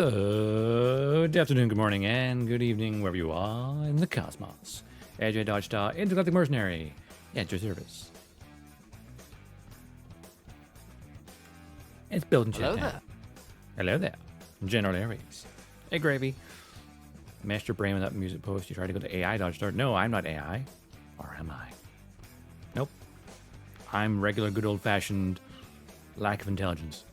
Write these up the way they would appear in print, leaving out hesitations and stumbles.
Good afternoon, good morning, and good evening, wherever you are in the cosmos. AJ Dodgestar, Intergalactic Mercenary, at your service. It's building shit Hello time. there. Hello there. General Aries. Hey, Gravy. Mashed your brain with that music post. You tried to go to AI Dodgestar. No, I'm not AI. Or am I? Nope. I'm regular, good old-fashioned lack of intelligence.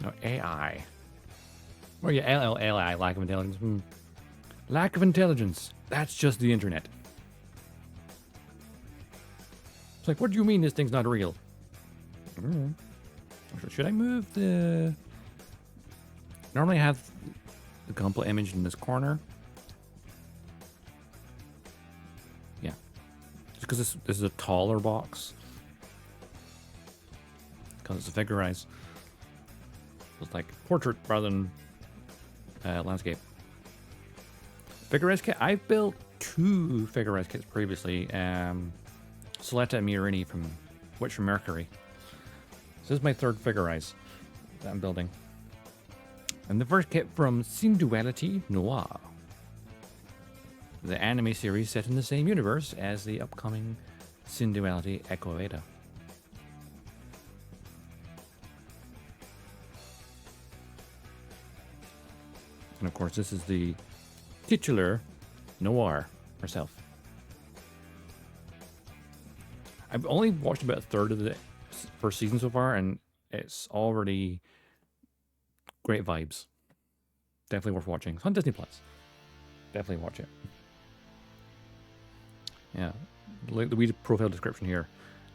No, AI. Or yeah, LLI, lack of intelligence. Lack of intelligence. That's just the internet. It's like, what do you mean this thing's not real? Should I move the... Normally I have the Gumpla image in this corner. Yeah. Just because this is a taller box. Because it's a figure-rise. It's like portrait rather than landscape. Figure-rise kit. I've built 2 figure-rise kits previously. Soletta and Mirini from Mercury. So this is my 3rd figure-rise that I'm building. And the first kit from Synduality Noir. The anime series set in the same universe as the upcoming Synduality Echo Ada. And of course, this is the titular Noir herself. I've only watched about a third of the first season so far, and it's already great vibes. Definitely worth watching. It's on Disney Plus. Definitely watch it. Yeah, like the wee profile description here.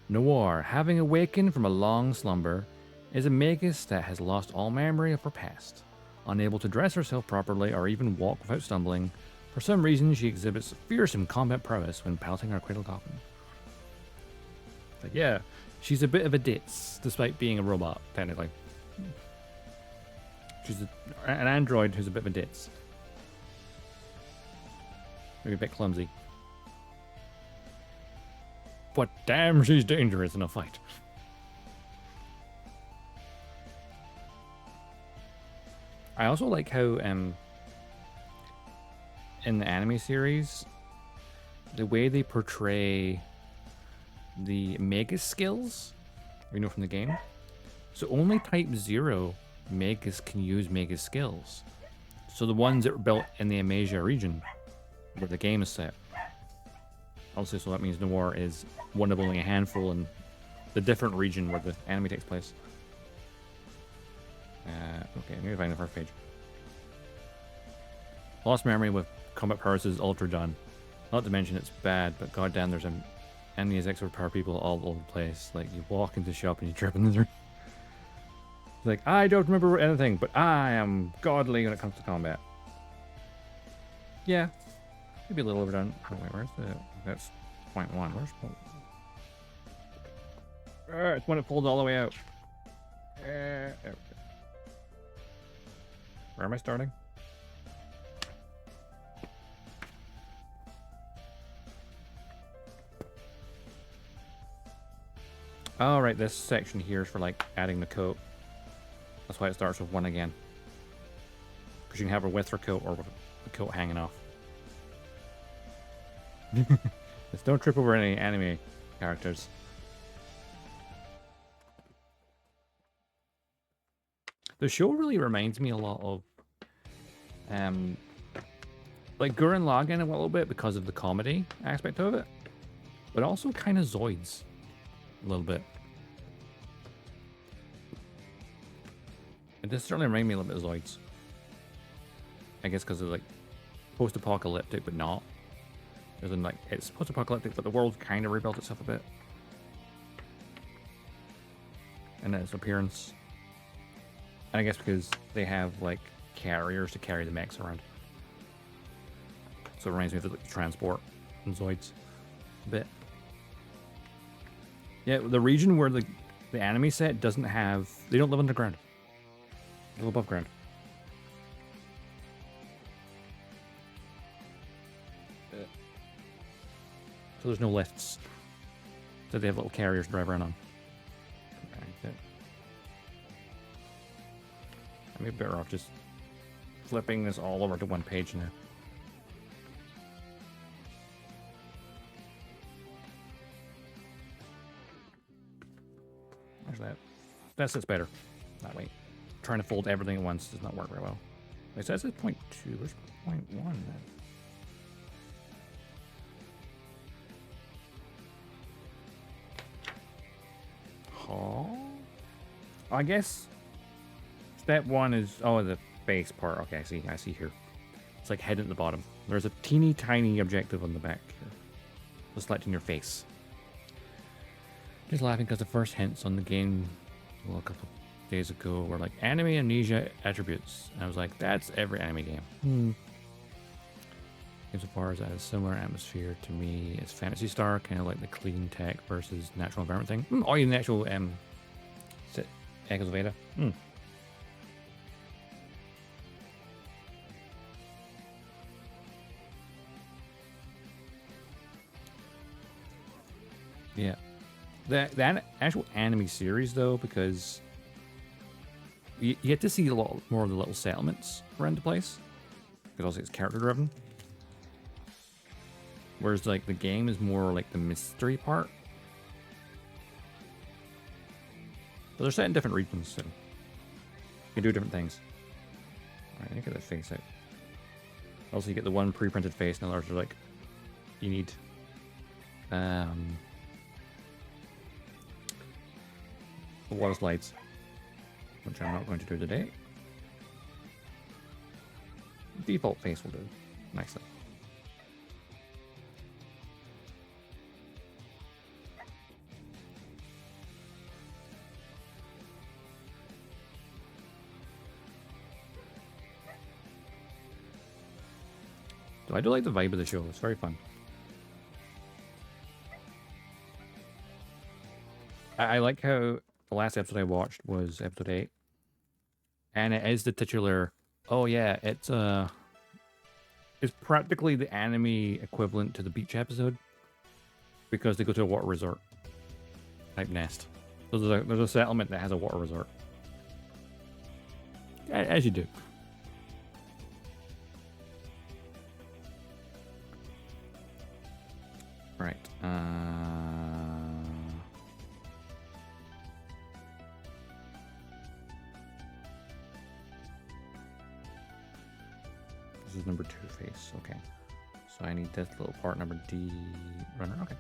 Noir, having awakened from a long slumber, is a magus that has lost all memory of her past. Unable to dress herself properly or even walk without stumbling, for some reason she exhibits fearsome combat prowess when piloting her cradle coffin. Like, yeah, she's a bit of a ditz, despite being a robot, technically. She's an android who's a bit of a ditz. Maybe a bit clumsy. But damn, she's dangerous in a fight. I also like how, in the anime series, the way they portray the Magus skills, from the game. So only Type 0 Magus can use Magus skills. So the ones that were built in the Amasia region, where the game is set. Also, so that means Noir is one of only a handful in the different region where the anime takes place. Okay, maybe find the first page. Lost memory with combat powers is ultra done. Not to mention it's bad, but goddamn, there's enemies extra power people all over the place. Like, you walk into the shop and you trip into the... Like, I don't remember anything, but I am godly when it comes to combat. Yeah, maybe a little overdone. Oh, wait, where's the... That's 0.1. Where's point? It's when it folds all the way out. Okay. Where am I starting? Oh, right, this section here is for, like, adding the coat. That's why it starts with 1 again. Because you can have her with her coat or with the coat hanging off. Just don't trip over any anime characters. The show really reminds me a lot of like Gurren Lagann a little bit because of the comedy aspect of it, but also kind of Zoids a little bit. It does certainly remind me a little bit of Zoids. I guess because of like post-apocalyptic, but not. As in, like, it's post-apocalyptic, but the world kind of rebuilt itself a bit. And its appearance. And I guess because they have, like, carriers to carry the mechs around. So it reminds me of, like, transport and Zoids a bit. Yeah, the region where the anime set doesn't have... They don't live underground. They live above ground. So there's no lifts. So they have little carriers to drive around on. I may be better off just flipping this all over to one page now. There's that. That sits better that way. Trying to fold everything at once does not work very well. Wait, so that's at 0.2. Where's 0.1 then? Huh? I guess step 1 is the base part. Okay, I see here. It's like head at the bottom. There's a teeny tiny objective on the back here. So selecting your face. Just laughing because the first hints on the game, well, a couple of days ago, were like anime amnesia attributes. And I was like, that's every anime game. Insofar as that has similar atmosphere to me as Phantasy Star, kind of like the clean tech versus natural environment thing. Or even the actual Echoes of Ada. Yeah. The actual anime series, though, because you get to see a lot more of the little settlements around the place. Because also it's character driven. Whereas, like, the game is more like the mystery part. But they're set in different regions, so you can do different things. Alright, let me get that face out. Also, you get the one pre-printed face, and others are like, you need the water slides, which I'm not going to do today. Default face will do nicely. So I do like the vibe of the show. It's very fun. I like how the last episode I watched was episode 8. And it is the titular, oh yeah, it's practically the anime equivalent to the beach episode. Because they go to a water resort type nest. So there's a settlement that has a water resort. As you do. Right. This is number 2 face. Okay. So I need this little part, number D runner. Okay.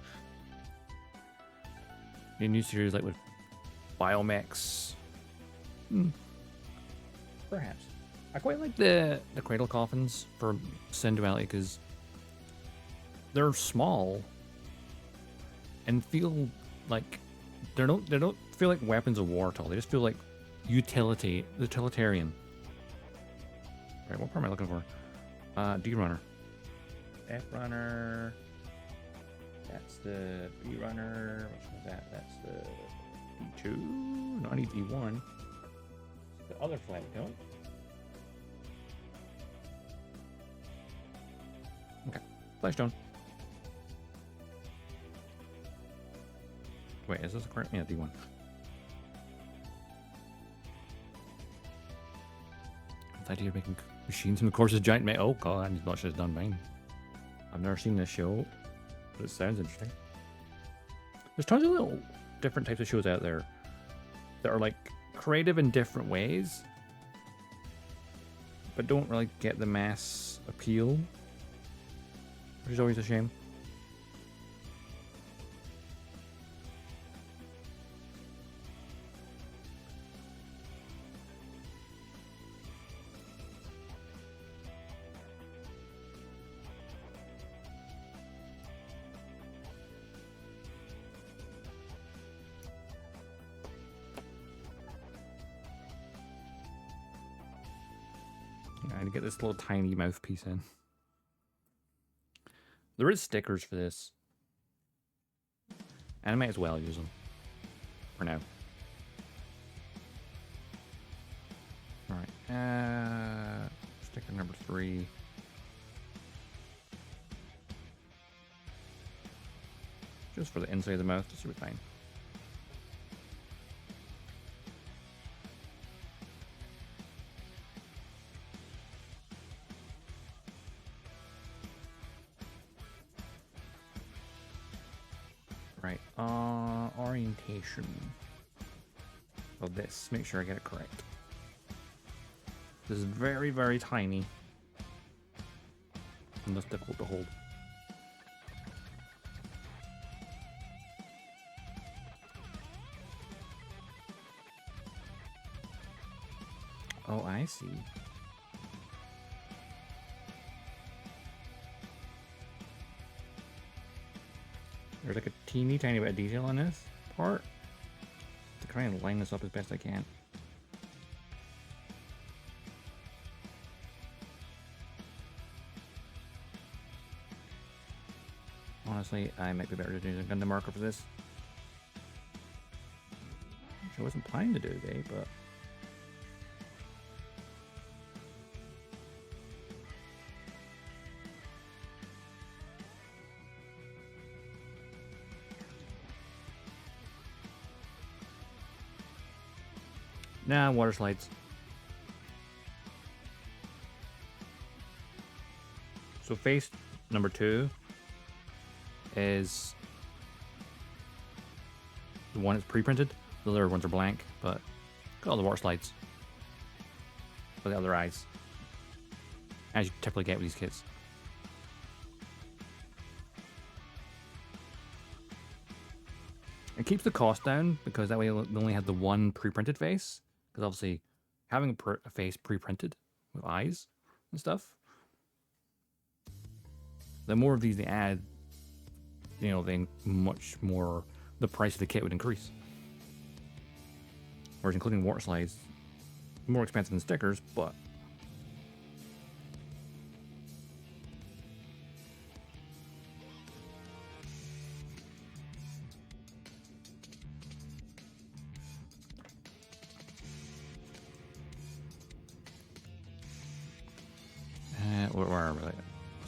Need a new series like with biomechs. Perhaps. I quite like the cradle coffins for Synduality because they're small and feel like they don't feel like weapons of war at all. They just feel like utilitarian. Right, what part am I looking for? D runner. F runner. That's the B runner. Which one's that? That's the E2. No, I need E1. The other flag, don't. Okay. Flashstone. Wait, is this a correct? Yeah, D1. The idea of making machines from the corpses of giant metal. Oh god, I'm not sure it's done mine. I've never seen this show, but it sounds interesting. There's tons of little different types of shows out there that are like creative in different ways, but don't really get the mass appeal, which is always a shame. I need to get this little tiny mouthpiece in. There is stickers for this. And I might as well use them. For now. Alright. Sticker number 3. just for the inside of the mouth. This will be fine. Right, orientation of this. Make sure I get it correct. This is very, very tiny. And that's difficult to hold. Oh, I see. There's like a teeny tiny bit of detail on this part. To try and line this up as best I can. Honestly, I might be better to do a Gundam marker for this. Which I wasn't planning to do today, but... Nah, water slides. So face number 2 is the one that's pre-printed. The other ones are blank, but got all the water slides for the other eyes, as you typically get with these kits. It keeps the cost down because that way they only have the one pre-printed face. Because obviously, having a face pre-printed with eyes and stuff, the more of these they add, you know, then much more the price of the kit would increase. Whereas including water slides, more expensive than stickers, but where are we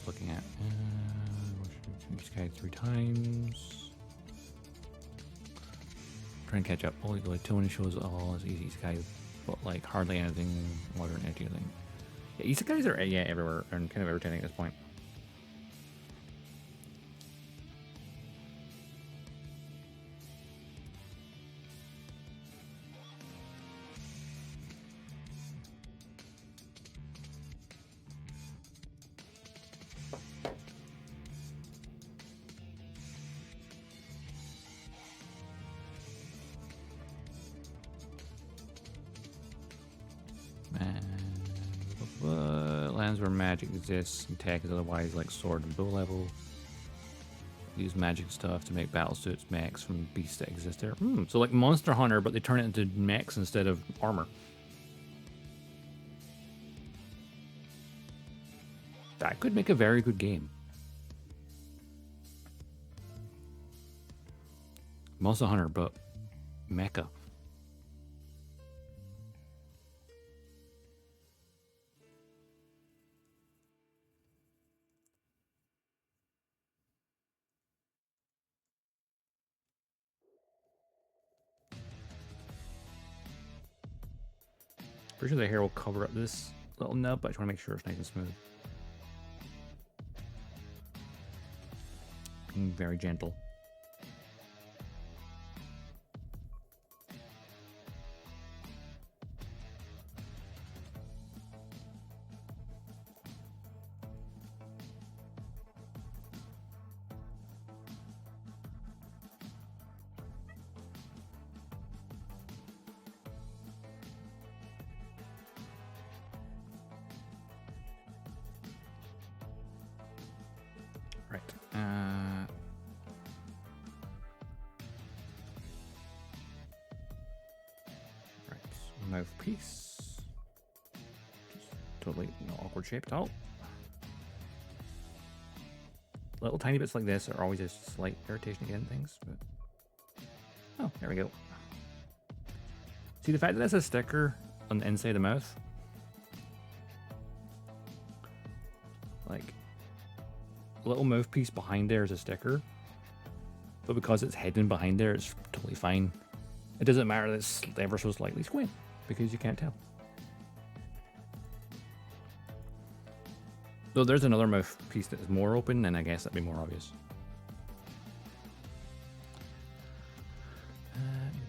looking at? Each guy 3 times. Trying to catch up. Only like Tony shows all as easy guys, but like hardly anything water and anything. Yeah, isekais are everywhere and kind of irritating at this point. Lands where magic exists and tech is otherwise like sword and bow level. Use magic stuff to make battle suits mechs from beasts that exist there. So like Monster Hunter, but they turn it into mechs instead of armor. That could make a very good game. Monster Hunter, but mecha. Pretty sure the hair will cover up this little nub, but I just want to make sure it's nice and smooth. Being very gentle. Right. Right. Mouthpiece. Just totally awkward shaped out. Little tiny bits like this are always a slight irritation again things, but oh, there we go. See the fact that that's a sticker on the inside of the mouth? Like, little mouthpiece behind there is a sticker. but because it's hidden behind there, it's totally fine. It doesn't matter that it's ever so slightly squint, because you can't tell. So there's another mouthpiece that is more open, and I guess that'd be more obvious.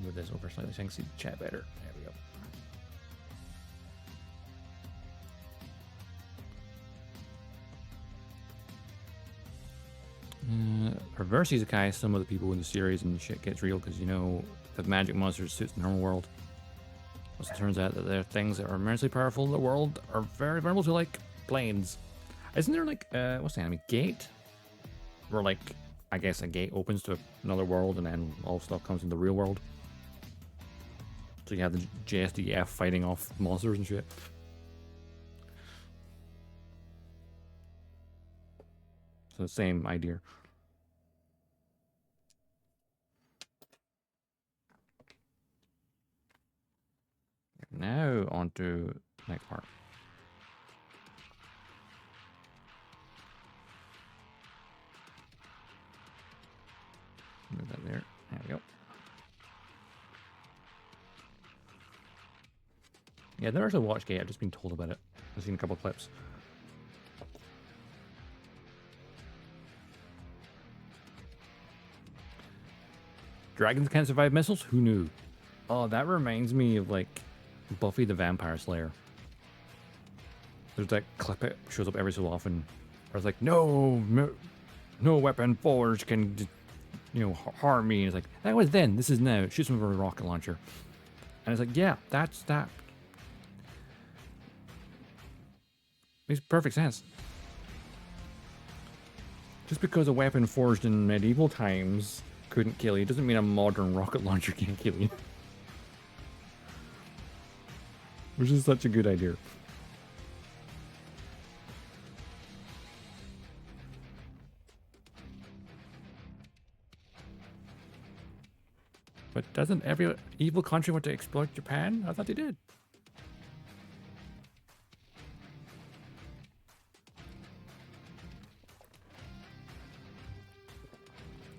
Move this over slightly so I can see the chat better. There we go. Reverse Isekai, some of the people in the series and shit gets real because, you know, the magic monsters suits the normal world. So it turns out that there are things that are immensely powerful in the world are very vulnerable to, like, planes. Isn't there, like, what's the enemy? Gate? Where, like, I guess a gate opens to another world and then all stuff comes in the real world. So you have the JSDF fighting off monsters and shit. So same idea. Now on to the next part. Move that there. There we go. Yeah, there's a watch gate. I've just been told about it. I've seen a couple of clips. Dragons can't survive missiles? Who knew? Oh, that reminds me of, like, Buffy the Vampire Slayer. There's that clip that shows up every so often. Where it's like, no weapon forged can, you know, harm me. And it's like, that was then. This is now. It shoots him with a rocket launcher. And it's like, yeah, that's that. Makes perfect sense. Just because a weapon forged in medieval times couldn't kill you doesn't mean a modern rocket launcher can't kill you. Which is such a good idea. But doesn't every evil country want to exploit Japan? I thought they did.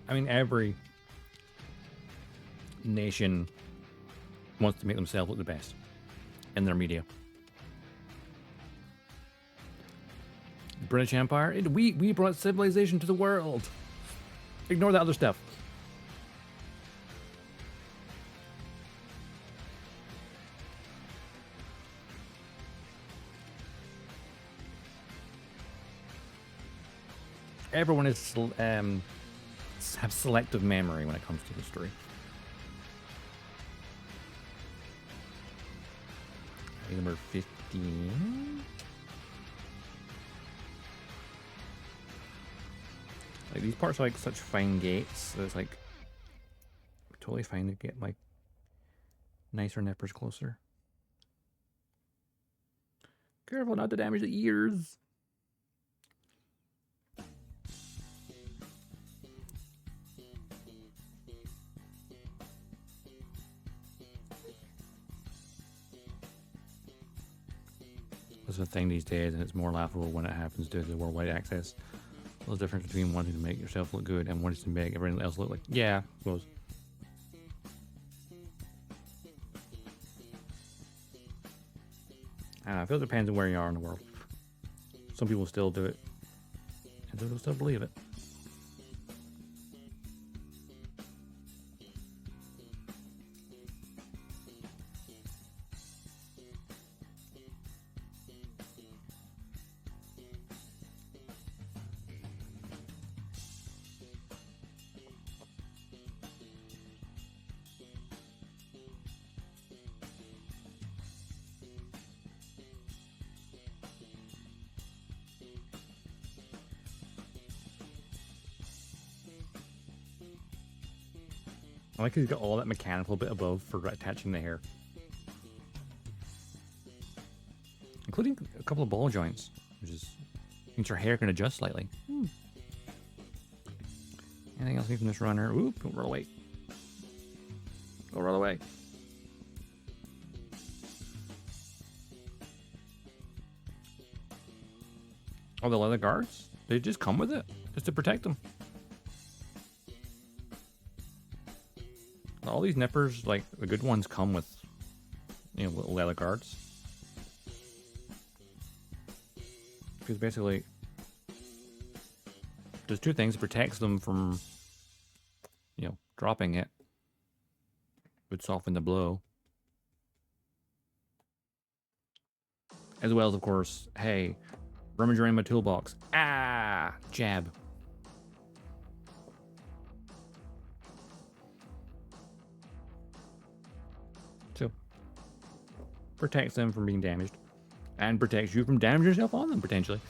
I mean, every nation wants to make themselves look the best in their media. The British Empire, we brought civilization to the world. Ignore that other stuff. Everyone is have selective memory when it comes to history. Number 15. Like, these parts are like such fine gates that it's like totally fine to get like nicer nippers closer. Careful not to damage the ears. That's the thing these days, and it's more laughable when it happens due to the worldwide access. There's a difference between wanting to make yourself look good and wanting to make everyone else look like, yeah, I suppose. I feel it depends on where you are in the world. Some people still do it, and some people still believe it. I like he's got all that mechanical bit above for attaching the hair. Including a couple of ball joints, which is means your hair can adjust slightly. Anything else from this runner? Oop, don't roll away. Go roll away. Oh, the leather guards? They just come with it, just to protect them. all these nippers, like the good ones, come with, you know, little leather guards. Because basically, there's two things. It protects them from, you know, dropping it. Would soften the blow. As well as, of course, hey, rummage around my toolbox. Ah! Jab. So, protects them from being damaged. And protects you from damaging yourself on them, potentially.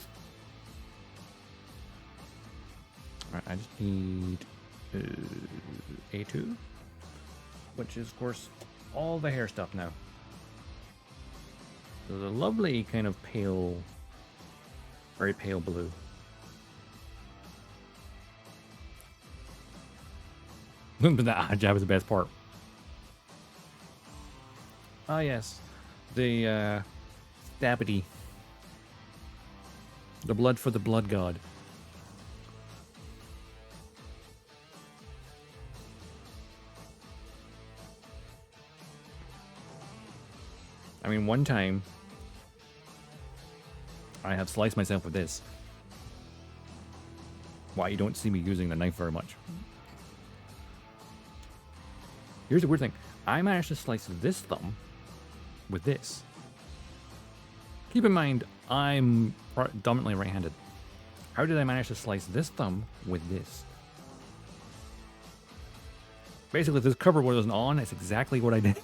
Alright, I just need A2. Which is, of course, all the hair stuff now. So the lovely kind of pale, very pale blue. But that jab is the best part. Ah, yes. The, Stabity. The blood for the blood god. I mean, one time, I have sliced myself with this. Why you don't see me using the knife very much. Here's the weird thing. I managed to slice this thumb with this. Keep in mind, I'm dominantly right-handed. How did I manage to slice this thumb with this? Basically, if this cover wasn't on, it's exactly what I did.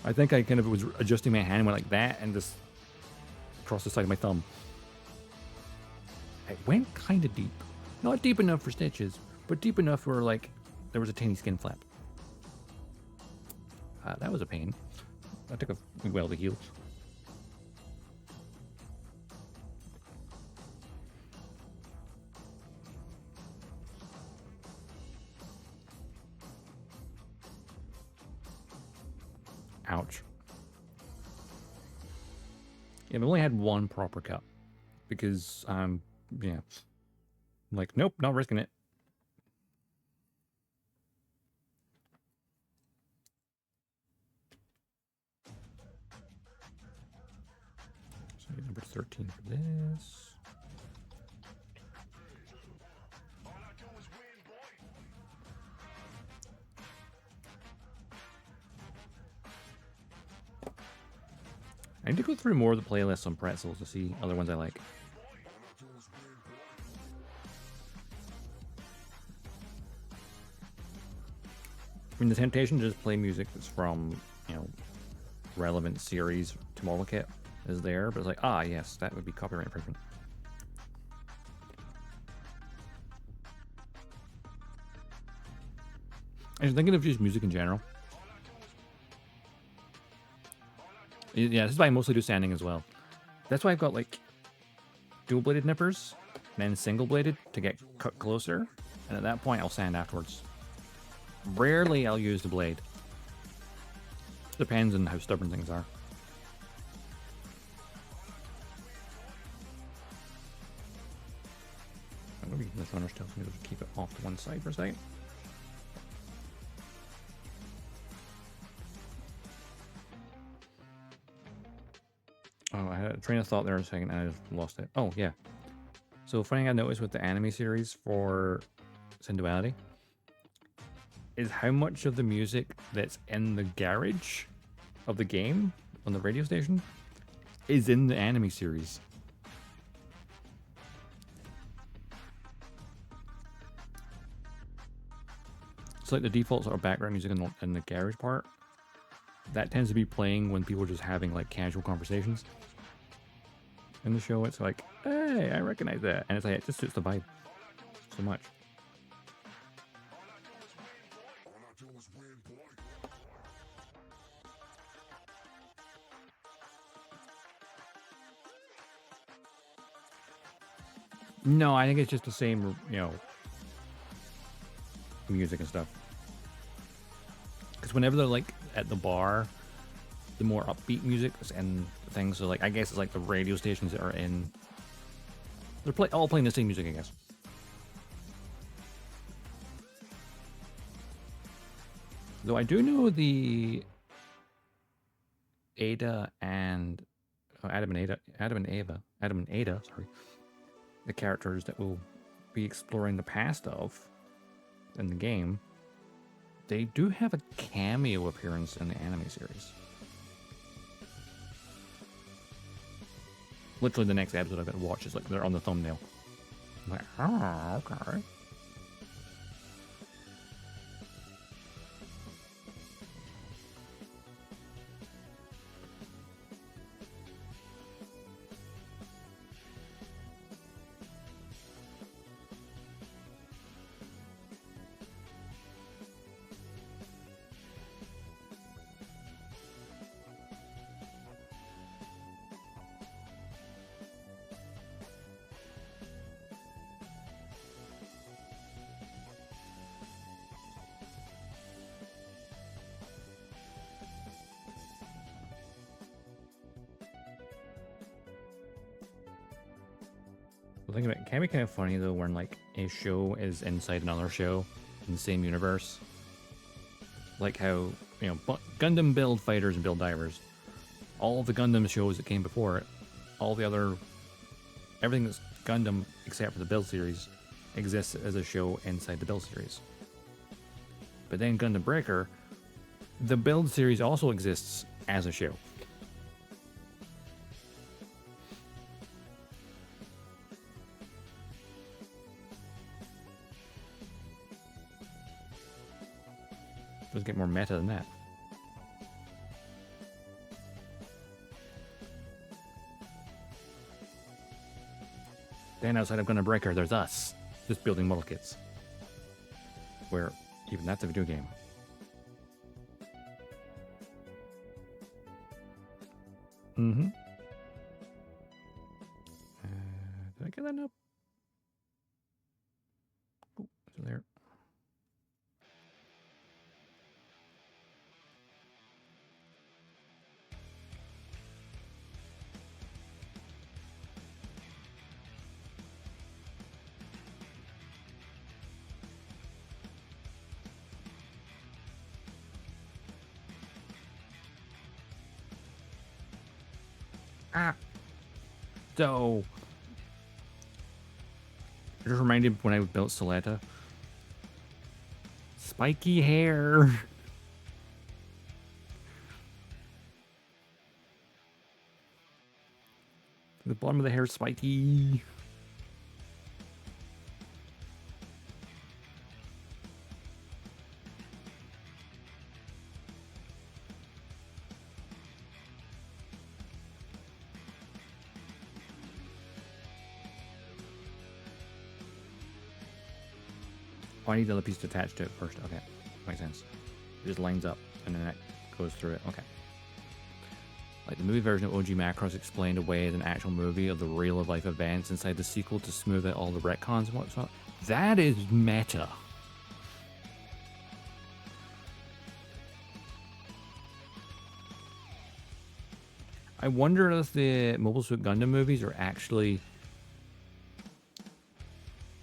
I think I kind of was adjusting my hand, went like that, and just across the side of my thumb. I went kind of deep. Not deep enough for stitches, but deep enough where, like, there was a tiny skin flap. That was a pain. That took a while to heal. Ouch. Yeah, I've only had one proper cut because yeah, I'm like, nope, not risking it. So number 13 for this. I need to go through more of the playlists on pretzels to see other ones I like. I mean, the temptation to just play music that's from, you know, relevant series to model kit is there, but it's like, ah, yes, that would be copyright infringement. I was thinking of just music in general. Yeah, this is why I mostly do sanding as well. That's why I've got like dual-bladed nippers and then single-bladed to get cut closer. And at that point, I'll sand afterwards. Rarely I'll use the blade. Depends on how stubborn things are. Maybe the Thunder's tells me to keep it off to one side for a second. Oh, I had a train of thought there a second and I just lost it. Oh, yeah. So, funny thing I noticed with the anime series for Synduality is how much of the music that's in the garage of the game on the radio station is in the anime series. It's like the default sort of background music in the garage part. That tends to be playing when people are just having like casual conversations in the show. It's like, hey, I recognize that, and it's like it just suits the vibe so much. No, I think it's just the same, you know, music and stuff. Because whenever they're like at the bar, the more upbeat music and things. So like, I guess it's like the radio stations that are in. They're all playing the same music, I guess. Though I do know the Ada and Adam and Ada, sorry, the characters that we'll be exploring the past of in the game, they do have a cameo appearance in the anime series. Literally the next episode I've got to watch is like they're on the thumbnail. I'm like, oh, okay. The thing about it can be kind of funny though when like a show is inside another show in the same universe. Like how, you know, Gundam build fighters and build divers. All the Gundam shows that came before it, all the other, everything that's Gundam except for the build series exists as a show inside the build series. But then Gundam Breaker, the build series also exists as a show. Doesn't get more meta than that. Then outside of Gundam Breaker, there's us, just building model kits. Where even that's a video game. Mm-hmm. Did I get that up? Oh, is it there? Ah. So, it just reminded me when I built Soleta. Spiky hair. The bottom of the hair is spiky. Oh, I need the other piece to attach to it first. Okay, makes sense. It just lines up and then it goes through it. Okay. Like the movie version of OG Macross explained away as an actual movie of the real-life events inside the sequel to smooth out all the retcons and whatnot. That is meta. I wonder if the Mobile Suit Gundam movies are actually,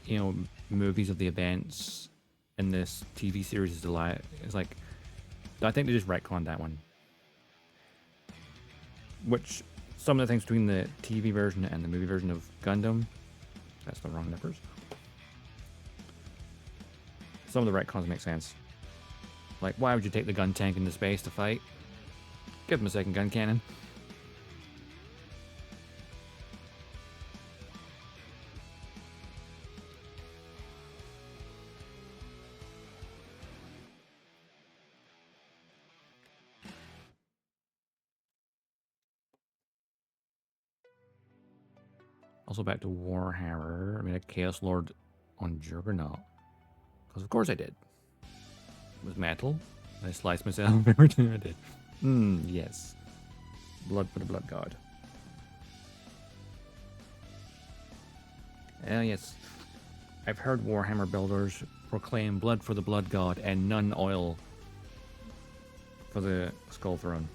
you know, movies of the events in this TV series is like, I think they just retconned that one. Which, some of the things between the TV version and the movie version of Gundam, that's the wrong numbers. Some of the retcons make sense. Like, why would you take the gun tank into space to fight? Give him a second gun cannon. Also back to Warhammer. I made a Chaos Lord on Juggernaut. Because of course I did. It was metal. I sliced myself every time I did. Yes. Blood for the Blood God. Yes. I've heard Warhammer builders proclaim blood for the Blood God and none oil for the Skull Throne.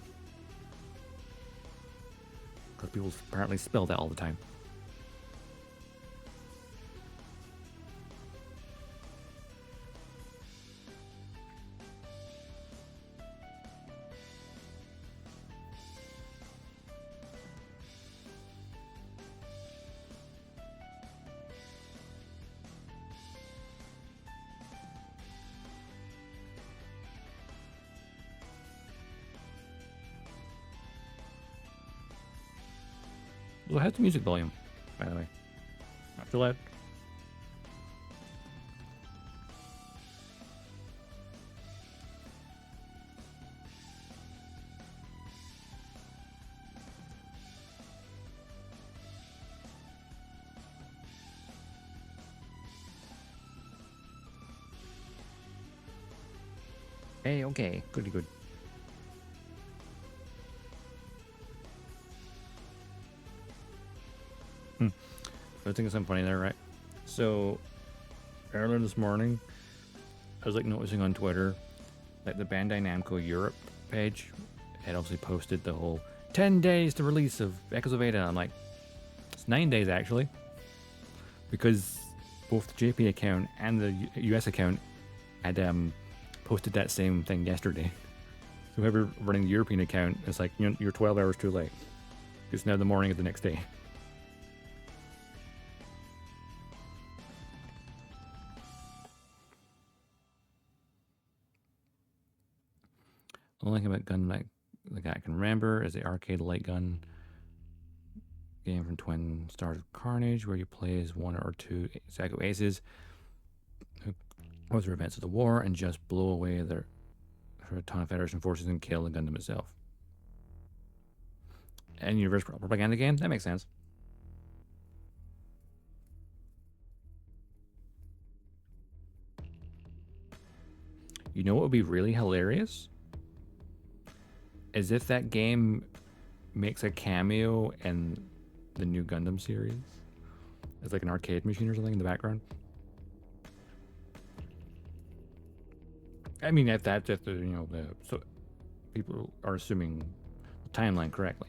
Because people apparently spill that all the time. Well, how's the music volume, by the way? Not too loud. Hey, okay, goody good. I was thinking something funny there, right? So earlier this morning, I was like noticing on Twitter, like the Bandai Namco Europe page had obviously posted the whole 10 days to release of Echoes of Ada. I'm like, it's 9 days actually, because both the JP account and the US account had posted that same thing yesterday. So whoever running the European account is like, you're 12 hours too late. It's now the morning of the next day. The only thing about gun like I can remember is the arcade light gun game from Twin Stars of Carnage, where you play as one or two Psycho Aces who go through events of the war and just blow away their a ton of Federation forces and kill the Gundam itself. And universe propaganda game? That makes sense. You know what would be really hilarious? Is if that game makes a cameo in the new Gundam series. It's like an arcade machine or something in the background. I mean, if that's just so people are assuming the timeline correctly.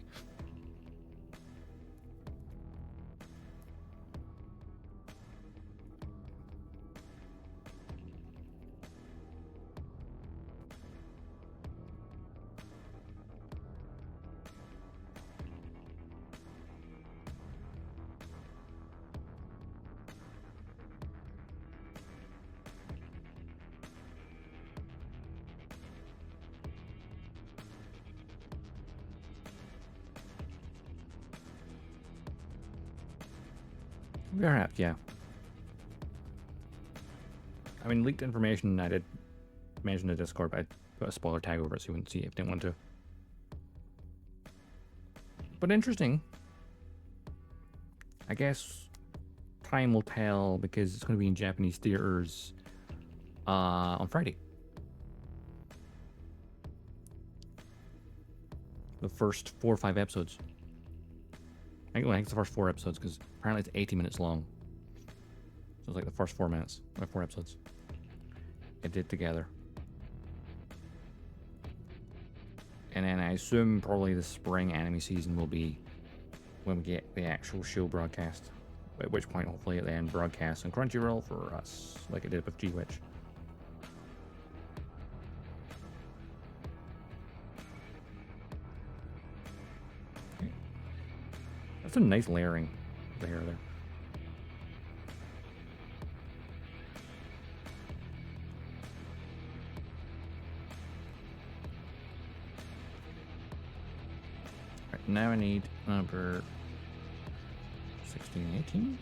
Perhaps, yeah. I mean, leaked information I did mention in the Discord, but I put a spoiler tag over it so you wouldn't see it if you didn't want to. But interesting. I guess time will tell because it's going to be in Japanese theaters on Friday. The first 4 or 5 episodes. I think it's the first 4 episodes because apparently it's 80 minutes long. So it's like the first 4 minutes, or 4 episodes. It did together. And then I assume probably the spring anime season will be when we get the actual show broadcast. At which point, hopefully, it then broadcasts on Crunchyroll for us, like it did with G-Witch. Okay. That's a nice layering of the hair there. Right, now I need number 16, 18.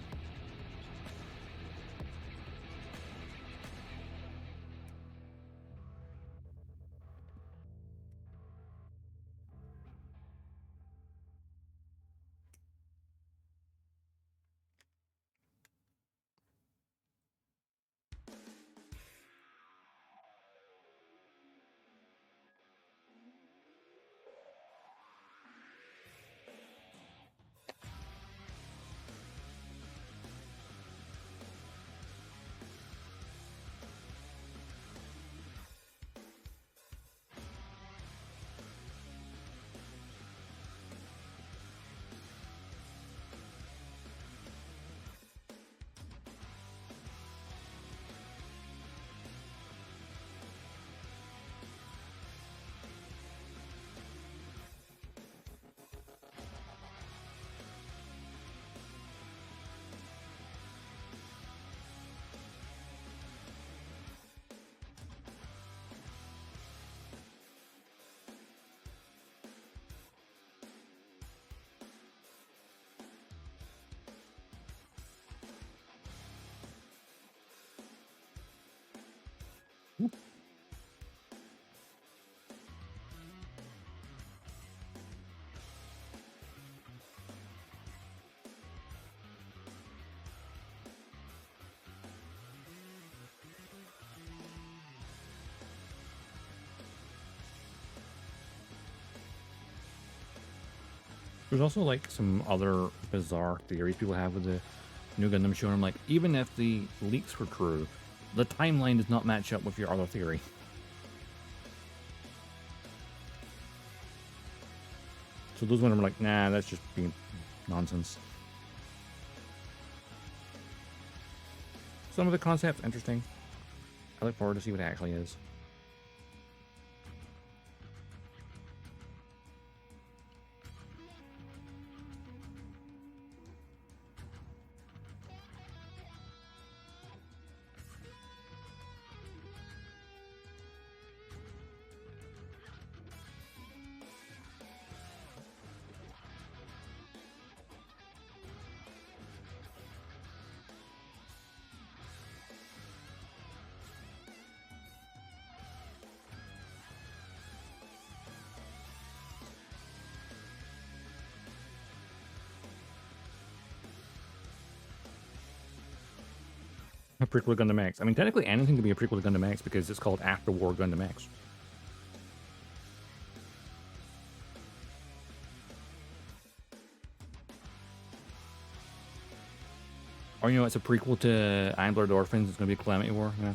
There's also like some other bizarre theories people have with the new Gundam show. I'm like, even if the leaks were true, the timeline does not match up with your other theory. So those ones are like, nah, that's just being nonsense. Some of the concepts interesting. I look forward to see what it actually is. A prequel to Gundam X. I mean, technically anything could be a prequel to Gundam X because it's called After War Gundam X. Or, you know, it's a prequel to Iron Blooded Orphans. It's going to be a Calamity War. Yeah.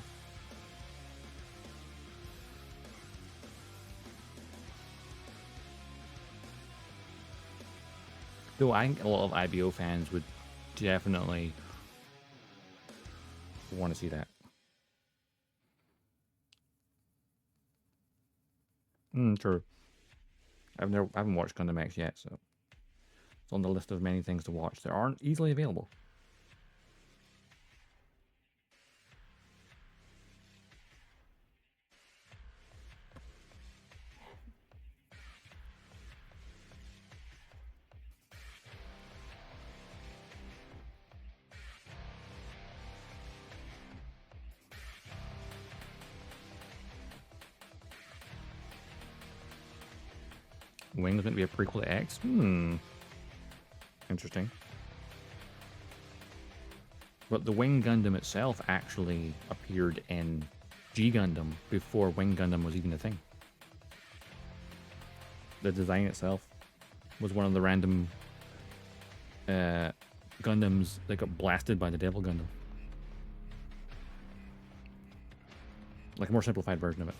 Though I think a lot of IBO fans would definitely want to see that. True. I haven't watched Gundam X yet, so it's on the list of many things to watch that aren't easily available. Wing's going to be a prequel to X? Interesting. But the Wing Gundam itself actually appeared in G Gundam before Wing Gundam was even a thing. The design itself was one of the random Gundams that got blasted by the Devil Gundam. Like a more simplified version of it.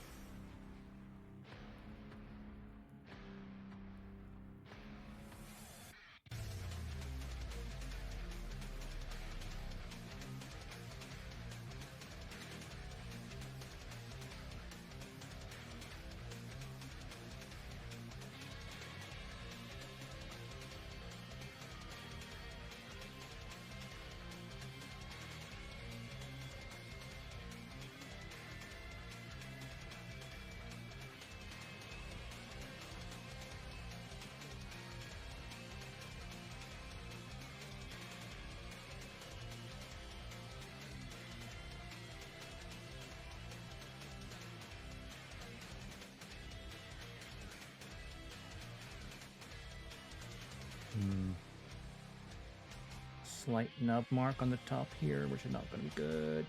Slight nub mark on the top here, which is not going to be good.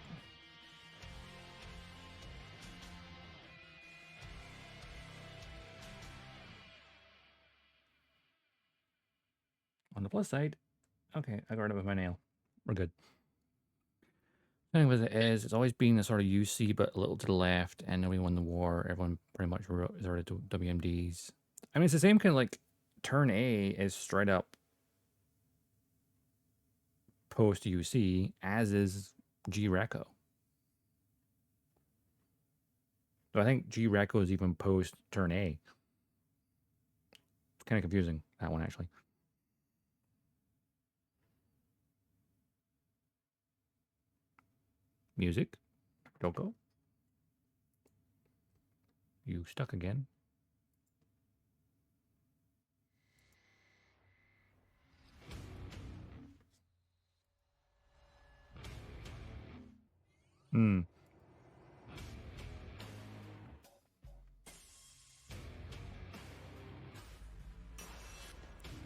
On the plus side, okay, I got rid of it with my nail. We're good. The thing with it is, it's always been a sort of UC, but a little to the left, and then we won the war. Everyone pretty much resorted to WMDs. I mean, it's the same kind of like turn A is straight up post UC, as is G Reco. So I think G Reco is even post turn A. It's kind of confusing, that one actually. Music. Don't go. You stuck again.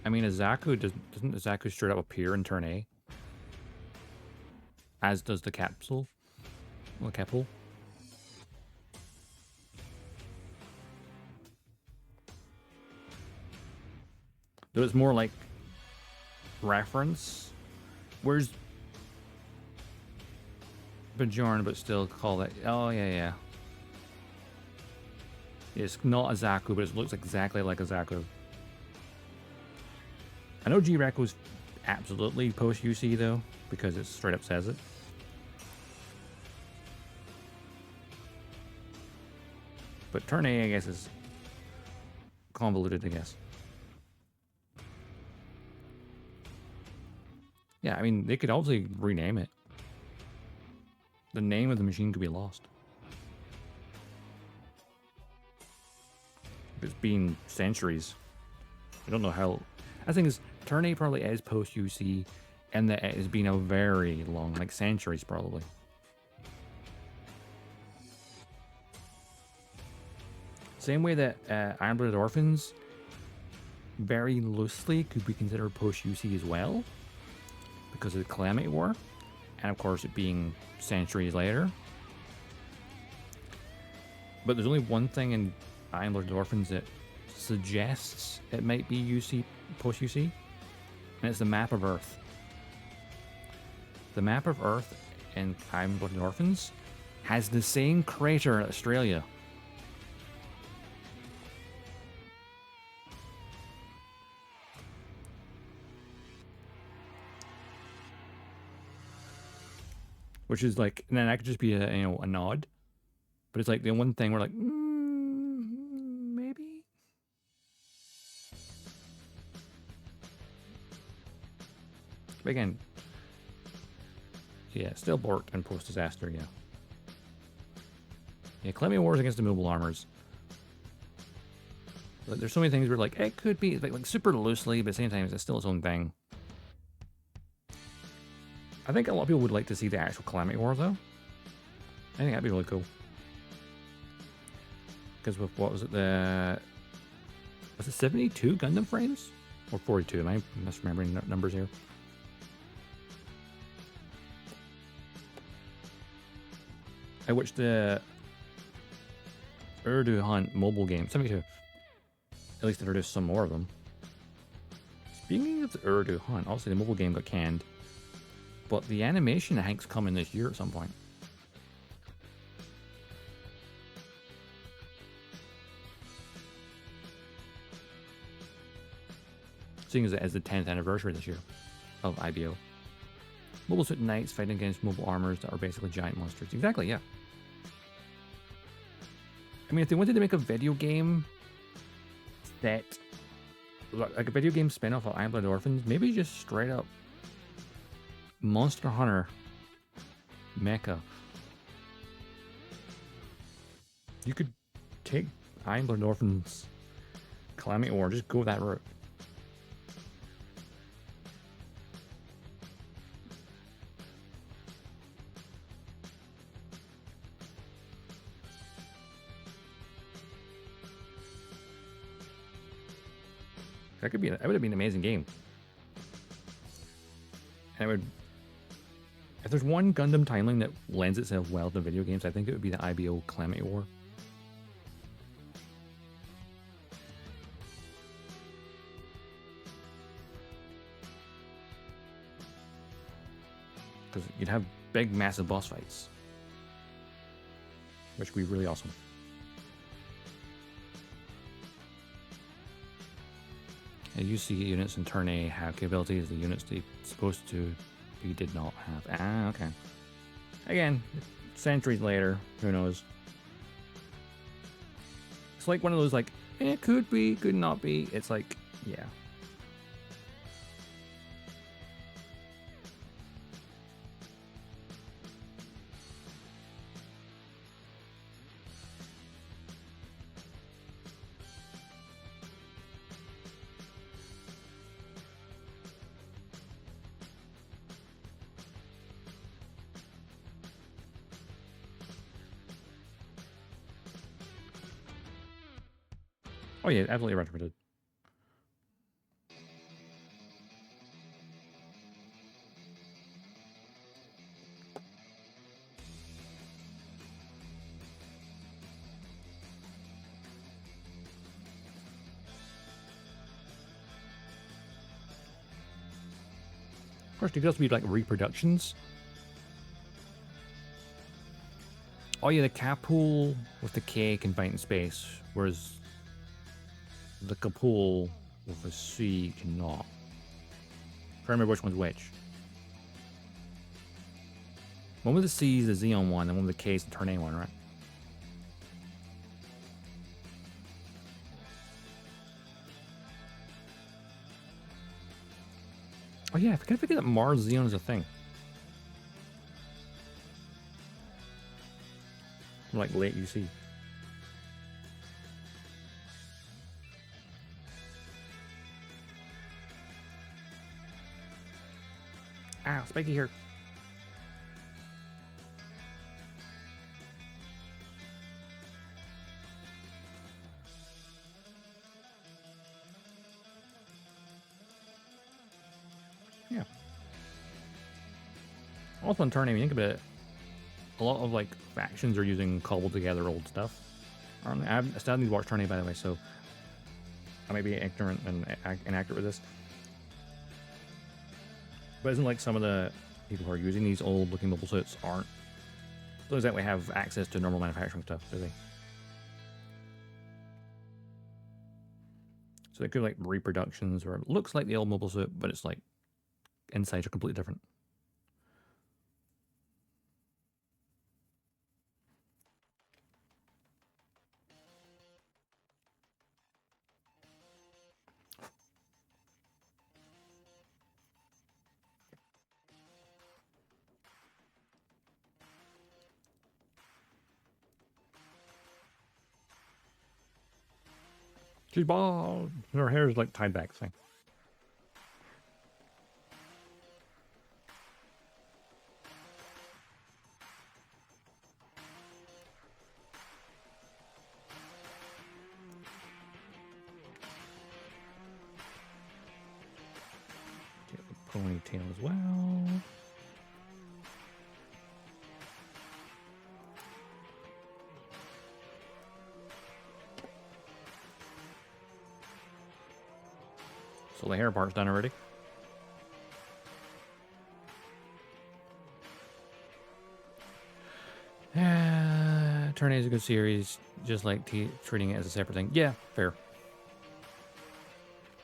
I mean, doesn't a Zaku straight up appear in turn A? As does the capsule. Well, the capsule. Though it's more like reference. Where's Bjorn, but still call it. Oh, yeah. It's not a Zaku, but it looks exactly like a Zaku. I know G-Reko's absolutely post-UC, though, because it straight up says it. But turn A, I guess, is convoluted, I guess. Yeah, I mean, they could obviously rename it. The name of the machine could be lost. It's been centuries. I don't know how. I think turn A probably is post UC, and that it has been a very long, like centuries probably. Same way that Iron-Blooded Orphans very loosely could be considered post UC as well, because of the Calamity War, and of course it being centuries later. But there's only one thing in Iron-Blooded Orphans that suggests it might be UC, post-UC, and it's the map of Earth. The map of Earth in Iron-Blooded Orphans has the same crater in Australia. Which is like, and then that could just be a nod, but it's like the one thing we're like, maybe. But again, yeah, still borked and post disaster, yeah. Yeah, Calamity Wars against the mobile armors. But there's so many things where like it could be like super loosely, but at the same time it's still its own thing. I think a lot of people would like to see the actual Calamity War, though. I think that'd be really cool. Because with, what was it, was it 72 Gundam frames? Or 42, am I misremembering numbers here? At which the Urdu Hunt mobile game, 72, at least introduced some more of them. Speaking of the Urdu Hunt, obviously the mobile game got canned. But the animation, I think, is coming this year at some point. Seeing as it is the 10th anniversary this year of IBO. Mobile Suit Knights fighting against mobile armors that are basically giant monsters. Exactly, yeah. I mean, if they wanted to make a video game that, like a video game spin-off of Iron-Blooded Orphans, maybe just straight up Monster Hunter Mecha. You could take Iron-Blooded Orphans Calamity War, just go that route. That would have been an amazing game. And it would, if there's one Gundam timeline that lends itself well to video games, I think it would be the IBO Calamity War. Because you'd have big, massive boss fights, which would be really awesome. And UC units in Turn A have capabilities the units they're supposed to be did not have. Ah, okay. Again, centuries later, who knows? It's like one of those, like, it could be, could not be. It's like, yeah. Oh yeah, absolutely retrofitted. course, there could also be like reproductions. Oh yeah, the Capul with the K can fight in space, whereas the Capul with the C cannot. I'm trying to remember which one's which. One with the C is the Xeon one, and one with the K is the Turn A one, right? Oh yeah, I forget that Mars Xeon is a thing. Like late UC. Ah, spiky here. Yeah. Also in Turn A, when you think about it, a lot of like factions are using cobbled together old stuff. I still need to watch Turn A, by the way, so I might be ignorant and inaccurate with this. But isn't like some of the people who are using these old looking mobile suits aren't those that we have access to normal manufacturing stuff, do they? So they could like reproductions, or it looks like the old mobile suit, but it's like insides are completely different. She's bald. Her hair is like tied back thing. Get the ponytail as well. So the hair part's done already. Turn A is a good series, just like treating it as a separate thing. Yeah, fair.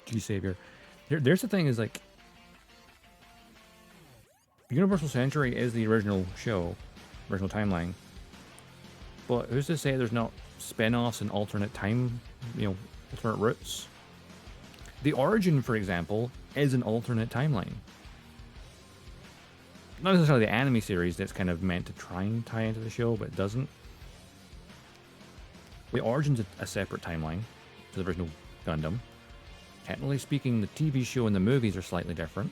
G Savior. There's the thing is like, Universal Century is the original show, original timeline. But who's to say there's not spin-offs and alternate time, alternate routes? The Origin, for example, is an alternate timeline. Not necessarily the anime series that's kind of meant to try and tie into the show, but it doesn't. The Origin's a separate timeline to the original Gundam. Technically speaking, the TV show and the movies are slightly different.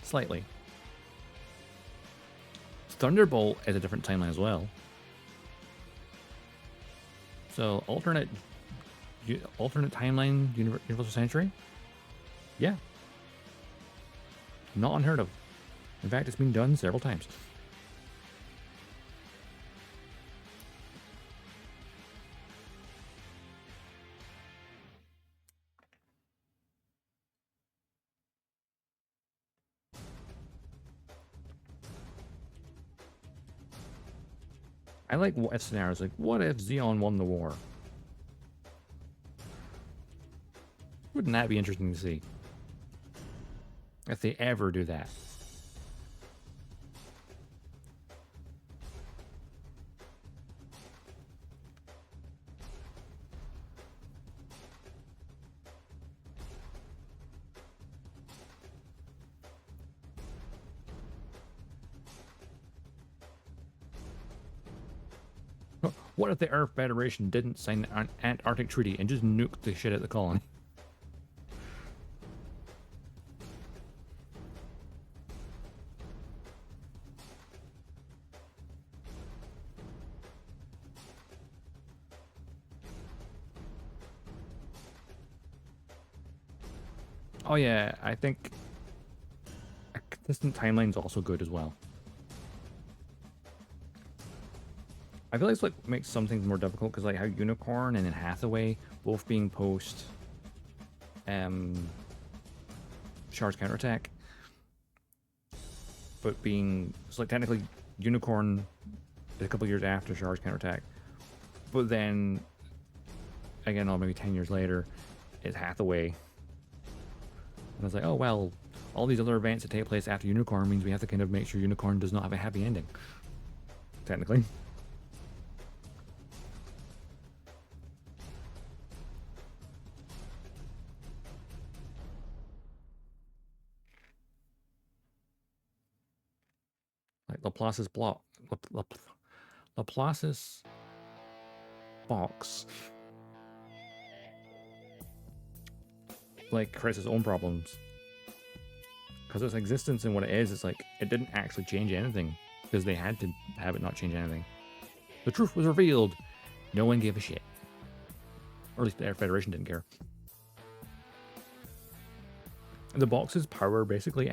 Slightly. Thunderbolt is a different timeline as well. So, alternate timeline, Universal Century? Yeah. Not unheard of. In fact, it's been done several times. I like what if scenarios, like what if Xeon won the war? Wouldn't that be interesting to see? If they ever do that. What if the Earth Federation didn't sign an Antarctic Treaty and just nuked the shit out of the colony? Oh yeah, I think a consistent timeline's also good as well. I feel like it's like makes some things more difficult because like how Unicorn and then Hathaway both being post Shard's counterattack. but being it's like technically Unicorn is a couple years after Char's counterattack, but then again, maybe 10 years later, it's Hathaway. And I was like, oh well, all these other events that take place after Unicorn means we have to kind of make sure Unicorn does not have a happy ending. Technically. Like Laplace's block. Laplace's box. Like creates its own problems. Because its existence and what it is, it's like it didn't actually change anything. Because they had to have it not change anything. The truth was revealed. No one gave a shit. Or at least the Air Federation didn't care. And the box's power basically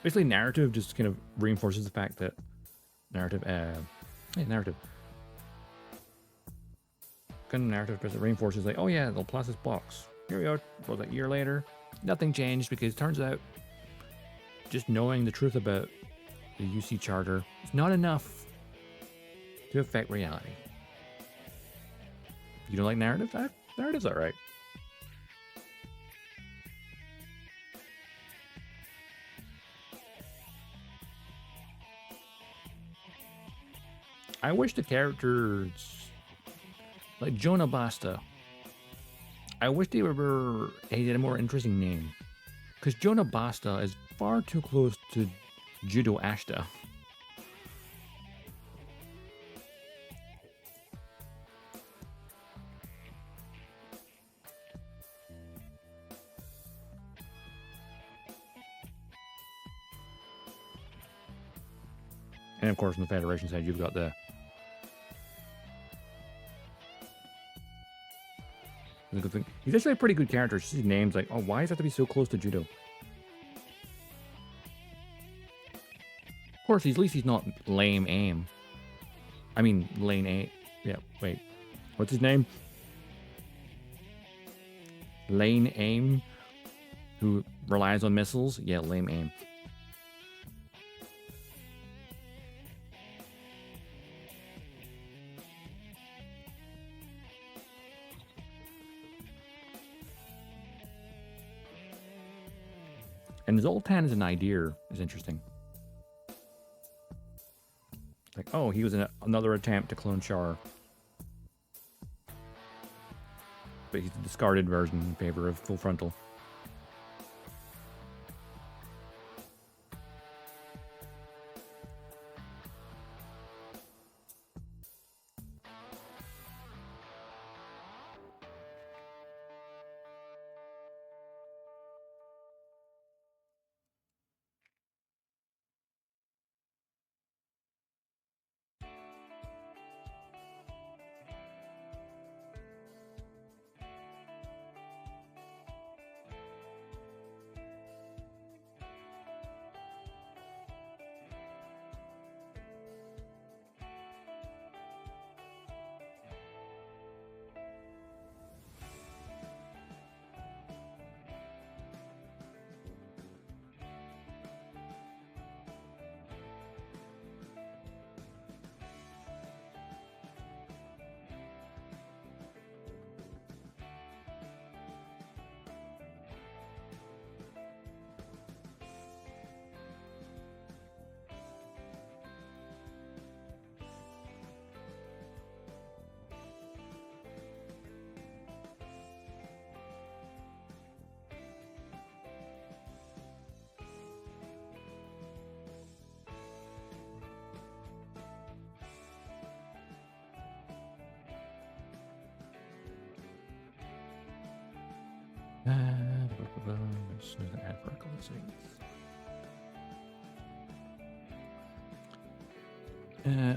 basically narrative just kind of reinforces the fact that narrative because it reinforces like, oh yeah, the Laplace's box. Here we are, was a year later. Nothing changed because it turns out just knowing the truth about the UC Charter is not enough to affect reality. You don't like narrative? Narrative's alright. I wish the characters like Jonah Basta. I wish they had a more interesting name. Because Jonah Basta is far too close to Judo Ashta. And of course, on the Federation side, you've got the good thing. He's actually a pretty good character. Just his name's like, oh, why does it have to be so close to Judo? Of course, at least he's not lame aim. I mean, lane aim. Yeah, wait. What's his name? Lane aim, who relies on missiles. Yeah, lame aim. And Zoltan as an idea is interesting. Like, oh, he was in another attempt to clone Char. But he's the discarded version in favor of Full Frontal.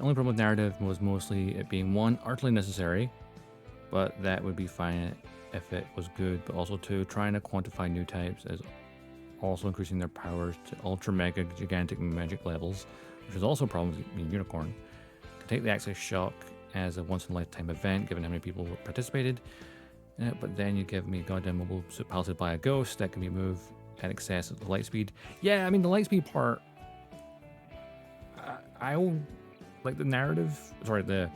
Only problem with narrative was mostly it being one, artfully necessary, but that would be fine if it was good, but also two, trying to quantify new types as also increasing their powers to ultra mega gigantic magic levels, which is also a problem with Unicorn. To take the access shock as a once in a lifetime event, given how many people participated, but then you give me a goddamn mobile suit piloted by a ghost that can be moved in excess of the light speed. Yeah, I mean the light speed part. I like the narrative. Sorry, the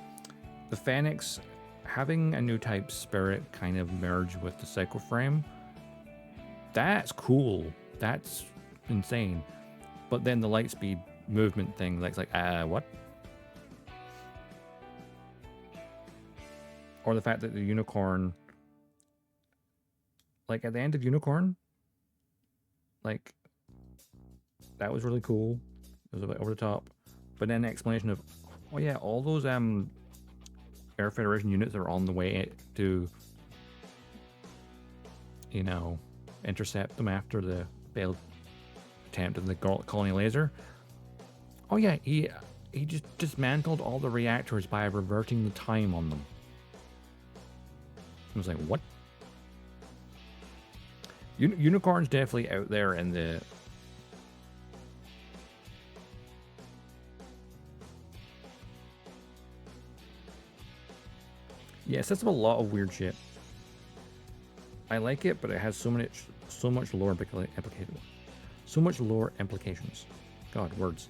Phoenix having a new type spirit kind of merge with the cycle frame. That's cool. That's insane. But then the light speed movement thing, like what? Or the fact that the unicorn, like at the end of Unicorn, like that was really cool. It was a bit over the top. But then the explanation of, oh yeah, all those Air Federation units are on the way to, you know, intercept them after the failed attempt of the colony laser. Oh yeah, he just dismantled all the reactors by reverting the time on them. I was like, what? Unicorn's definitely out there in the... Yeah, it sets up a lot of weird shit. I like it, but it has so much lore implications. So much lore implications. God, words.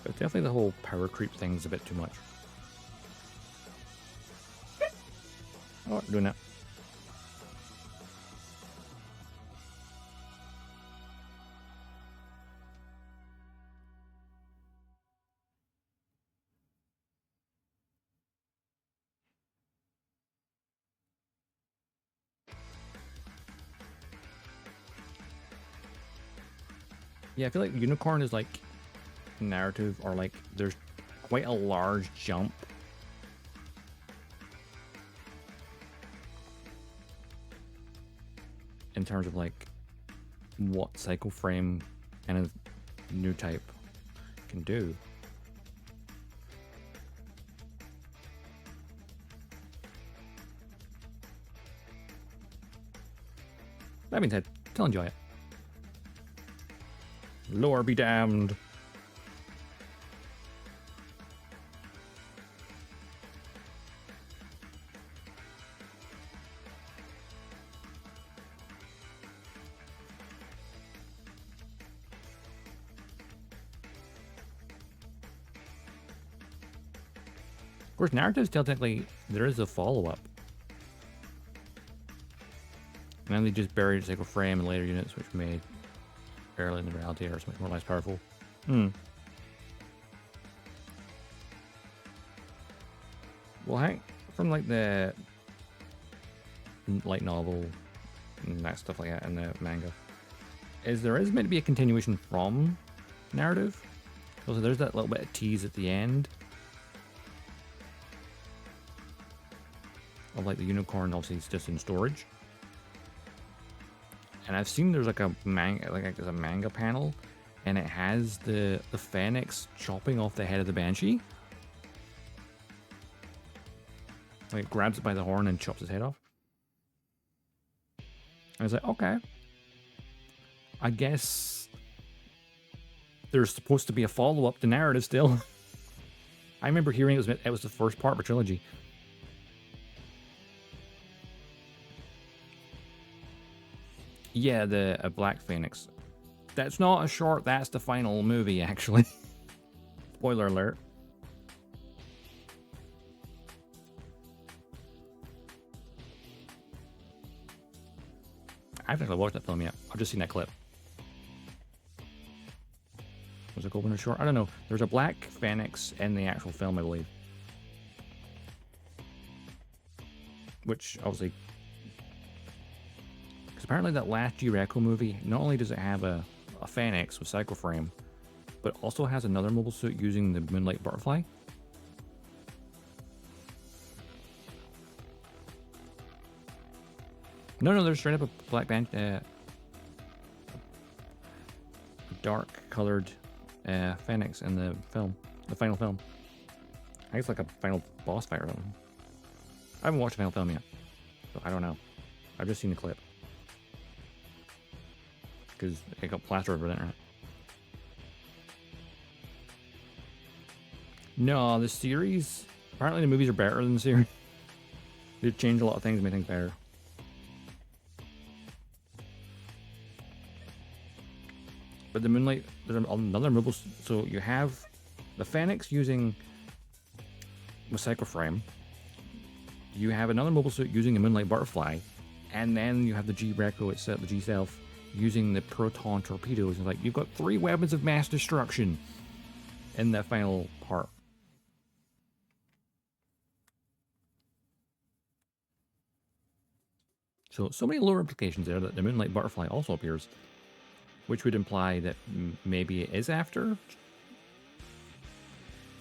But definitely the whole power creep thing is a bit too much. Oh, doing that. Yeah, I feel like Unicorn is like narrative, or like there's quite a large jump in terms of like what cycle frame and a new type can do. That being said, still enjoy it. Lore be damned. Of course, narratives technically there is a follow-up. And then they just buried a cycle frame and later units, which made barely in the reality are so much more less powerful. Well, hang from like the light novel and that stuff like that in the manga, there is meant to be a continuation from narrative. Also, there's that little bit of tease at the end of like the unicorn. Obviously, it's just in storage. And I've seen there's like a there's a manga panel, and it has the Phoenix chopping off the head of the Banshee. Like, grabs it by the horn and chops his head off. I was like, okay. I guess there's supposed to be a follow-up to narrative still. I remember hearing it was the first part of a trilogy. Yeah, a Black Phoenix. That's not a short, that's the final movie, actually. Spoiler alert. haven't actually watched that film yet. I've just seen that clip. Was it Gold Winter Short? I don't know. There's a black phoenix in the actual film, I believe. Which, obviously... Because apparently that last G-Reco movie, not only does it have a phoenix with cycle frame, but also has another mobile suit using the Moonlight Butterfly. No, there's straight up a black band, dark colored phoenix in the film, the final film. I think it's like a final boss fight or something. I haven't watched the final film yet, so I don't know. I've just seen the clip because it got plastered over the internet. No, the series. Apparently, the movies are better than the series. They've changed a lot of things to make things better. But the Moonlight, there's another mobile. So you have the Phoenix using the cycle frame. You have another mobile suit using the Moonlight Butterfly, and then you have the G-Reco itself, the G-Self, using the proton torpedoes. And like you've got 3 weapons of mass destruction in that final part. So many lore implications there that the Moonlight Butterfly also appears, which would imply that maybe it is after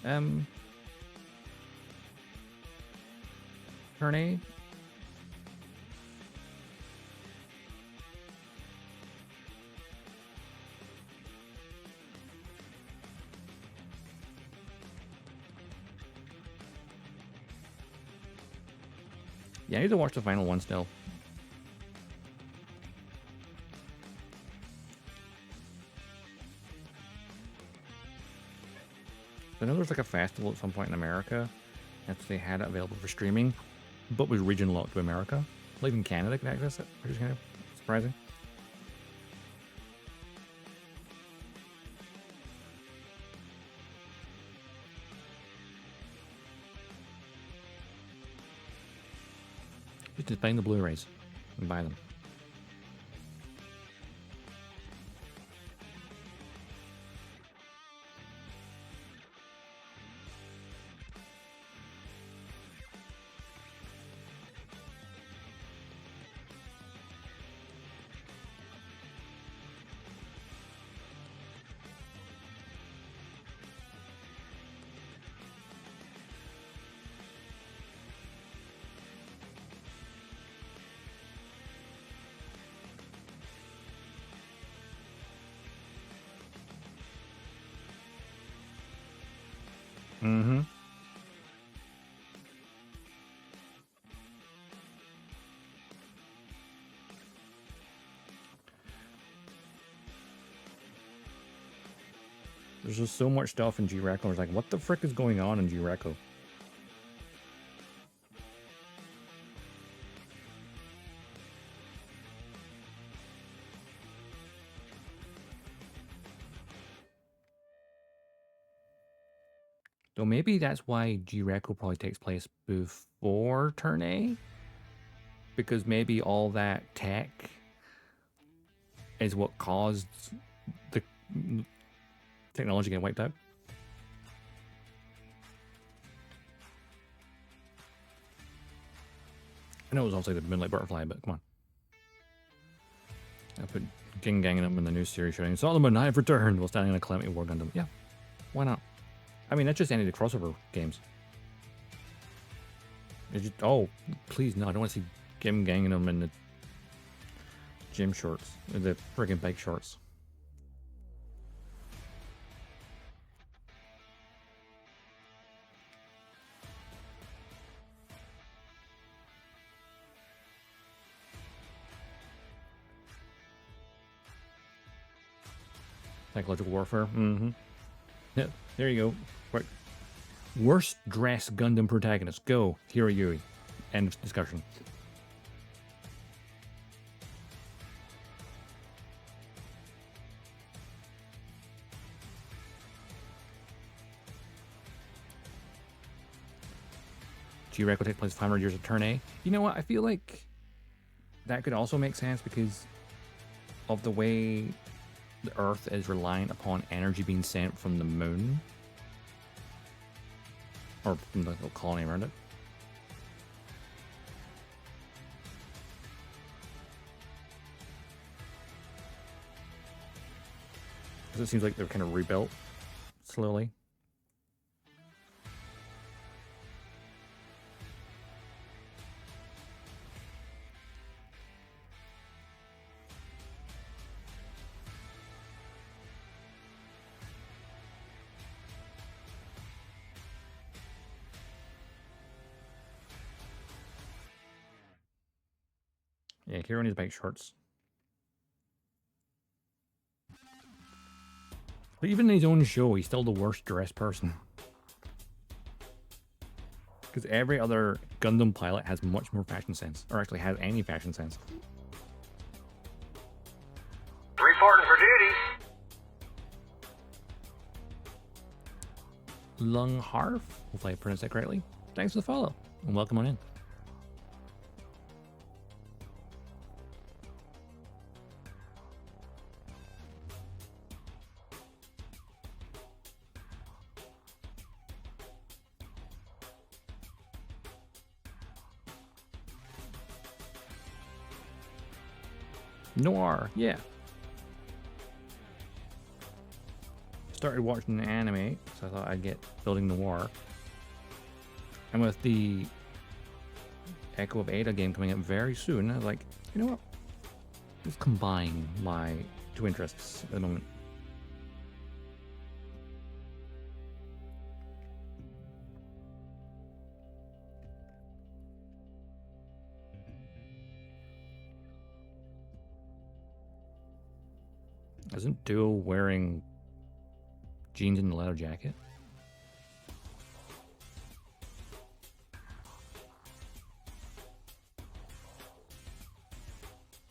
turn A. Yeah, I need to watch the final one still. I know there's like a festival at some point in America that they had it available for streaming, but was region locked to America. Well, even Canada can access it, which is kind of surprising. Just find the Blu-rays and buy them. Mm-hmm. There's just so much stuff in G-Reco. It's like, what the frick is going on in G-Reco? So maybe that's why G-Reco probably takes place before Turn A. Because maybe all that tech is what caused the technology getting wiped out. I know it was also the Moonlight Butterfly, but come on. I put Ging Ganging up in the new series showing Solomon, I have returned while standing on a Calamity War Gundam. Yeah, why not? I mean, that's just any of the crossover games. Just, oh, please, no, I don't want to see Ging Ganging them in the gym shorts, the friggin' bike shorts. Psychological warfare. Mm-hmm. Yeah, there you go. Right. Worst dressed Gundam protagonist. Go, Hiro Yui. End of discussion. G-Reco takes place 500 years of Turn A. You know what? I feel like that could also make sense because of the way the Earth is reliant upon energy being sent from the moon, or from the little colony around it. Because it seems like they're kind of rebuilt slowly. Yeah, Kiro needs bike shorts. But even in his own show, he's still the worst dressed person. Because every other Gundam pilot has much more fashion sense. Or actually has any fashion sense. Reporting for duty. Lung Harf, hopefully I pronounced that correctly. Thanks for the follow, and welcome on in. Noir, yeah. Started watching the anime, so I thought I'd get Building Noir. And with the Echo of Ada game coming up very soon, I was like, you know what? Let's combine my two interests at the moment. Isn't Duo wearing jeans and a leather jacket?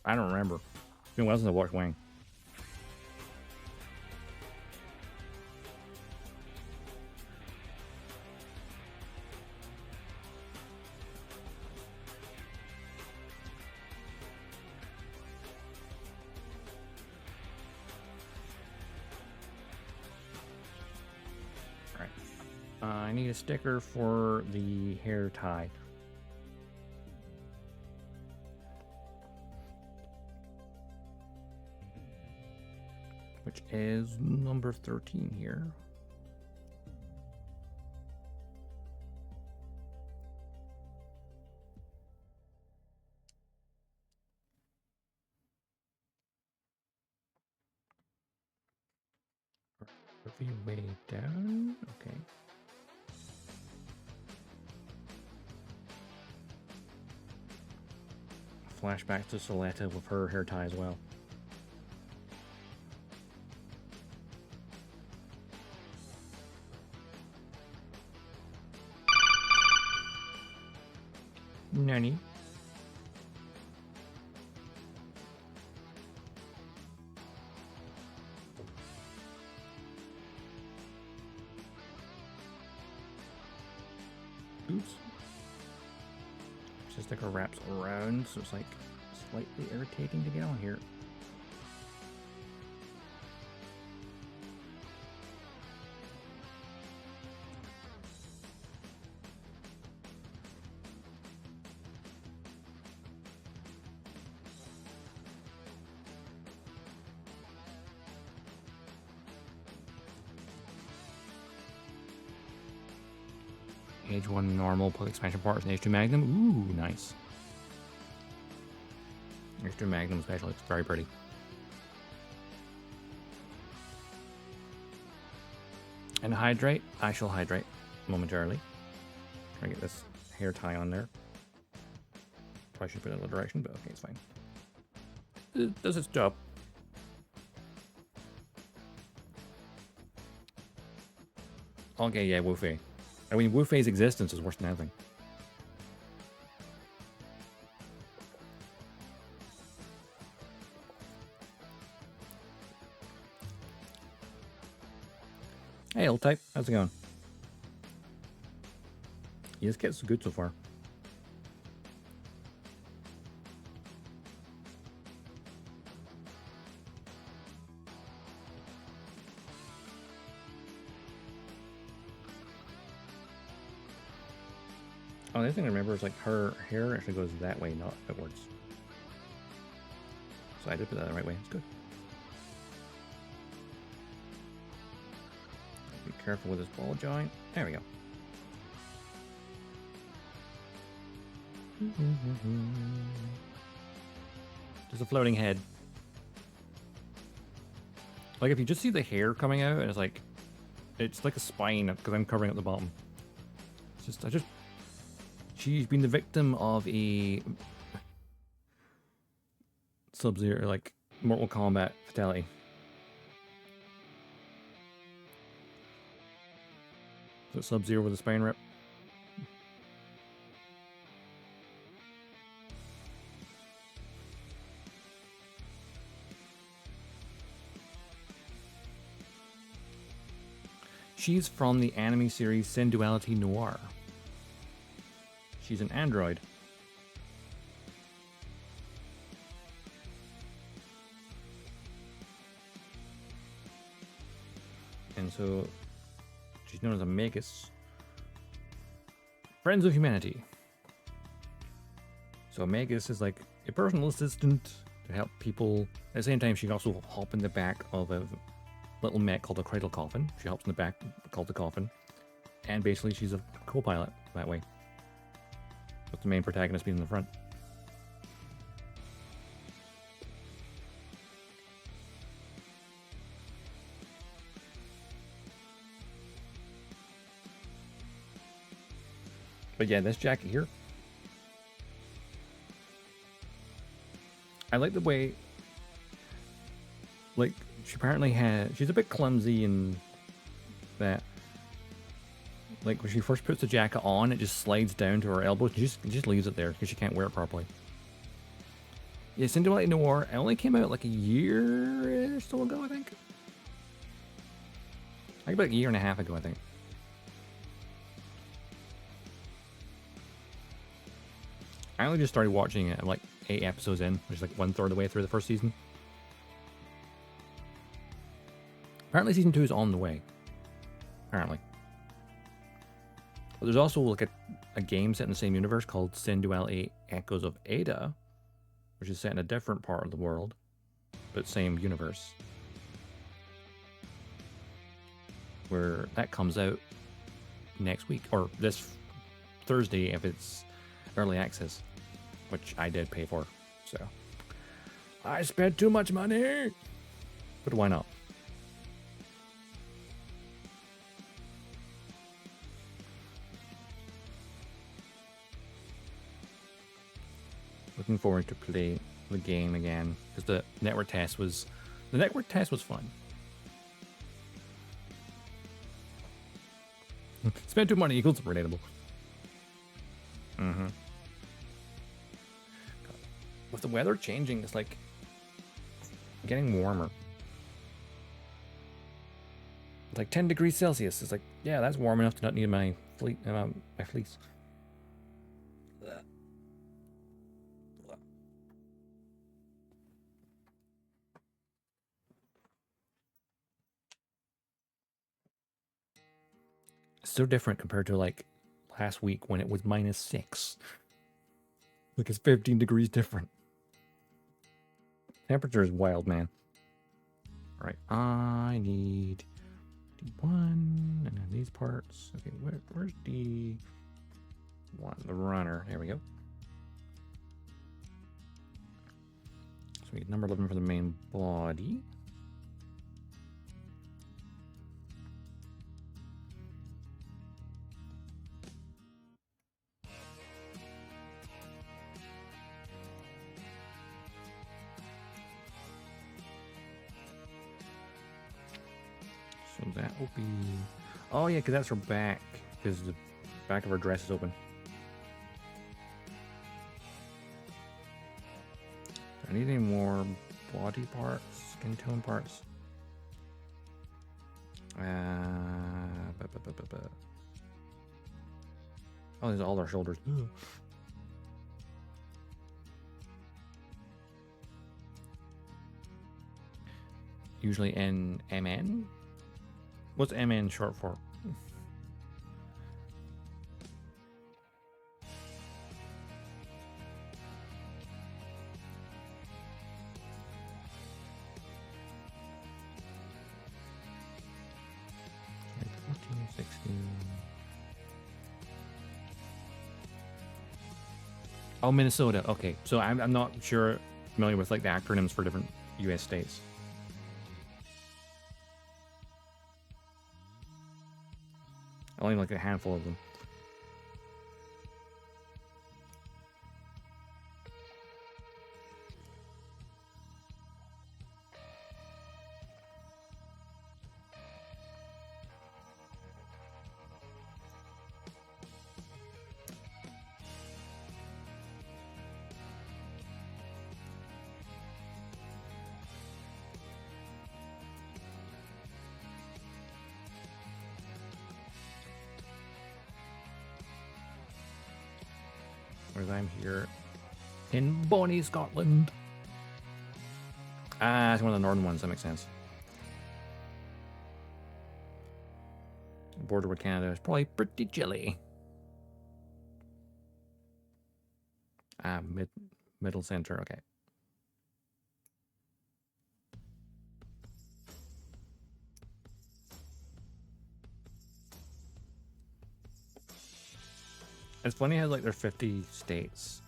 I don't remember. It's been a while since I watched Wang. I need a sticker for the hair tie. Which is number 13 here. Way down. Okay. Flashback to Soletta with her hair tie as well. Nani? Oops. Just like a wraps around, so it's like slightly irritating to get on here. Age 1 normal plus expansion parts and Age 2 Magnum. Ooh, nice. Age 2 Magnum especially looks very pretty. And hydrate. I shall hydrate momentarily. Try to get this hair tie on there. Probably should put it in the other direction, but okay, it's fine. It does its job. Okay, yeah, Wu-Fei. I mean, Wu-Fei's existence is worse than anything. Hey, old type, how's it going? Yeah, this kit's good so far. Oh, the other thing I remember is like her hair actually goes that way, not outwards. So I did put that the right way. It's good. Be careful with this ball joint. There we go. Just a floating head. Like if you just see the hair coming out, and it's like a spine because I'm covering up the bottom. It's just she's been the victim of a Sub-Zero, like Mortal Kombat fatality. So Sub-Zero with a spine rip. She's from the anime series Synduality Noir. She's an android. And so she's known as a Magus. Friends of Humanity. So a Magus is like a personal assistant to help people. At the same time, she can also hop in the back of a little mech called a cradle coffin. She helps in the back, called the coffin. And basically she's a co-pilot that way. With the main protagonist being in the front. But yeah, this jacket here, I like the way, like, she apparently she's a bit clumsy in that, like, when she first puts the jacket on, it just slides down to her elbows. She just leaves it there because she can't wear it properly. Yeah, Synduality Noir, it only came out like a year or so ago, I think. Like about a year and a half ago, I think. I only just started watching it. I'm like 8 episodes in, which is like 1/3 of the way through the first season. Apparently season 2 is on the way. Apparently. But there's also like a game set in the same universe called Synduality Echoes of Ada, which is set in a different part of the world, but same universe. Where that comes out next week, or this Thursday if it's early access, which I did pay for, so I spent too much money, but why not? Looking forward to play the game again because the network test was fun. Spend too money equals relatable. Mm-hmm. With the weather changing, it's like getting warmer. It's like 10 degrees Celsius. It's like, yeah, that's warm enough to not need my fleece. It's so different compared to like last week when it was -6. Like it's 15 degrees different. Temperature is wild, man. All right, I need D1 and then these parts. Okay, where's D1? The runner. There we go. So we get number 11 for the main body. So that will be... Oh yeah, because that's her back. Because the back of her dress is open. Do I need any more body parts? Skin tone parts? Oh, there's all our shoulders. Ugh. Usually MN? What's MN short for? Oh, Minnesota. Okay, so I'm not sure familiar with like the acronyms for different U.S. states. Only like a handful of them. Whereas I'm here in Bonnie, Scotland. Ah, it's one of the northern ones. That makes sense. Border with Canada is probably pretty chilly. Ah, middle center. Okay. It's funny how like there's 50 states,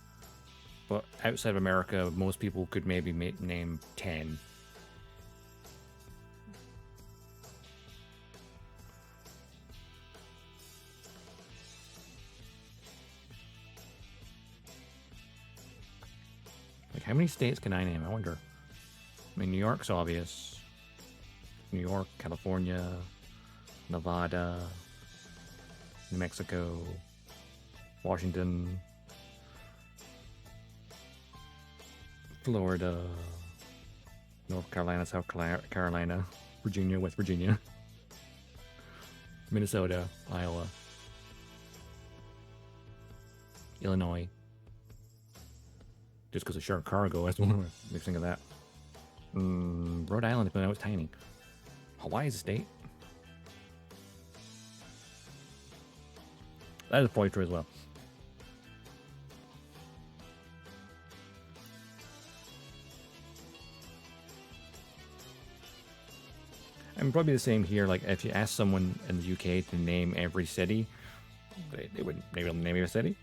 but outside of America, most people could maybe name 10. Like, how many states can I name? I wonder. I mean, New York's obvious. New York, California, Nevada, New Mexico, Washington, Florida, North Carolina, South Carolina, Virginia, West Virginia, Minnesota, Iowa, Illinois. Just because of sharp cargo, that's one makes me think of that. Rhode Island, but that was tiny. Hawaii is a state. That is probably true as well. And probably the same here. Like, if you ask someone in the UK to name every city, they wouldn't maybe name a city.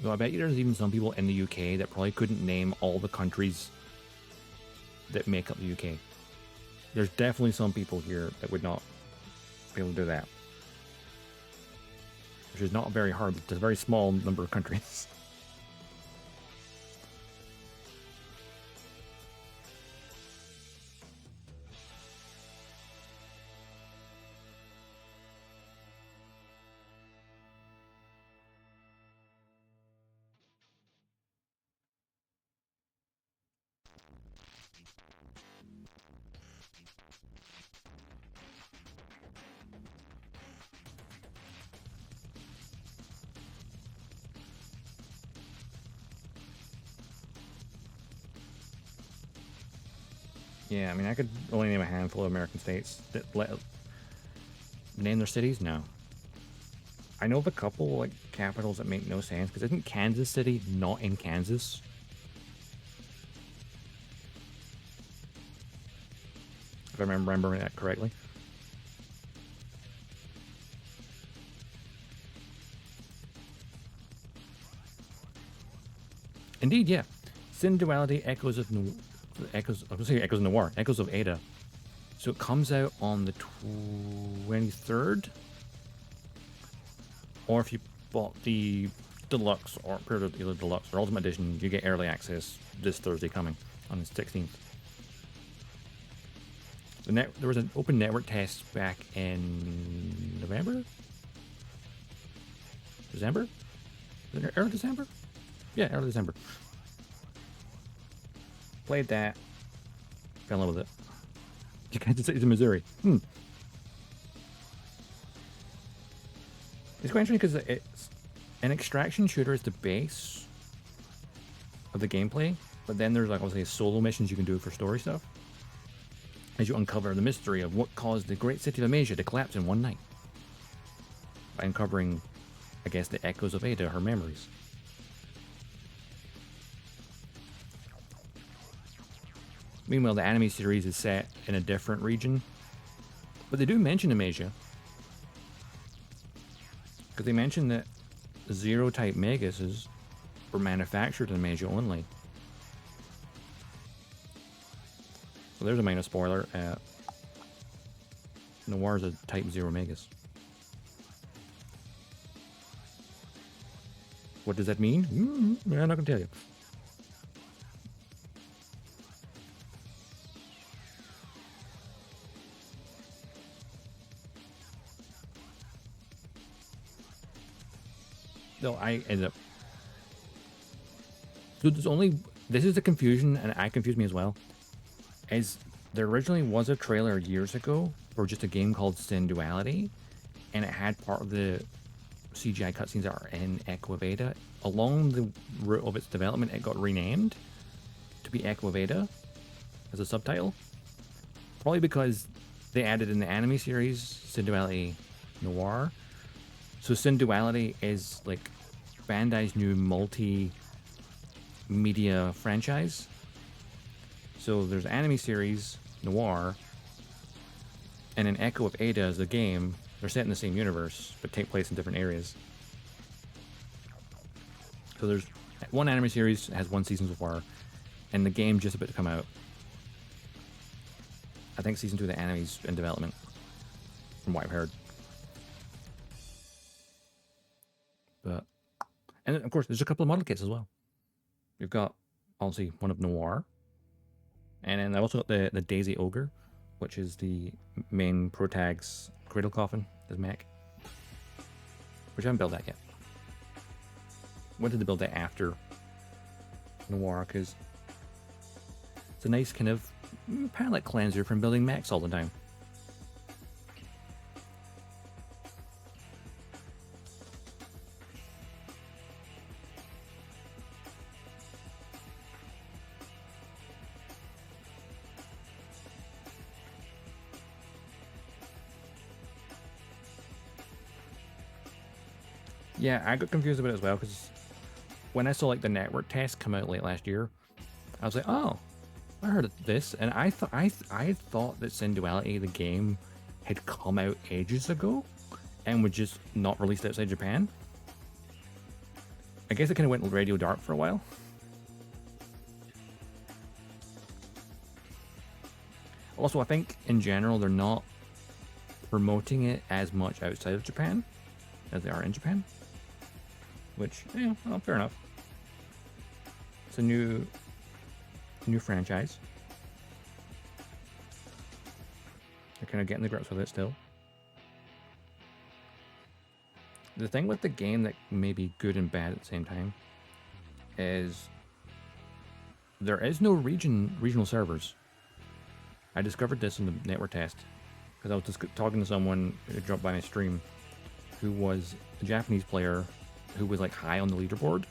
So I bet you there's even some people in the UK that probably couldn't name all the countries that make up the UK. There's definitely some people here that would not be able to do that. Which is not very hard, but it's a very small number of countries. Yeah, I mean, I could only name a handful of American states that name their cities. No, I know of a couple like capitals that make no sense. Because isn't Kansas City not in Kansas? If I remember that correctly. Indeed, yeah. Synduality Echoes of Noir, Echoes of Ada. So it comes out on the 23rd. Or if you bought the deluxe or either deluxe or ultimate edition, you get early access this Thursday coming on the 16th. There was an open network test back in November? December? Early December? Yeah, early December. Played that. Fell in love with it. You can't say it's in Missouri. It's quite interesting because it's an extraction shooter is the base of the gameplay, but then there's like obviously solo missions you can do for story stuff. as you uncover the mystery of what caused the great city of Amasia to collapse in one night. By uncovering, I guess, the echoes of Ada, her memories. Meanwhile, the anime series is set in a different region, but they do mention Amasia. Because they mention that Zero-type Megases were manufactured in Amasia only. So there's a minor spoiler. Noir is a Type 0 Megas. What does that mean? I'm not going to tell you. So I ended up... So there's only... This is the confusion, and it confused me as well. Is there originally was a trailer years ago for just a game called Synduality, and it had part of the CGI cutscenes that are in Echo of Ada. Along the route of its development, it got renamed to be Echo of Ada as a subtitle. Probably because they added in the anime series Synduality Noir. So Synduality is like Bandai's new multi-media franchise. So there's anime series Noir, and an Echo of Ada is the game. They're set in the same universe, but take place in different areas. So there's one anime series has one season so far, and the game just about to come out. I think season 2 of the anime's in development, from what I've heard. But, and then, of course, there's a couple of model kits as well. You've got, obviously, one of Noir, and then I also got the Daisy Ogre, which is the main Protag's cradle coffin, his mech, which I haven't built that yet. Wanted to build that after Noir because it's a nice kind of palette cleanser from building mechs all the time. Yeah, I got confused about it as well because when I saw like the network test come out late last year, I was like, oh, I heard of this, and I thought that Synduality, the game, had come out ages ago and was just not released outside Japan. I guess it kind of went radio dark for a while. Also, I think in general they're not promoting it as much outside of Japan as they are in Japan. Which, yeah, well, fair enough. It's a new franchise. They're kind of getting the grips with it still. The thing with the game that may be good and bad at the same time is there is no regional servers. I discovered this in the network test because I was just talking to someone who dropped by my stream who was a Japanese player who was like high on the leaderboard,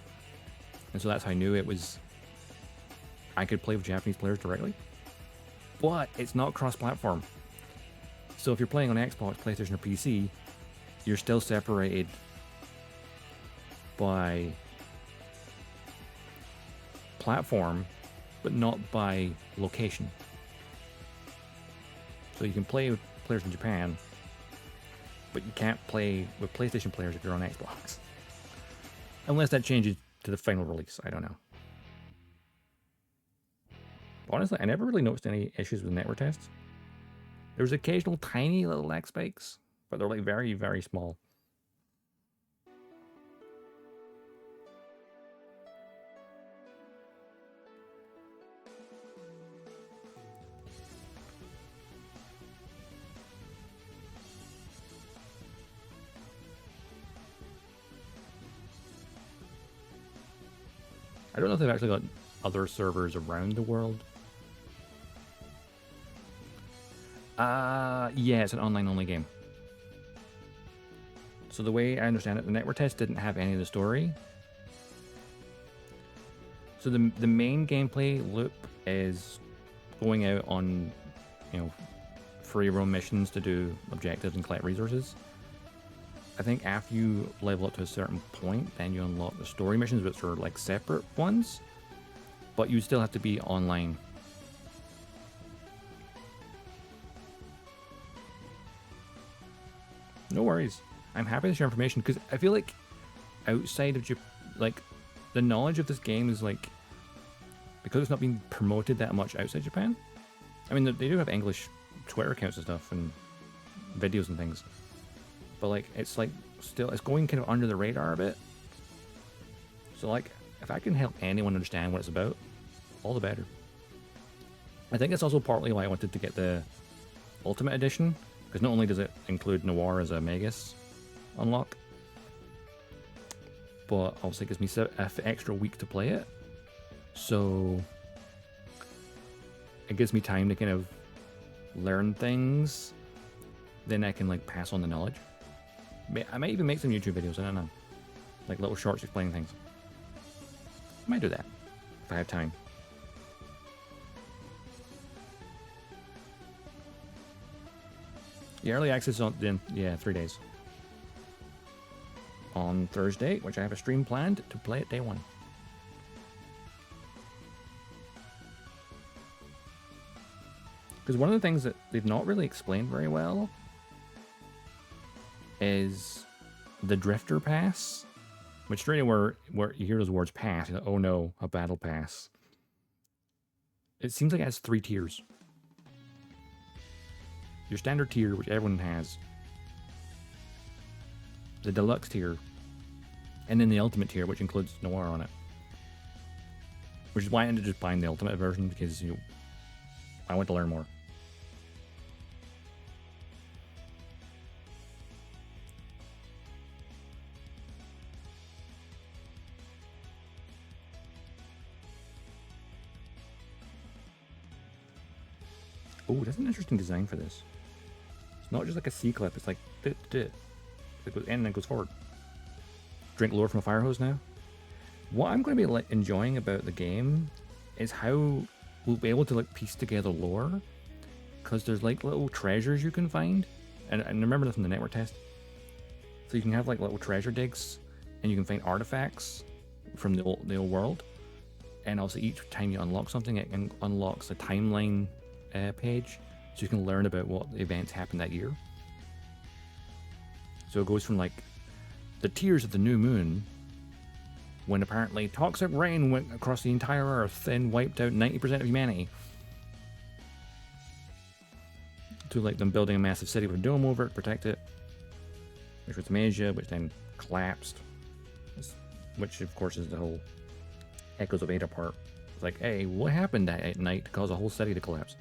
and so that's how I knew I could play with Japanese players directly. But it's not cross-platform, so if you're playing on Xbox, PlayStation, or PC, you're still separated by platform, but not by location. So you can play with players in Japan, but you can't play with PlayStation players if you're on Xbox. Unless that changes to the final release, I don't know. Honestly, I never really noticed any issues with network tests. There's occasional tiny little lag spikes, but they're like very, very small. I don't know if they've actually got other servers around the world. Yeah, it's an online-only game. So the way I understand it, the network test didn't have any of the story. So the main gameplay loop is going out on you know, free roam missions to do objectives and collect resources. I think after you level up to a certain point, then you unlock the story missions, which are like separate ones, but you still have to be online. No worries. I'm happy to share information because I feel like outside of Japan, like the knowledge of this game is like, because it's not being promoted that much outside Japan. I mean, they do have English Twitter accounts and stuff and videos and things, but like it's like still it's going kind of under the radar a bit. So like if I can help anyone understand what it's about, all the better. I think that's also partly why I wanted to get the Ultimate Edition, because not only does it include Noir as a Magus unlock, but also it gives me an extra week to play it. So it gives me time to kind of learn things. Then I can like pass on the knowledge. I might even make some YouTube videos, I don't know. Like little shorts explaining things. I might do that if I have time. The early access on 3 days. On Thursday, which I have a stream planned to play it day one. Because one of the things that they've not really explained very well is the Drifter Pass, which straight away where you hear those words pass, you're like, oh no, a battle pass. It seems like it has 3 tiers. Your standard tier, which everyone has, the deluxe tier, and then the ultimate tier, which includes Noir on it. Which is why I ended up just buying the ultimate version, because I want to learn more. Oh, that's an interesting design for this. It's not just like a C-clip, it's like it goes in and then goes forward. Drink lore from a fire hose now. What I'm going to be like enjoying about the game is how we'll be able to like piece together lore, because there's like little treasures you can find, and I remember this from the network test. So you can have like little treasure digs, and you can find artifacts from the old world, and also each time you unlock something, it unlocks a timeline page, so you can learn about what events happened that year. So it goes from like the tears of the new moon, when apparently toxic rain went across the entire Earth and wiped out 90% of humanity, to like them building a massive city with a dome over it to protect it, which was Malaysia, which then collapsed, which of course is the whole Echoes of Ada part. It's like, hey, what happened at night to cause a whole city to collapse?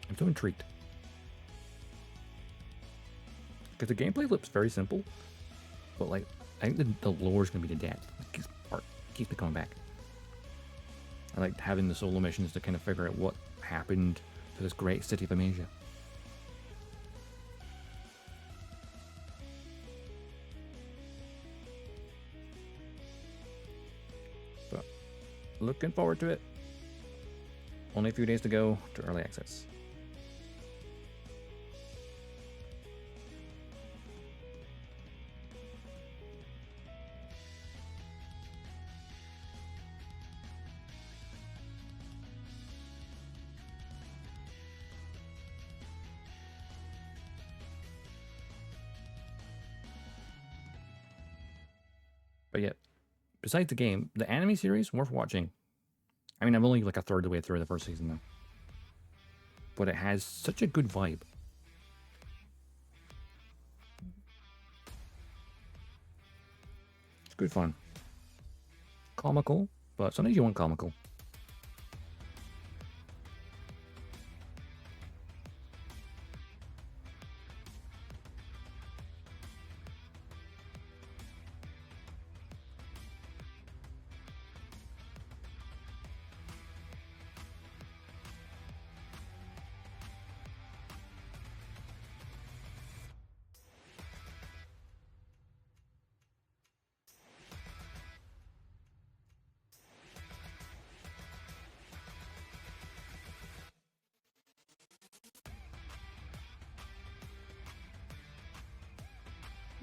I'm so intrigued. Because the gameplay looks very simple, but like, I think the lore is going to be the depth. This part keeps me coming back. I like having the solo missions to kind of figure out what happened to this great city of Amasia. But looking forward to it. Only a few days to go to early access. But yeah, besides the game, the anime series, worth watching. I mean, I'm only like a third of the way through the first season now. But it has such a good vibe. It's good fun. Comical, but sometimes you want comical.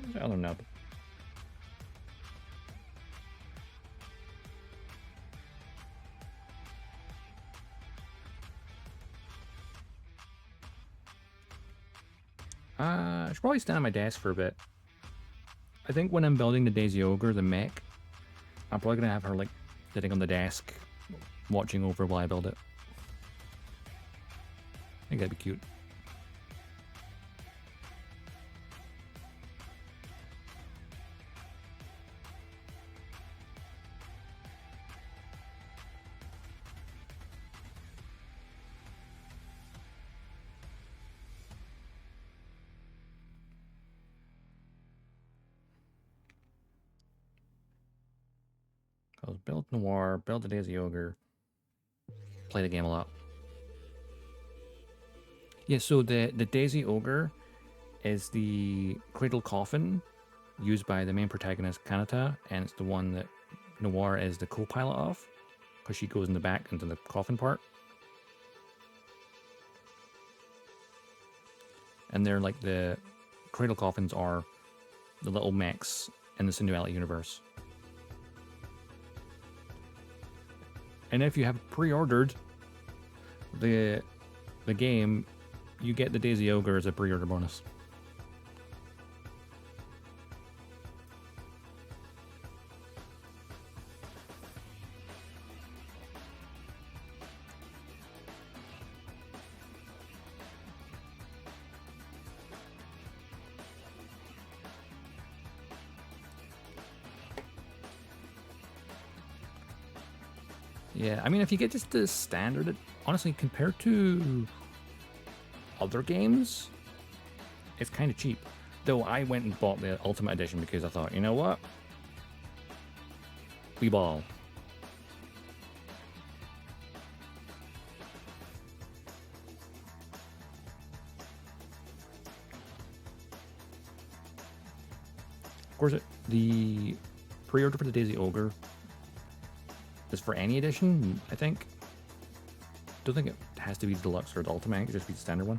Where's the other nub? I should probably stand at my desk for a bit. I think when I'm building the Daisy Ogre, the mech, I'm probably gonna have her like sitting on the desk, watching over while I build it. I think that'd be cute. I was build Noir, build the Daisy Ogre, play the game a lot. Yeah, so the Daisy Ogre is the cradle coffin used by the main protagonist Kanata, and it's the one that Noir is the co-pilot of, because she goes in the back into the coffin part. And they're like the cradle coffins are the little mechs in the Synduality universe. And if you have pre-ordered the game, you get the Daisy Ogre as a pre-order bonus. Yeah, I mean, if you get just the standard, honestly, compared to other games, it's kind of cheap. Though I went and bought the Ultimate Edition because I thought, you know what? We ball. Of course, the pre-order for the Daisy Ogre is for any edition, I think. Don't think it has to be the deluxe or the ultimate. It could just be the standard one.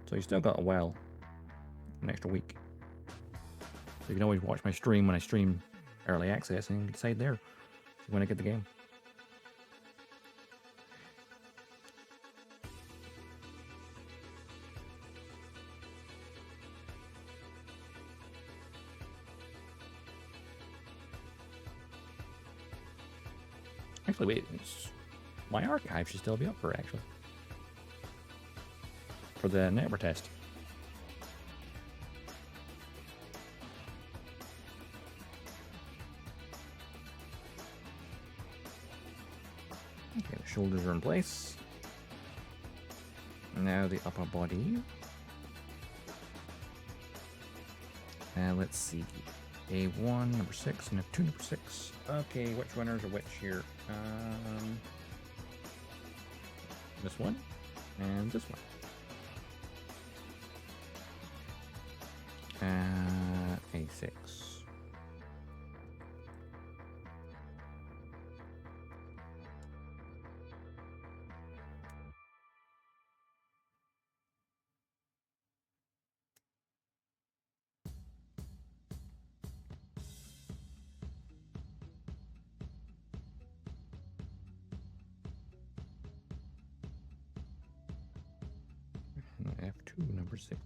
So you still got a while, an extra week. So you can always watch my stream when I stream early access and decide there when I get the game. Actually, wait, my archive should still be up for it, actually. For the network test. Okay, the shoulders are in place. Now the upper body. Let's see. A1, number 6, and F2, number 6. Okay, which winners are which here? This one, and this one. A6. F2, number 6.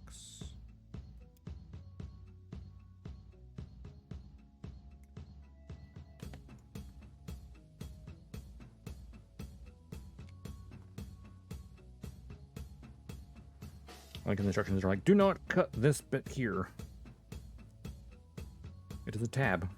Like the instructions are like, do not cut this bit here. It is a tab.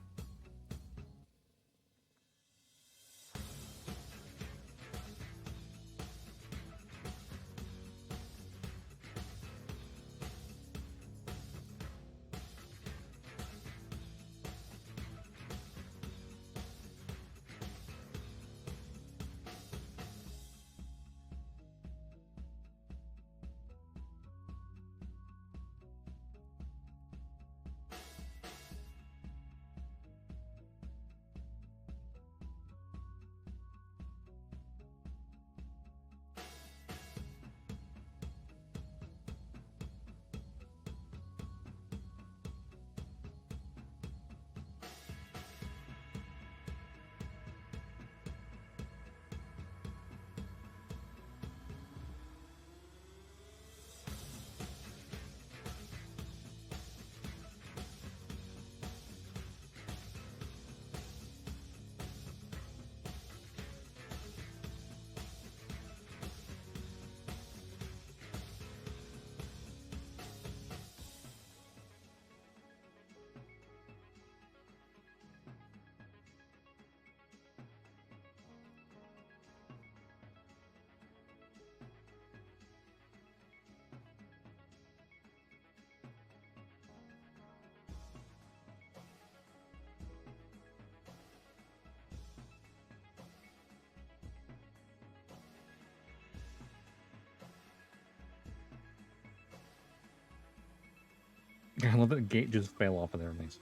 I love that the gate just fell off of there. Nice.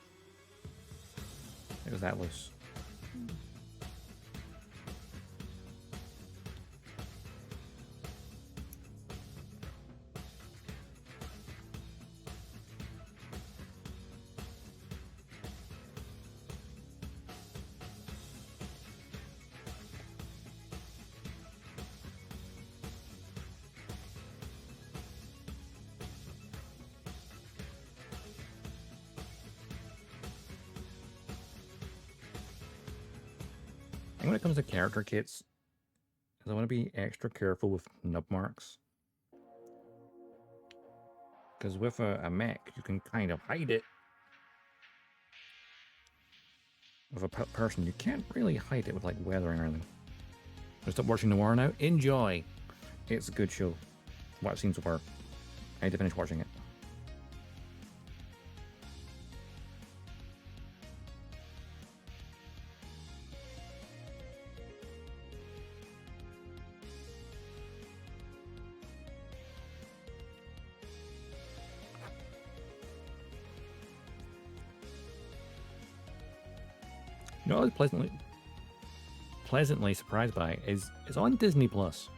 It was that loose. And when it comes to character kits, I want to be extra careful with nub marks. Because with a mech, you can kind of hide it. With a person, you can't really hide it with like weathering or anything. I'll stop watching Noir now. Enjoy! It's a good show. What I've seen so far. I need to finish watching it. You know what I was pleasantly surprised by is it's on Disney Plus.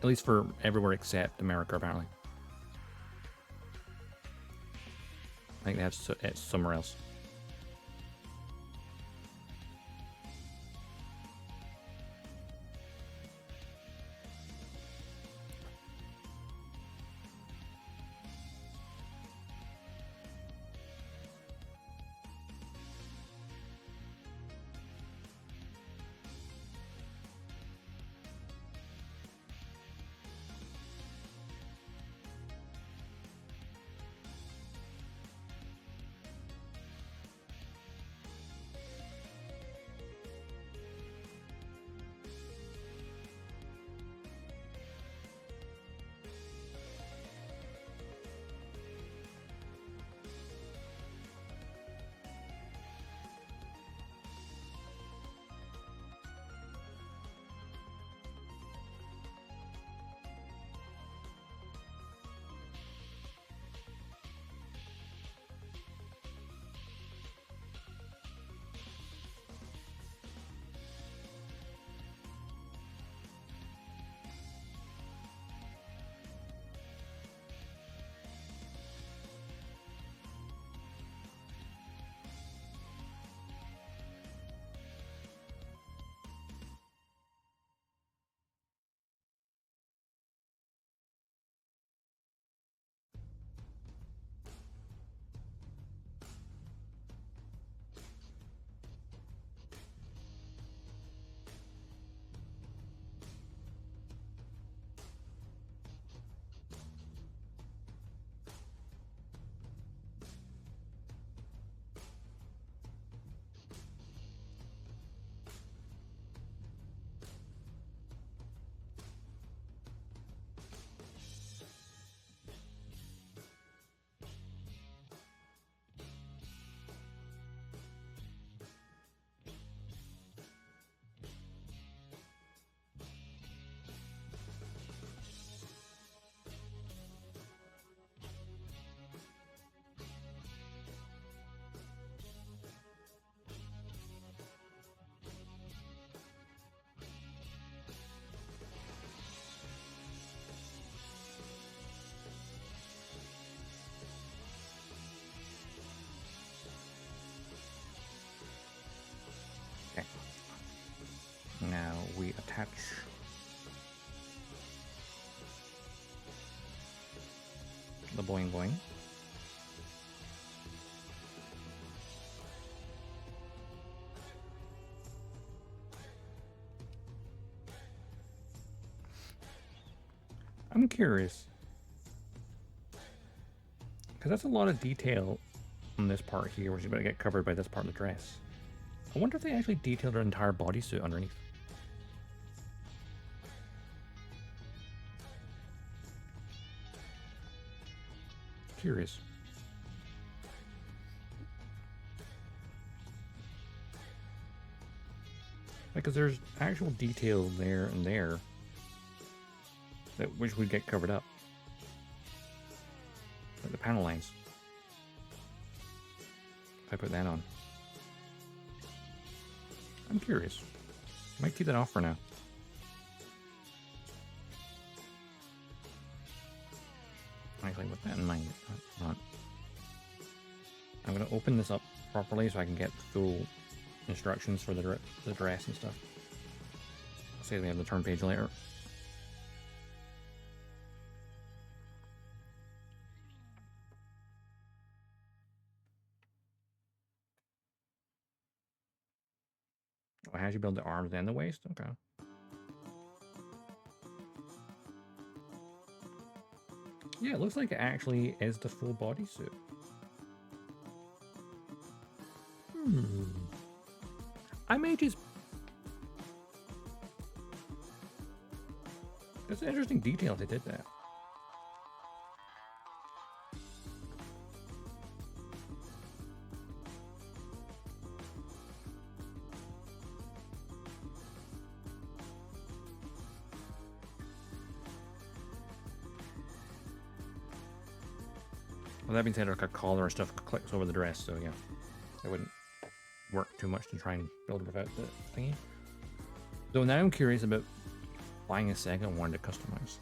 At least for everywhere except America, apparently. I think that's it's somewhere else. Now we attach the boing boing. I'm curious, because that's a lot of detail on this part here, which is about to get covered by this part of the dress. I wonder if they actually detailed her entire bodysuit underneath. Curious. Because there's actual detail there and there. which would get covered up. Like the panel lines. If I put that on. I'm curious. Might keep that off for now. Actually, with that in mind, I'm going to open this up properly so I can get full instructions for the dress and stuff. Say we have the turn page later. Oh, how do you build the arms and the waist? Okay. Yeah, it looks like it actually is the full bodysuit. I may just... That's an interesting detail they did that. Well, that being said, like a collar and stuff clicks over the dress, so yeah, it wouldn't work too much to try and build it without the thingy. Though now I'm curious about buying a second one to customize.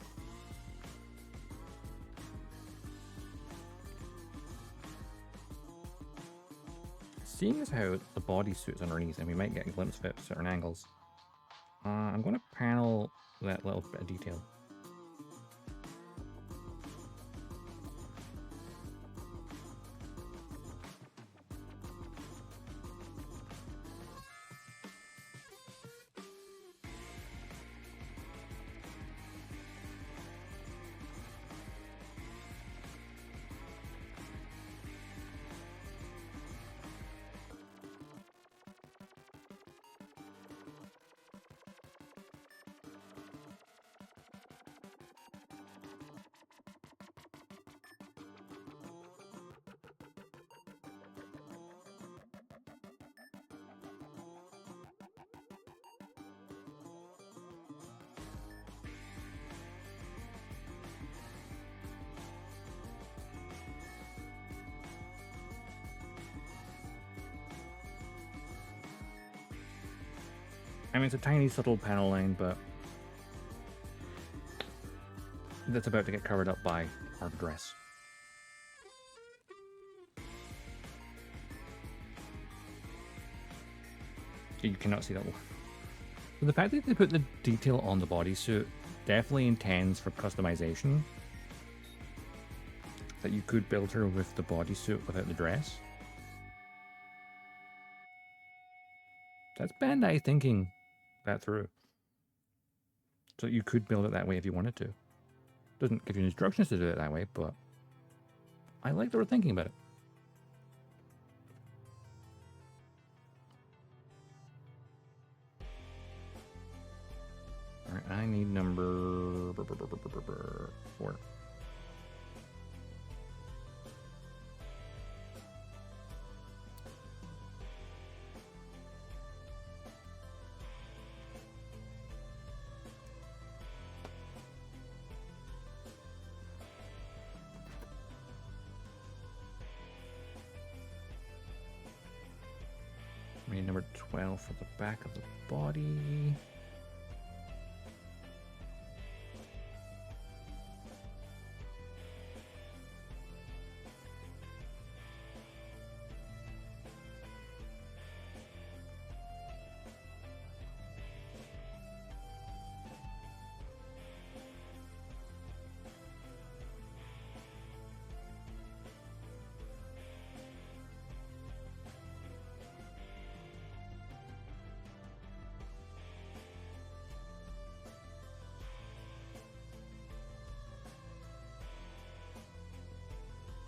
Seeing as how the bodysuit's underneath and we might get a glimpse of it at certain angles, I'm going to panel that little bit of detail. I mean, it's a tiny, subtle panel line, but that's about to get covered up by our dress. You cannot see that one. But the fact that they put the detail on the bodysuit definitely intends for customization. That you could build her with the bodysuit without the dress. That's Bandai thinking that through. So you could build it that way if you wanted to. Doesn't give you instructions to do it that way, but I like that we're thinking about it. Alright, I need number 4. We need number 12 for the back of the body.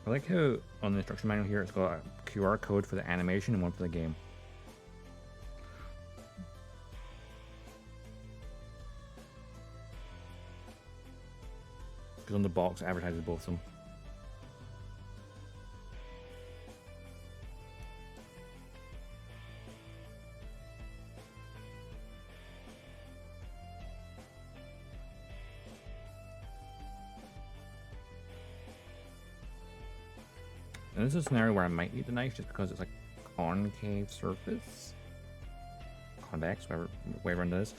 I like how on the instruction manual here it's got a QR code for the animation and one for the game. Because on the box it advertises both of them. And this is a scenario where I might need the knife just because it's like concave surface. Convex, whatever way around it is.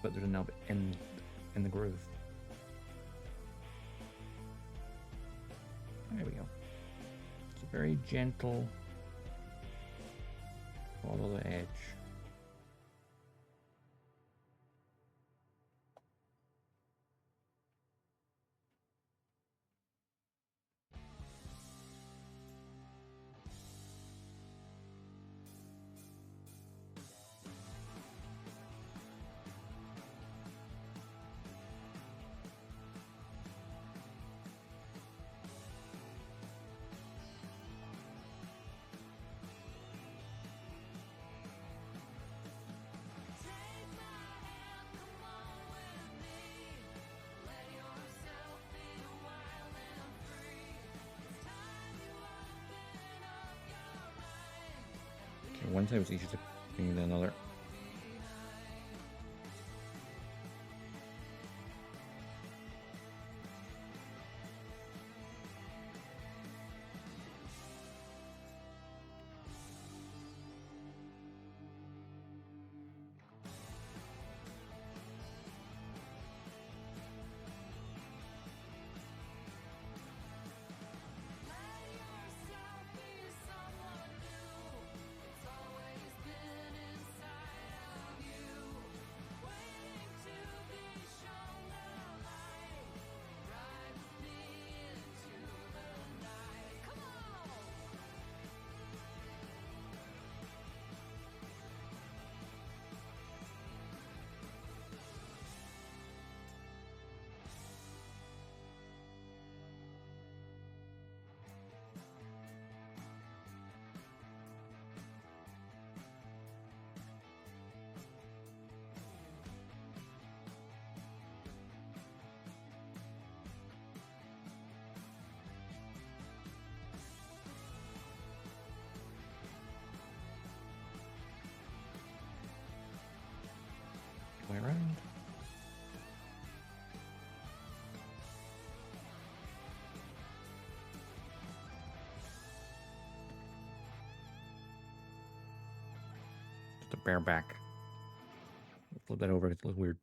But there's a nub in the groove. There we go. It's a very gentle follow the edge. One side was easier to ping than another. Way around. Just a bare back. Flip that over, it's a little weird.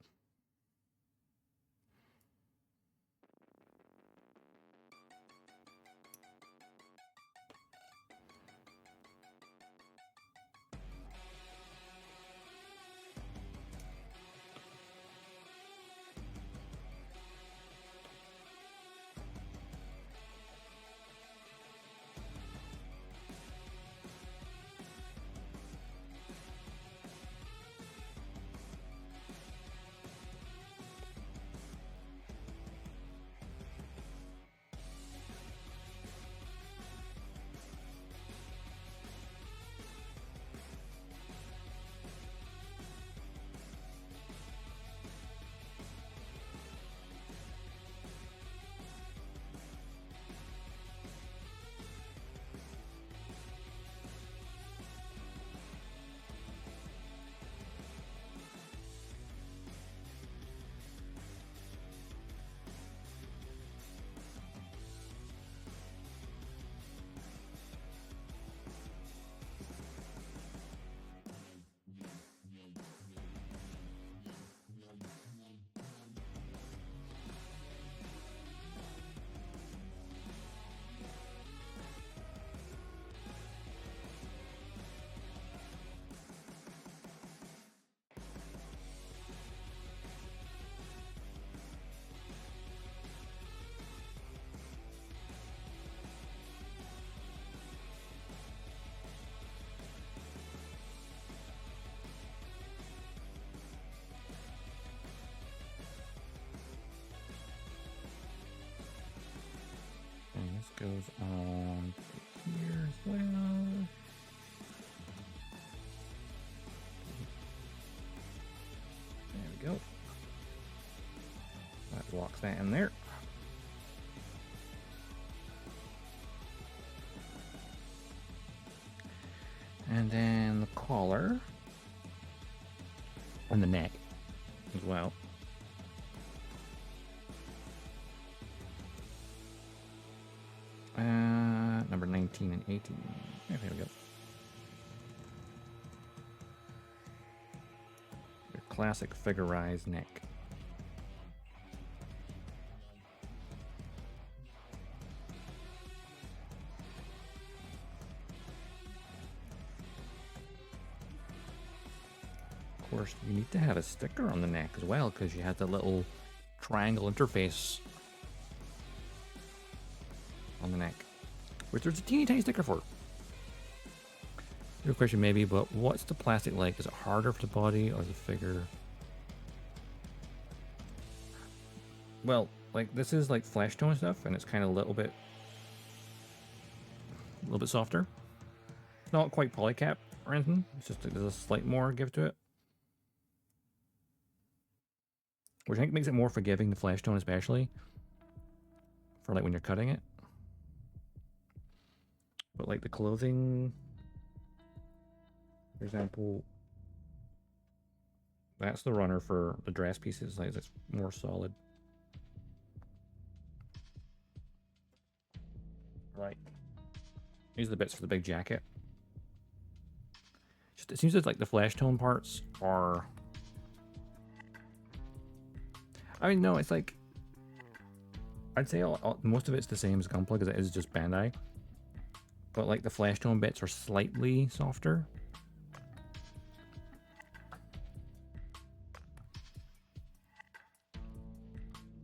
Goes on here as well. There we go. That locks that in there. And then the collar and the neck as well. 19 and 18. Yeah, there we go. Your classic figure-rise neck. Of course, you need to have a sticker on the neck as well, because you have the little triangle interface on the neck, which there's a teeny tiny sticker for. Your question maybe, but what's the plastic like? Is it harder for the body or the figure? Well, like this is like flesh tone stuff, and it's kind of a little bit softer. It's not quite polycap or anything. It's just there's a slight more give to it, which I think makes it more forgiving, the flesh tone especially, for like when you're cutting it. But like the clothing, for example, that's the runner for the dress pieces. Like it's more solid. Right. These are the bits for the big jacket. Just, it seems like the flesh tone parts are. I mean, no, it's like I'd say most of it's the same as Gunpla because it is just Bandai. But like the flesh tone bits are slightly softer.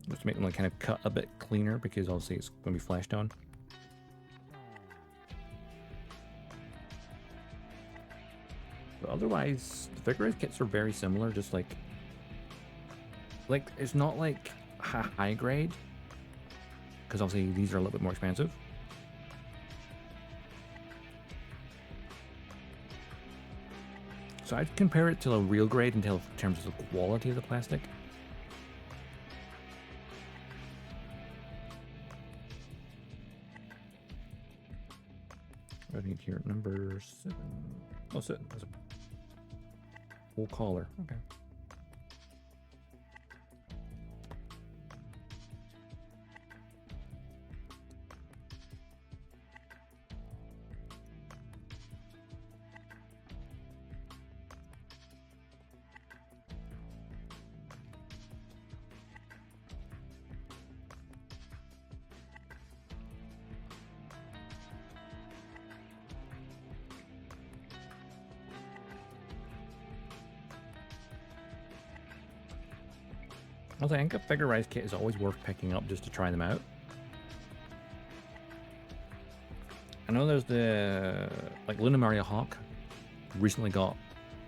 Just to make them like kind of cut a bit cleaner because obviously it's going to be flesh tone. But otherwise, the figure-rise kits are very similar. Just like it's not like high grade because obviously these are a little bit more expensive. So I'd compare it to a real grade in terms of the quality of the plastic. I need here number 7. Oh, 7. That's a full collar. Okay. I think a figure-rise kit is always worth picking up just to try them out. I know there's the Luna Maria Hawk recently got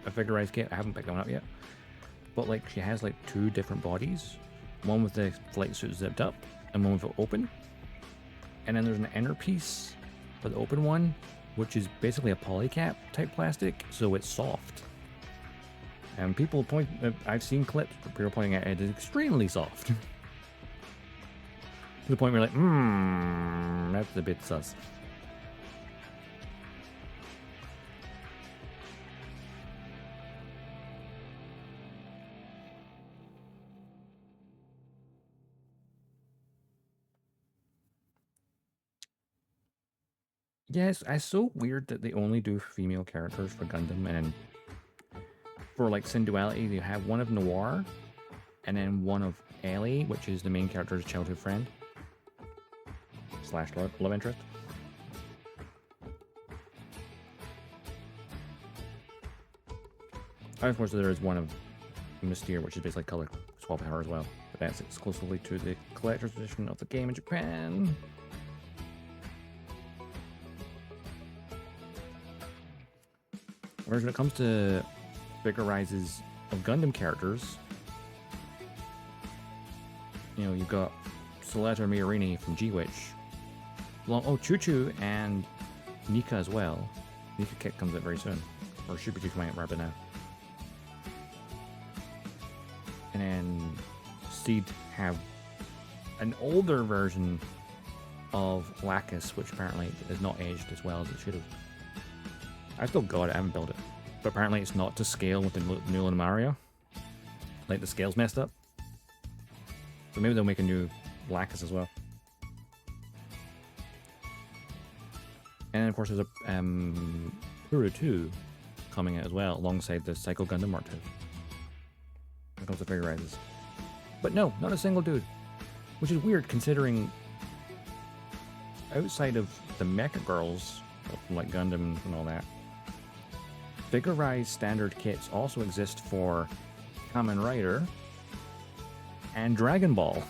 a figure-rise kit. I haven't picked one up yet, but like she has like 2 different bodies, one with the flight suit zipped up and one with it open, and then there's an inner piece for the open one, which is basically a polycap type plastic, so it's soft. And people point, I've seen clips where people are pointing at it is extremely soft. To the point where you're like, that's a bit sus. Yes, it's so weird that they only do female characters for Gundam, and for like Synduality, you have one of Noir, and then one of Ellie, which is the main character's childhood friend / love interest. And of course, there is one of Mystere, which is basically color swap her as well, but that's exclusively to the collector's edition of the game in Japan. Whereas when it comes to figure-rises of Gundam characters, you know, you've got Soletta Miorini from G-Witch, Choo Choo and Nika as well. Nika kit comes out very soon, or should be coming out right now. And then Seed have an older version of Lacus, which apparently is not aged as well as it should have. I still got it, I haven't built it. But apparently it's not to scale with the new Luna Maria. Like the scale's messed up. So maybe they'll make a new Lacus as well. And of course, there's a Hero 2 coming out as well, alongside the Psycho Gundam Mark 2. Here comes the Figure-rises. But no, not a single dude. Which is weird considering outside of the Mecha Girls, like Gundam and all that, Figure-rise Standard kits also exist for Kamen Rider and Dragon Ball,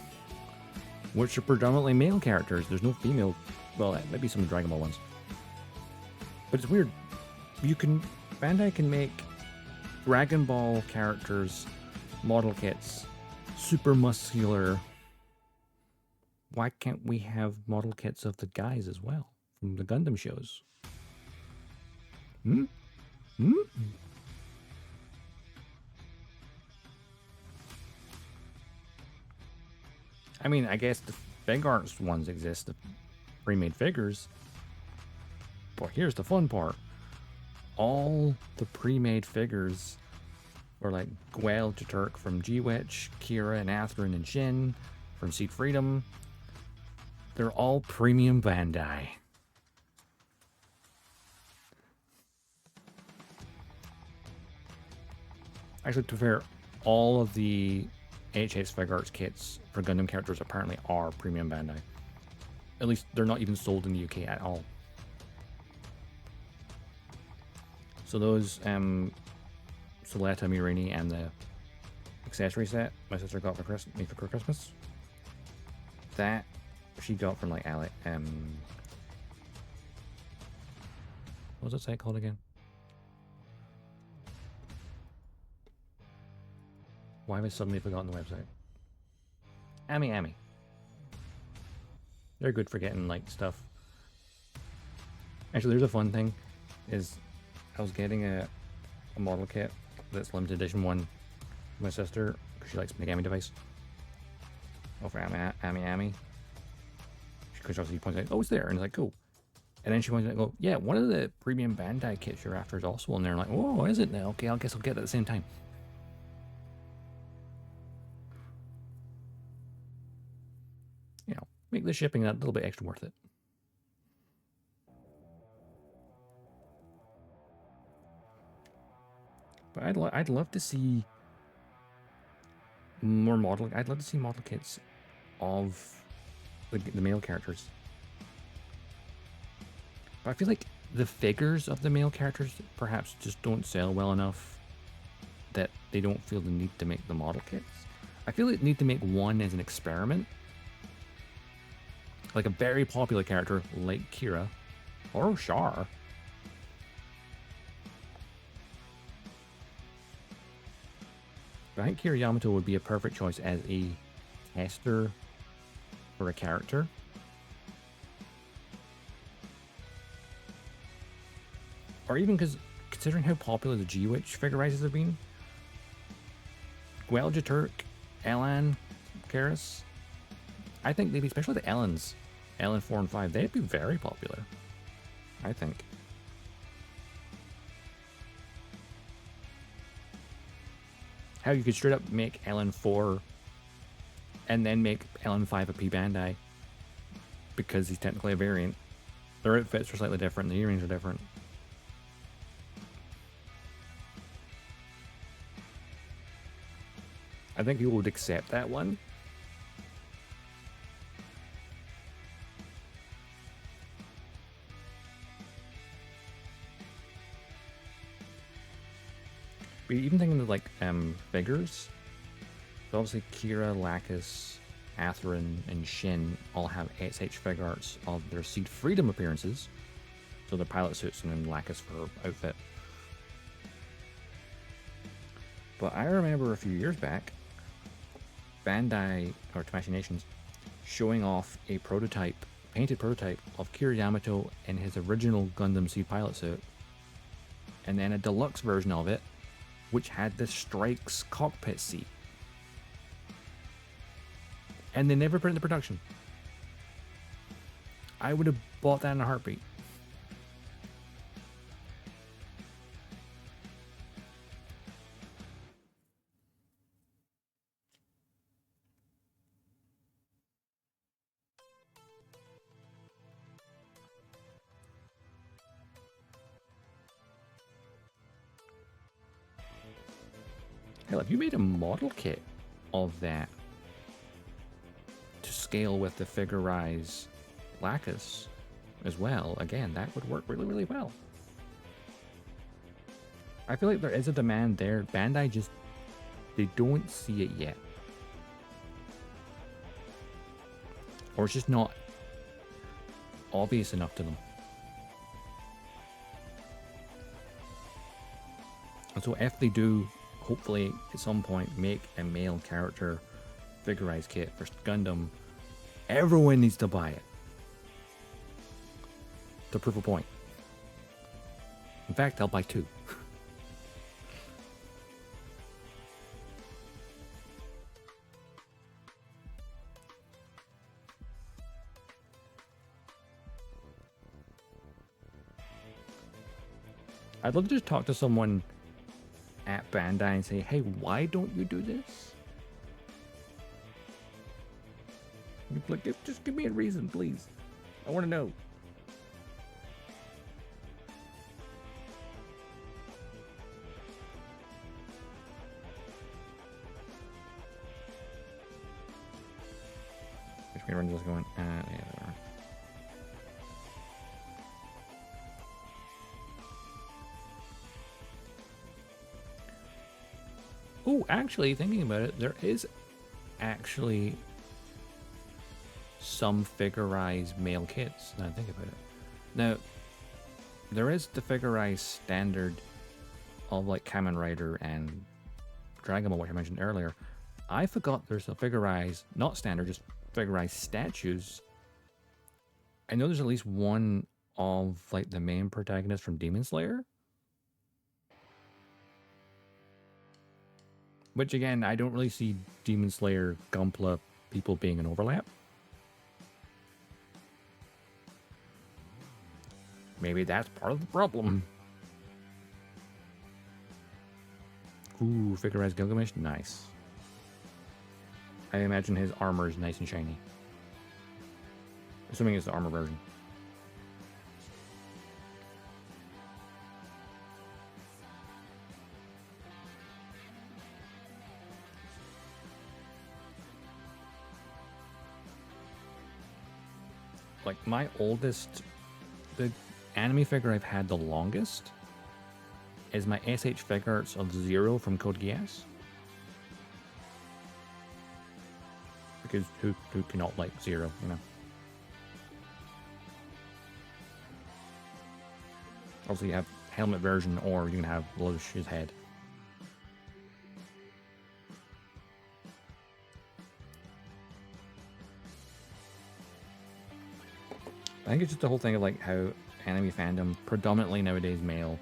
which are predominantly male characters. There's no female, well, maybe some Dragon Ball ones. But it's weird. Bandai can make Dragon Ball characters, model kits, super muscular. Why can't we have model kits of the guys as well from the Gundam shows? I mean, I guess the Fig Arts ones exist, the pre-made figures. But here's the fun part. All the pre-made figures were like Guel Jaturk from G-Witch, Kira and Atherin and Shin from Seed Freedom. They're all premium Bandai. Actually, to be fair, all of the HS Fig Arts kits for Gundam characters apparently are premium Bandai. At least they're not even sold in the UK at all. So those Soleta, Mirini, and the accessory set my sister got for me for Christmas, that she got from like Alec. What was that site called again? Why have I suddenly forgotten the website? Ami. They're good for getting like stuff. Actually, there's a fun thing. Is I was getting a model kit that's limited edition one for my sister because she likes Megami Device. Oh, for Ami. Because obviously points out, oh, it's there, and it's like, cool. And then she points out, go, yeah, one of the premium Bandai kits you're after is also in there. I'm like, oh, is it now? Okay, I guess I'll get it at the same time. You know, make the shipping that little bit extra worth it. But I'd love to see more model. I'd love to see model kits of the male characters. But I feel like the figures of the male characters perhaps just don't sell well enough that they don't feel the need to make the model kits. I feel like they need to make one as an experiment. Like a very popular character like Kira or Char. But I think Kira Yamato would be a perfect choice as a tester for a character. Or even because, considering how popular the G-Witch figure-rises have been, Guel Jaturk, Elan, Karis, I think they'd be, especially the Elans, Elan 4 and 5, they'd be very popular, I think. How you could straight up make Elan 4 and then make Elan 5 a P Bandai because he's technically a variant. Their outfits are slightly different, the earrings are different. I think people would accept that one. But even thinking of like figures, so obviously Kira, Lacus, Atherin, and Shin all have SH Fig Arts of their Seed Freedom appearances. So their pilot suits and then Lacus for outfit. But I remember a few years back, Bandai, or Tamashii Nations, showing off a prototype, painted prototype of Kira Yamato in his original Gundam Seed pilot suit. And then a deluxe version of it, which had the Strike's cockpit seat. And they never put it into production. I would have bought that in a heartbeat. Hell, if you made a model kit of that to scale with the Figure-rise Lacus as well, again, that would work really, really well. I feel like there is a demand there. Bandai just, they don't see it yet. Or it's just not obvious enough to them. And so if they do, hopefully at some point, make a male character Figure-rise kit for Gundam, everyone needs to buy it. To prove a point. In fact, I'll buy 2. I'd love to just talk to someone at Bandai and say, hey, why don't you do this? Like, just give me a reason, please. I want to know. Which way runs going? Yeah, there are. Oh, actually, thinking about it, there is actually some Figure-rise male kits, now I think about it. Now, there is the Figure-rise Standard of like Kamen Rider and Dragon Ball, which I mentioned earlier. I forgot there's a Figure-rise, not Standard, just Figure-rise statues. I know there's at least one of like the main protagonist from Demon Slayer. Which again, I don't really see Demon Slayer Gunpla people being an overlap. Maybe that's part of the problem. Ooh, Figure-rise Gilgamesh, nice. I imagine his armor is nice and shiny. Assuming it's the armor version. Like my oldest, the anime figure I've had the longest is my SH Figuarts of Zero from Code Geass. Because who cannot like Zero, you know? Also, you have helmet version, or you can have Lotush's head. I think it's just the whole thing of like how anime fandom, predominantly nowadays male.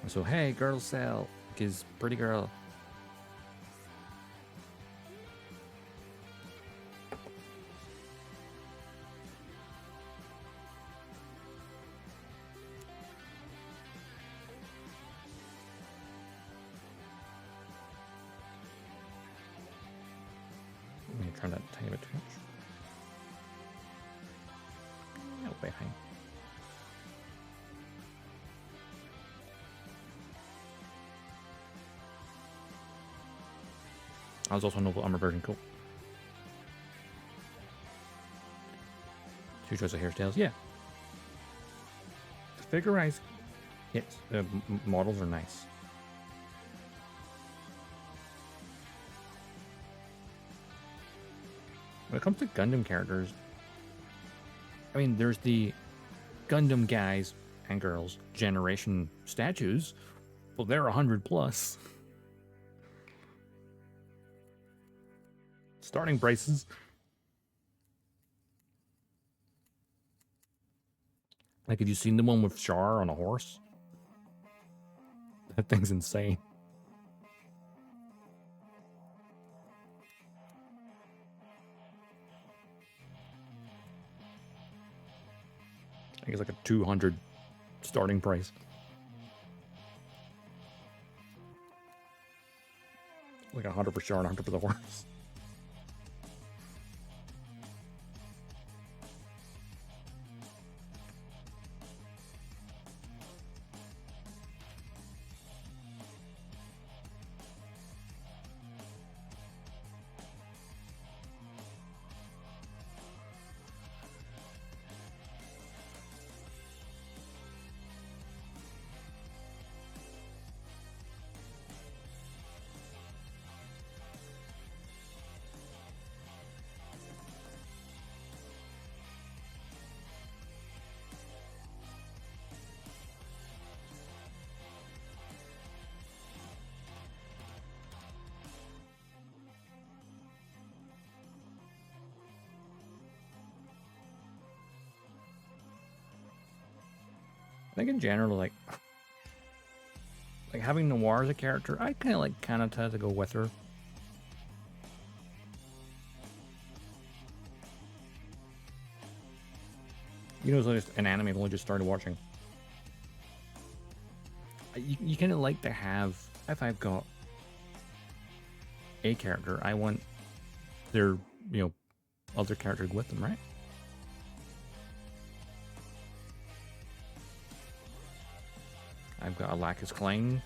And so, hey, girls sell, because pretty girl. Let me turn that tiny bit too much. Way high. I was also a noble armor version, cool. 2 choice of hairstyles, yeah. The Figure-rise hits, models are nice. When it comes to Gundam characters, I mean, there's the Gundam guys and girls generation statues. Well, they're 100 plus. Starting prices. Like, have you seen the one with Char on a horse? That thing's insane. I think it's like a 200 starting price. Like 100 for Char and 100 for the horse. I think in general, like having Noir as a character, I kind of like Kanata to go with her. You know, it's like an anime I've only just started watching. You kind of like to have, if I've got a character, I want their, other characters with them, right? I've got a Lacus Klein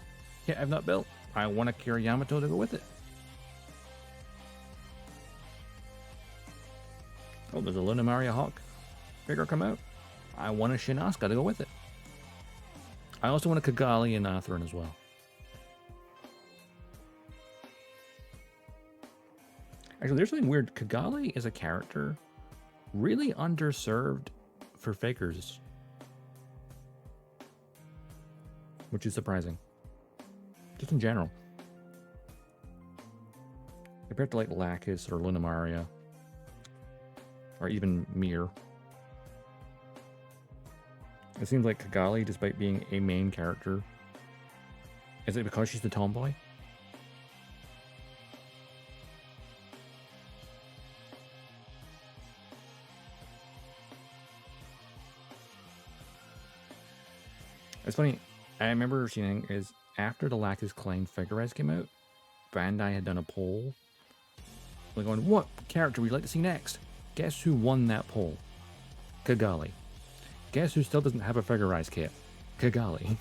kit I've not built. I want a Kira Yamato to go with it. Oh, there's a Luna Maria Hawk figure come out. I want a Shin Asuka to go with it. I also want a Kigali and Atherin as well. Actually, there's something weird. Kigali is a character really underserved for figures, which is surprising. Just in general. Compared to like Lacus or Luna Maria, or even Mir. It seems like Kigali, despite being a main character, is it because she's the tomboy? It's funny, I remember seeing is after the Lacus Klein Figure-rise came out, Bandai had done a poll. Like going, what character would you like to see next? Guess who won that poll? Kigali. Guess who still doesn't have a Figure-rise kit? Kigali.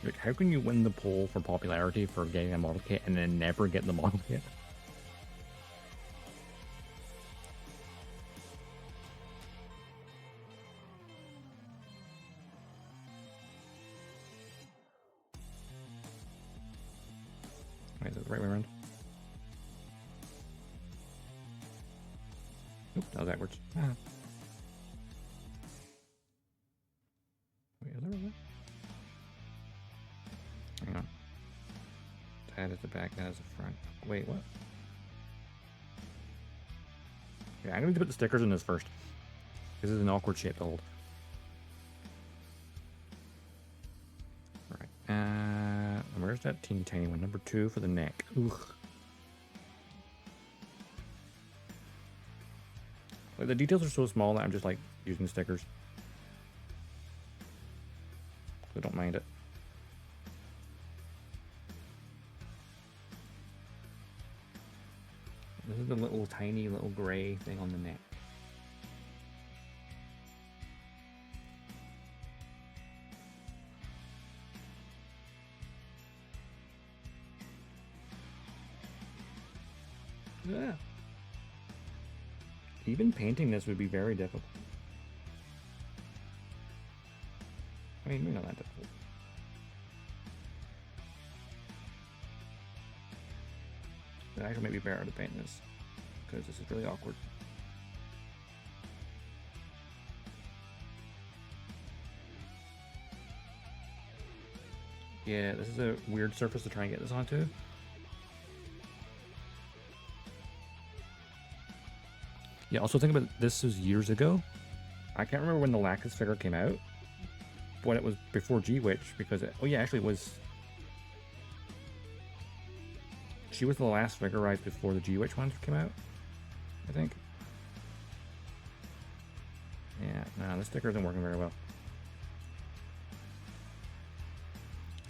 Like, how can you win the poll for popularity for getting a model kit and then never get the model kit? Wait, is it the right way around? Nope, that was backwards. Ah. Wait, is that right? Hang on. That is the back, that is the front. Wait, what? Yeah, I'm going to put the stickers in this first. This is an awkward shape to hold. Alright. Where's that teeny tiny one? Number 2 for the neck. Ooh. Like, the details are so small that I'm just like using stickers. I don't mind it. This is the little tiny little gray thing on the neck. Yeah. Even painting this would be very difficult. I mean, maybe not that difficult. It actually may be better to paint this, because this is really awkward. Yeah, this is a weird surface to try and get this onto. Yeah, also think about this was years ago. I can't remember when the Lacus figure came out, but it was before G-Witch, because it, oh yeah, actually it was. She was the last Figure-rise before the G-Witch ones came out, I think. Yeah, no, the sticker isn't working very well.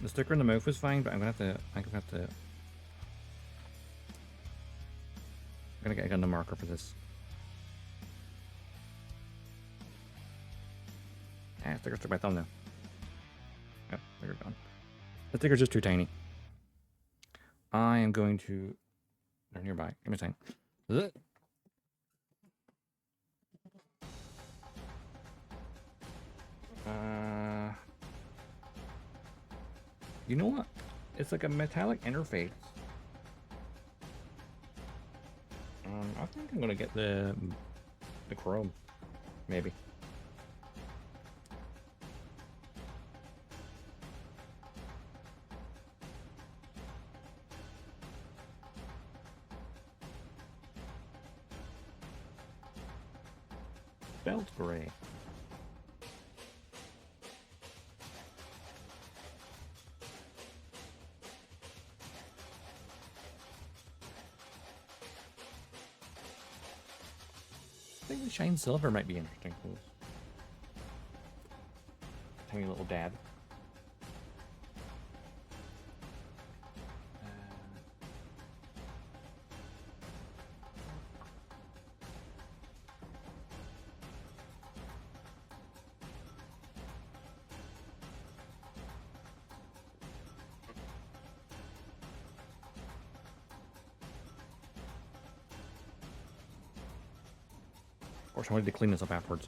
The sticker in the mouth was fine, but I'm gonna have to get a marker for this. Ah, sticker stuck by thumbnail. Yep, sticker's gone. The sticker's just too tiny. I am going to. They're nearby. Give me a second. You know what? It's like a metallic interface think I'm gonna get the chrome, maybe. Belt gray. I think the shine silver might be interesting. Tiny little dab. Of course, I wanted to clean this up afterwards.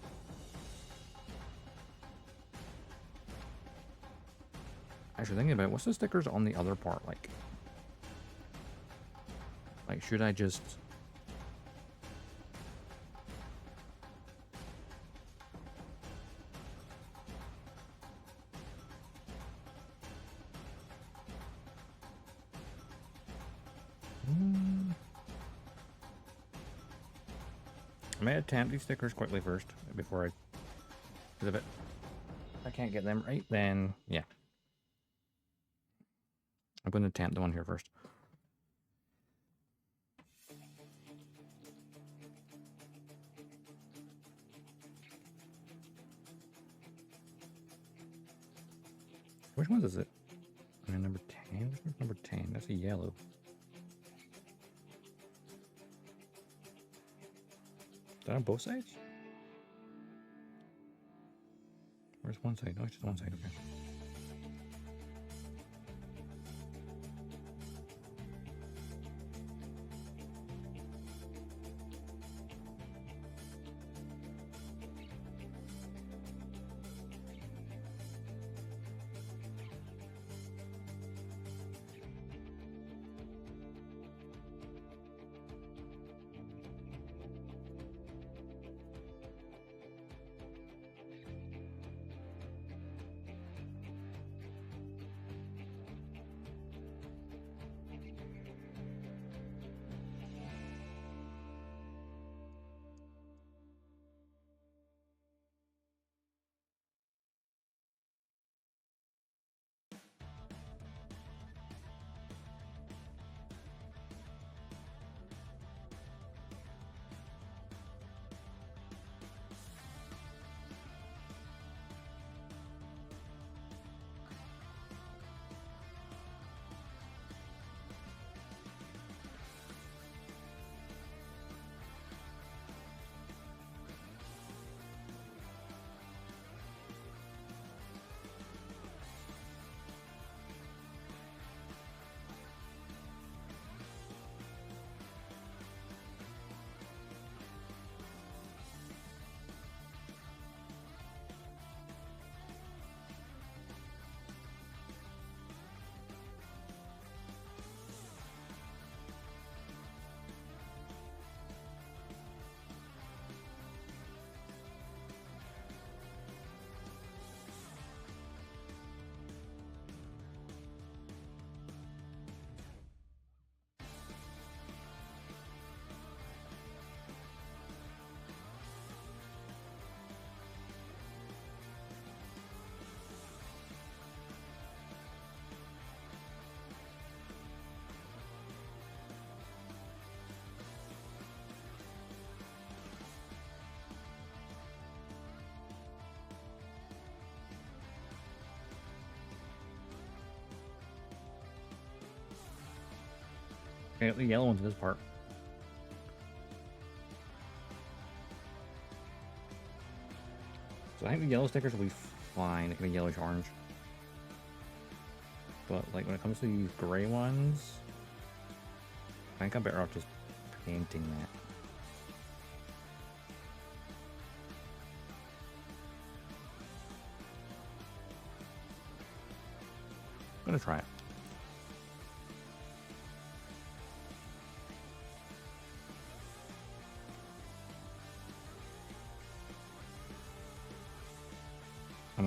Actually, thinking about it, what's the stickers on the other part like? Like, should I just... I may attempt these stickers quickly first before I... Because if I can't get them right, then yeah. I'm going to attempt the one here first. Which one is it? Number 10? Which one's number 10? That's a yellow. Is that on both sides? Where's one side? Oh, it's just one side, okay. Okay, the yellow one's this part. So I think the yellow stickers will be fine, like a yellowish orange. But like when it comes to these gray ones, I think I'm better off just painting that. I'm gonna try it.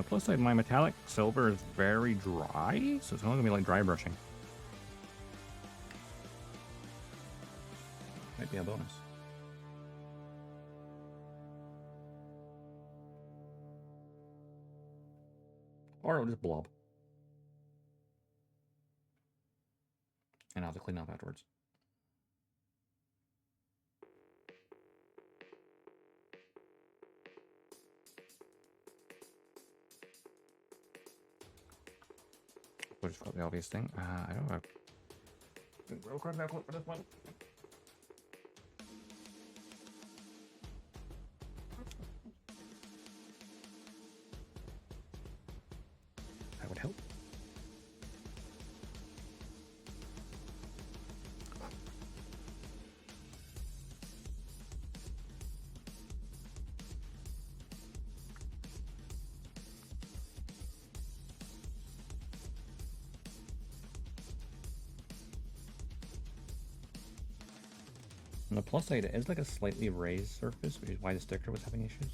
plus side, my metallic silver is very dry, so it's only gonna be like dry brushing. Might be a bonus. Or it'll just blob. And I'll have to clean up afterwards. We'll just put the obvious thing. I don't have real card now for this one. That would help. On the plus side, it is like a slightly raised surface, which is why the sticker was having issues.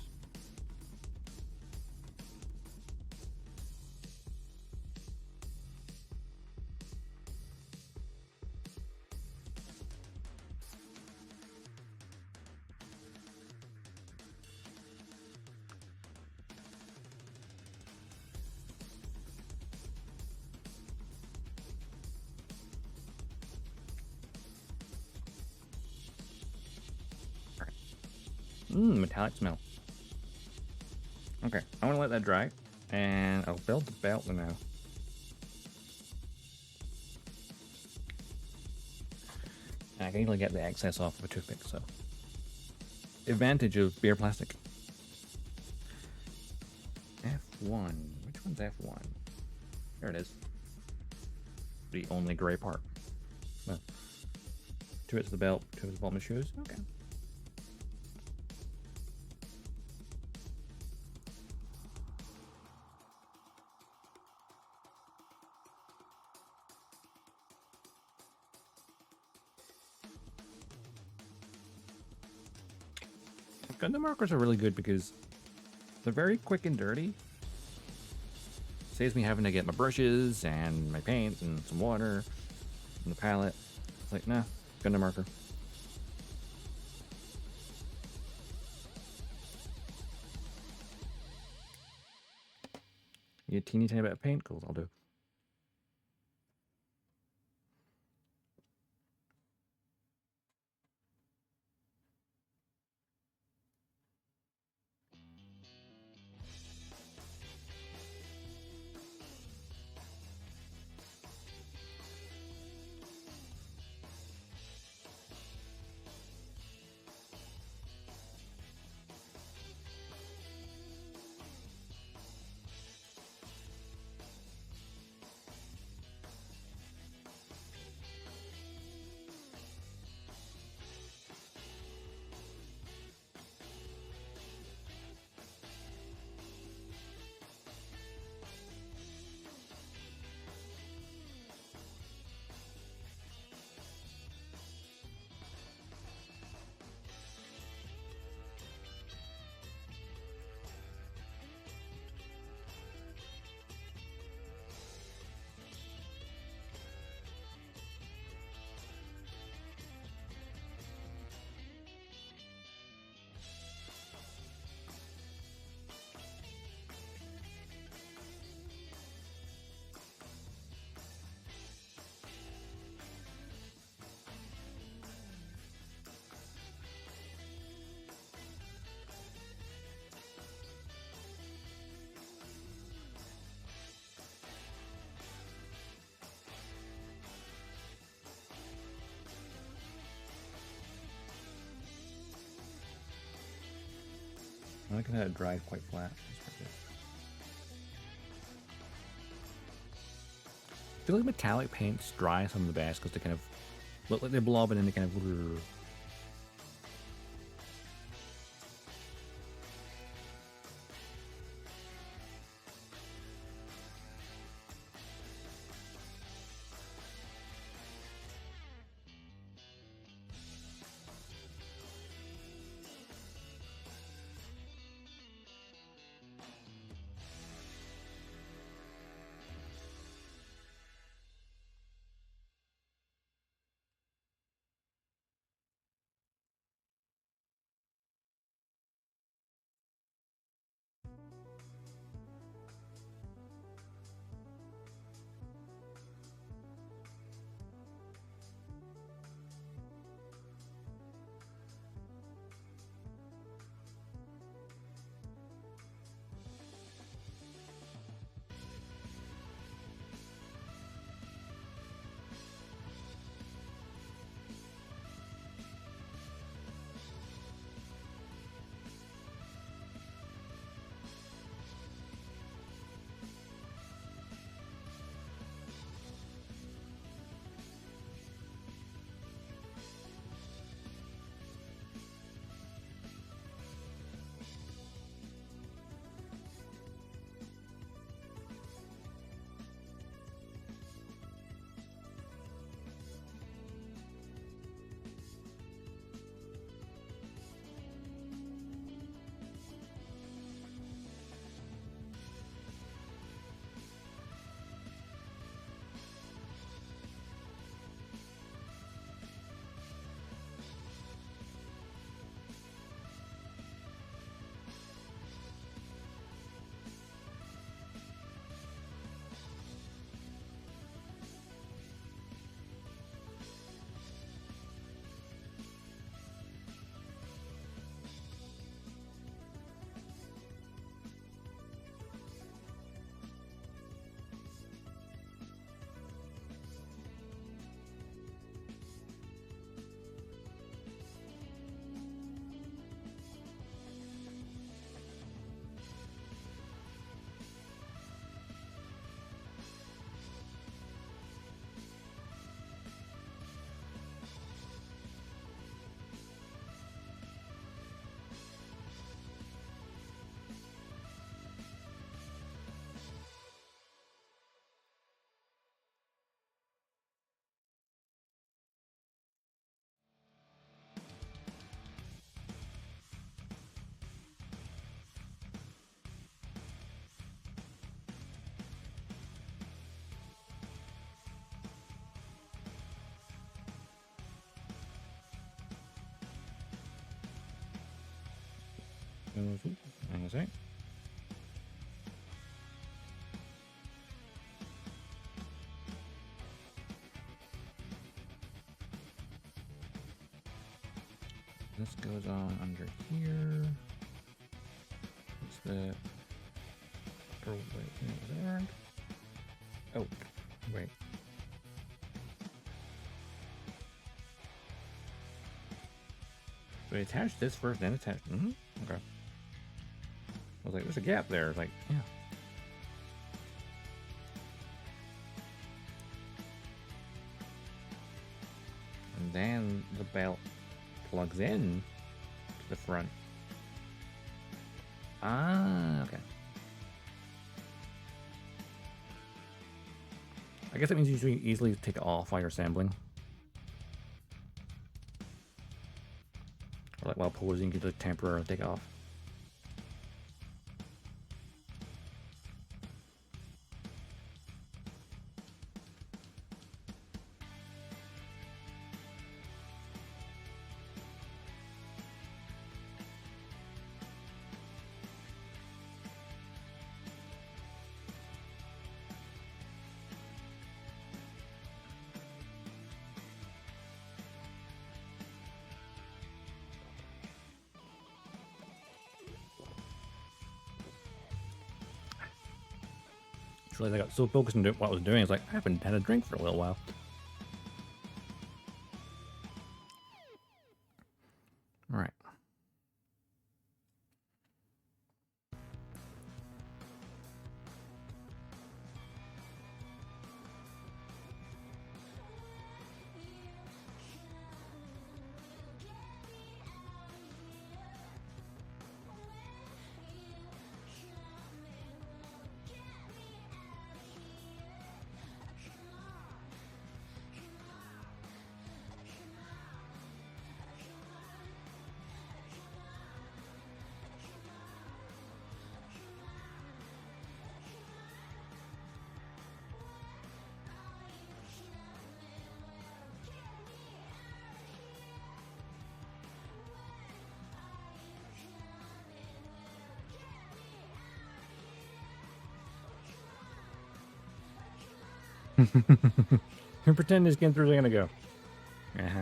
Metallic smell. Okay, I want to let that dry, and I'll build the belt now. And I can easily get the excess off of a toothpick, so. Advantage of bare plastic. F1. Which one's F1? There it is. The only gray part. Well, 2 bits of the belt, 2 bits of the bottom of the shoes. Okay. Gundam markers are really good because they're very quick and dirty. Saves me having to get my brushes and my paint and some water and the palette. It's like, nah, Gundam marker. You a teeny tiny bit of paint? Cool, I'll do. I like how it dried quite flat. I feel like metallic paints dry some of the best because they kind of look like they're blobbing and they kind of. Hang on a sec. This goes on under here. What's the... Oh, wait, is that right? Oh, wait. So we attach this first, then attach... Okay. I was like, there's a gap there. It's like, yeah. And then the belt plugs in to the front. Ah, okay. I guess that means you should easily take it off while you're assembling. Or like while posing, you could temporarily take it off. I got so focused on what I was doing, it's like I haven't had a drink for a little while. All right. Pretend this game's really gonna go. Uh-huh.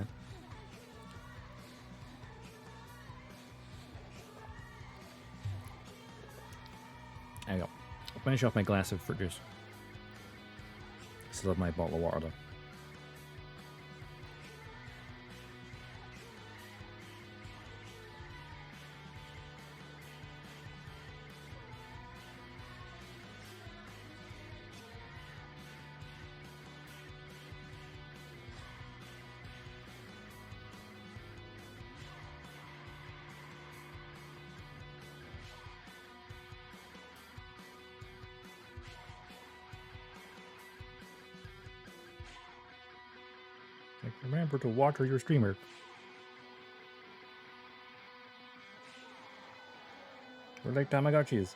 There you go. I'll finish off my glass of fruit juice. Still have my bottle of water though. Like, remember to water your streamer. Or like Tamagotchis.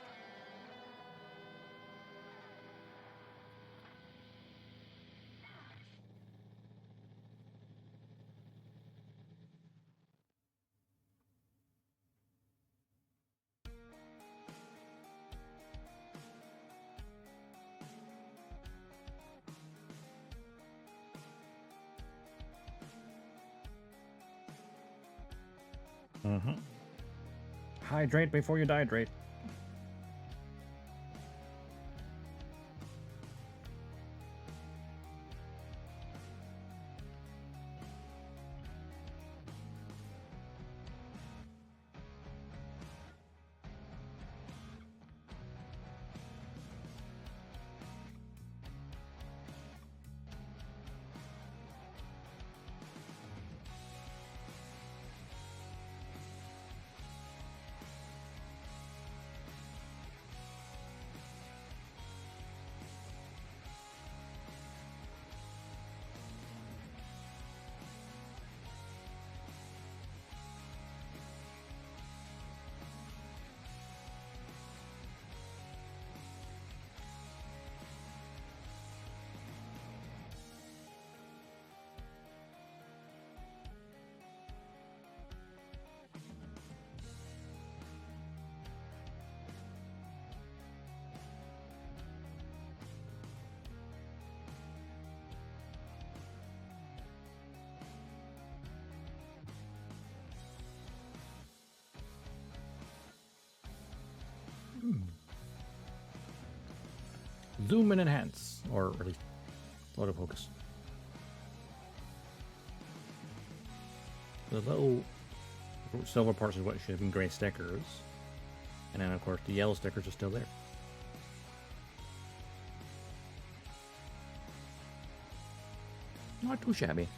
Hydrate before you dihydrate. Zoom and enhance, or at least autofocus. The little silver parts is what should have been gray stickers. And then, of course, the yellow stickers are still there. Not too shabby.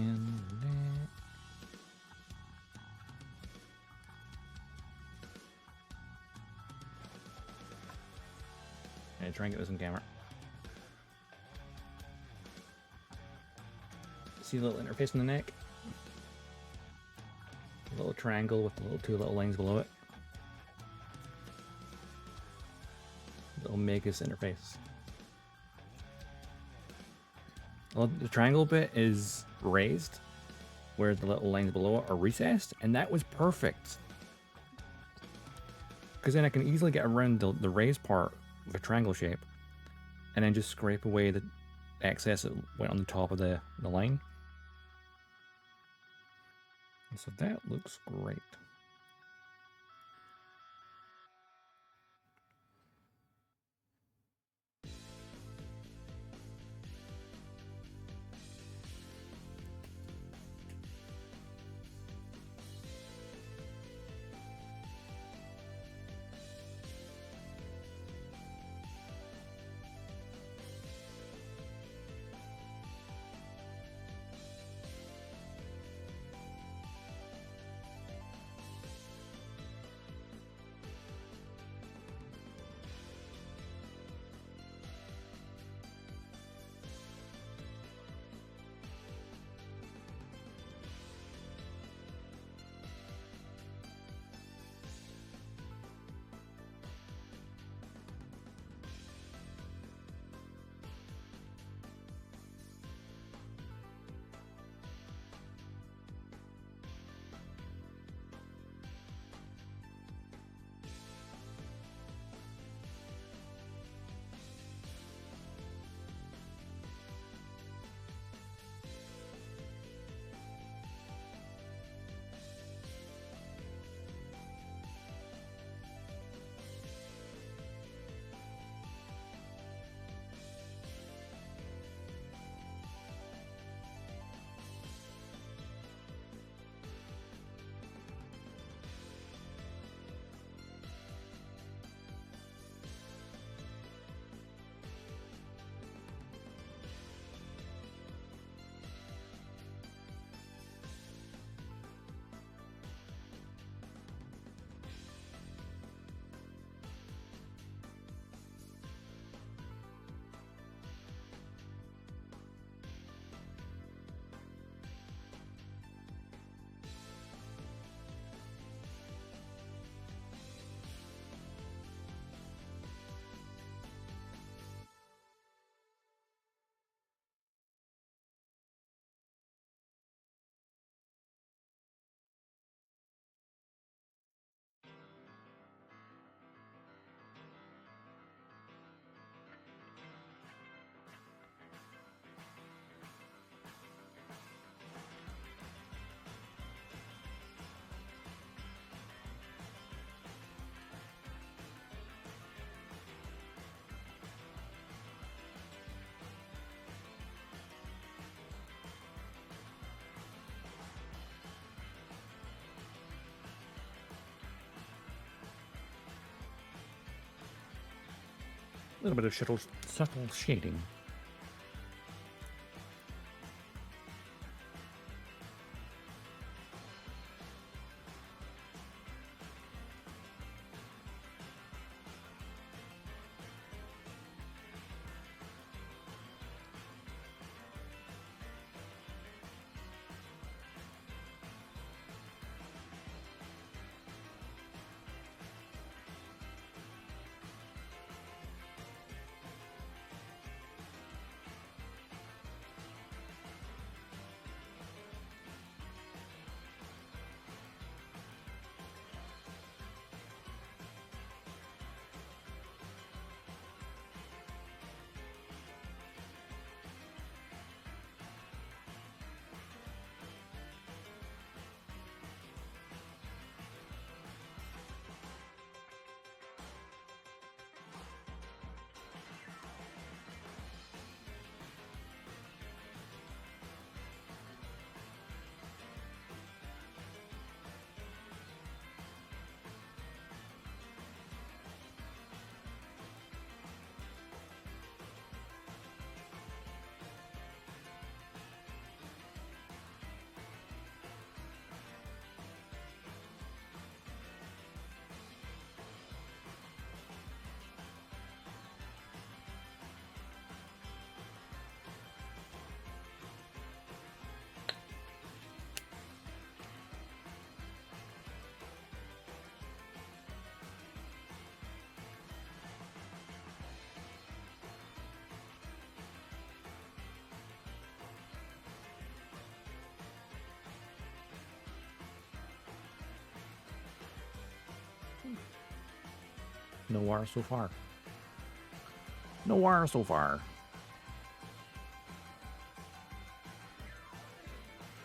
in the neck. Yeah, try and get this on camera. See the little interface in the neck? A little triangle with the two little lines below it. Little Magus interface. Well, the triangle bit is raised, where the little lines below it are recessed, and that was perfect. Because then I can easily get around the raised part with a triangle shape, and then just scrape away the excess that went on the top of the line. And so that looks great. A little bit of subtle shading. Noir so far. Noir so far.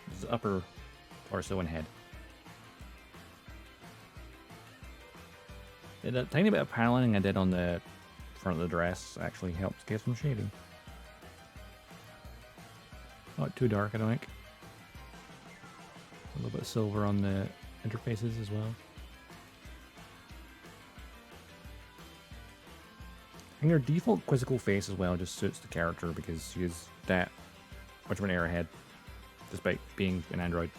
This is upper torso and head. Did a tiny bit of paneling I did on the front of the dress actually helped give some shading. Not too dark, I don't think. A little bit of silver on the interfaces as well. And your default quizzical face as well just suits the character because she is that much of an airhead, despite being an android.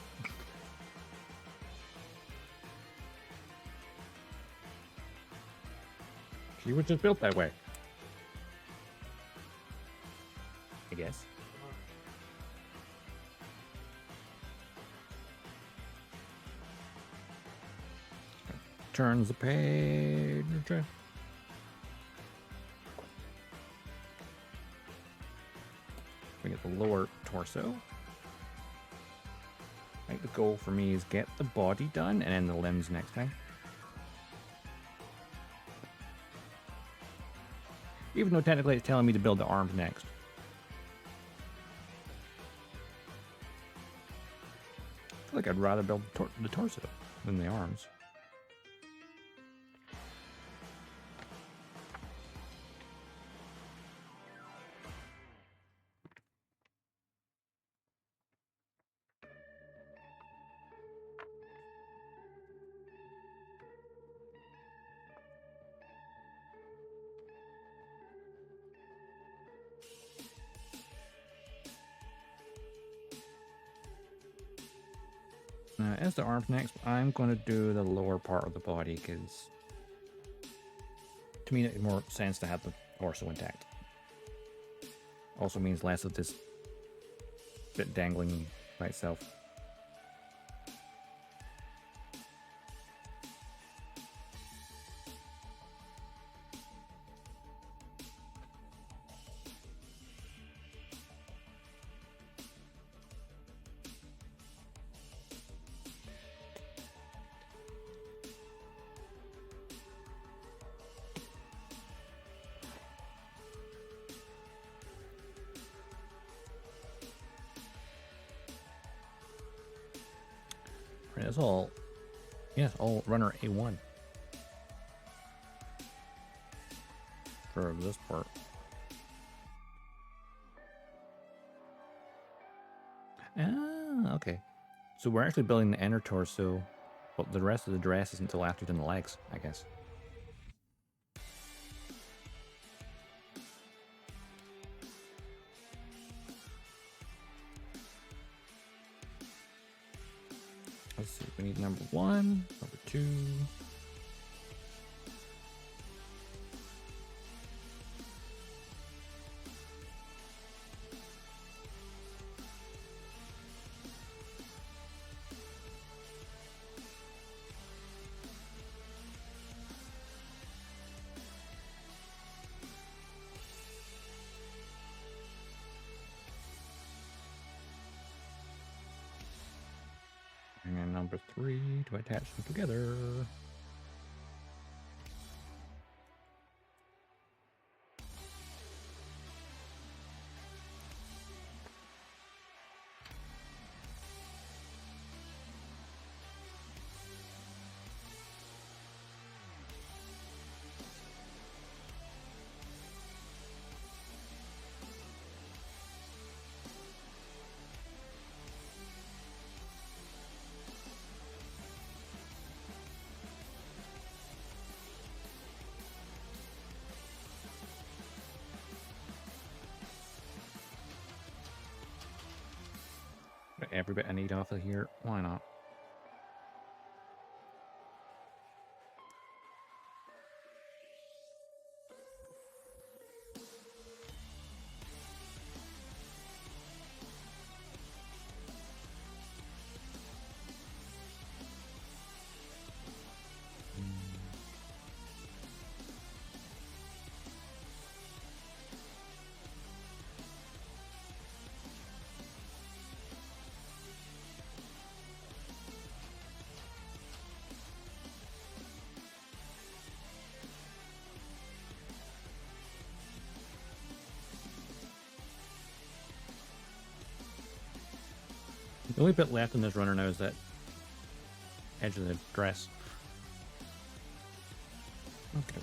She was just built that way, I guess. Turns the page. We get the lower torso. I think the goal for me is get the body done and then the limbs next time. Even though technically it's telling me to build the arms next. I feel like I'd rather build the torso than the arms. As the arms next, I'm going to do the lower part of the body because to me it makes more sense to have the torso intact. Also means less of this bit dangling by itself. That's all. Yes, all runner A1 for this part. Ah, okay. So we're actually building the inner torso, but the rest of the dress isn't until after you've done the legs, I guess. Let's see, we need number 1, number 2. And number 3 to attach them together. Every bit I need off of here, why not? The only bit left in this runner now is that edge of the dress. Okay.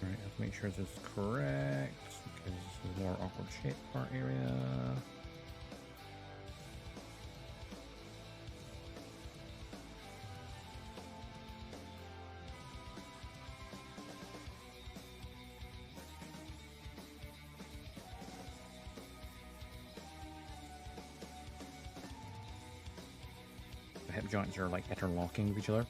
Alright, let's make sure this is correct, because this is more awkward shape part area. The hip joints are like interlocking with each other.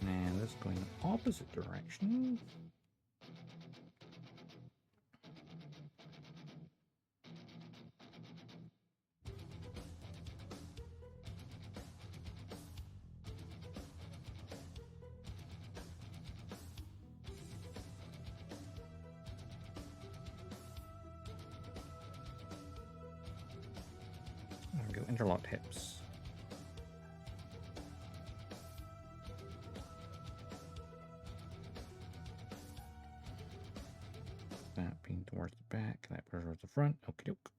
And this going the opposite direction. There we go, interlocked hips. That being towards the back, that towards the front. Okie doke.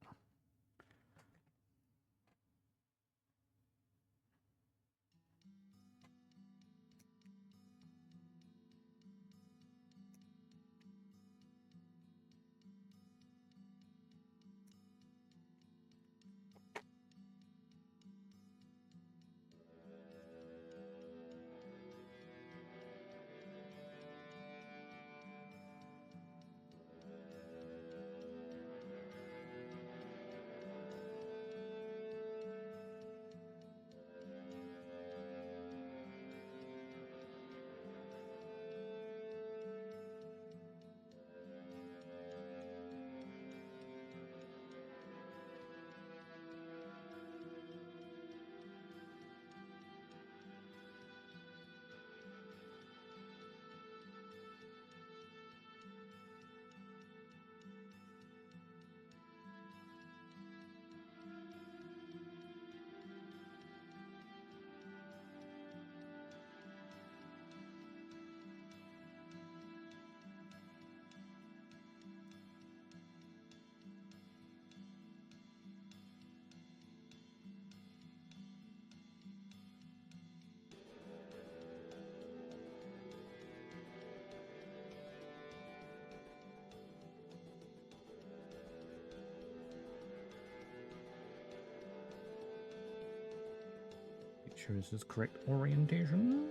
Sure this is correct orientation.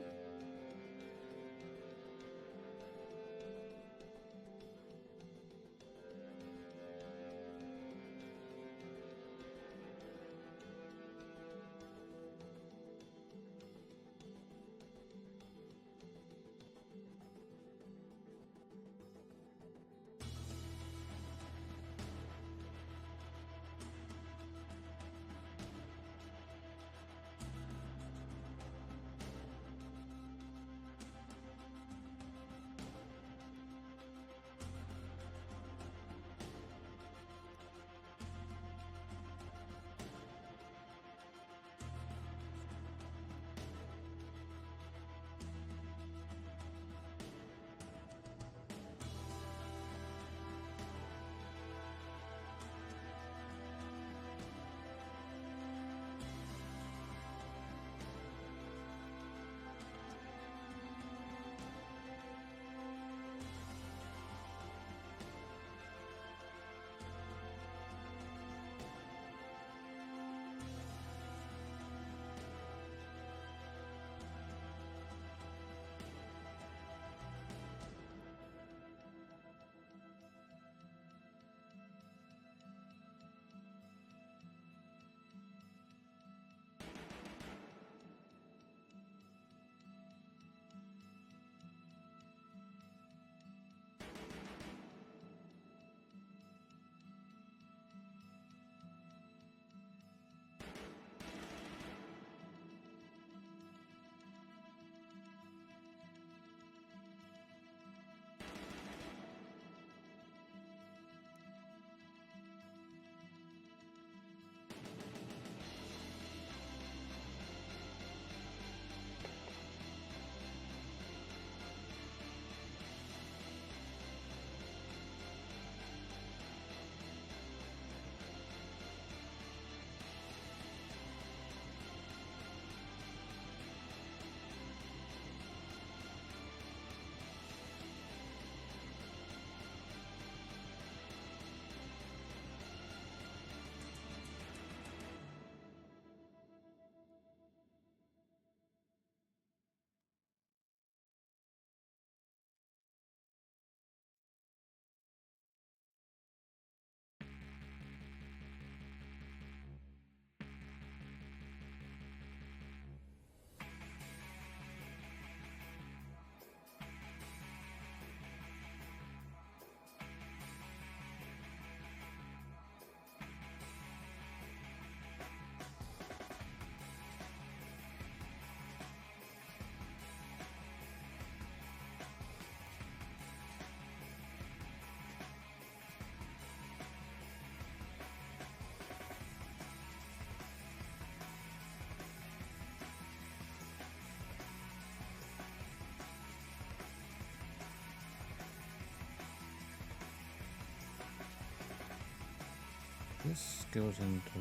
This goes into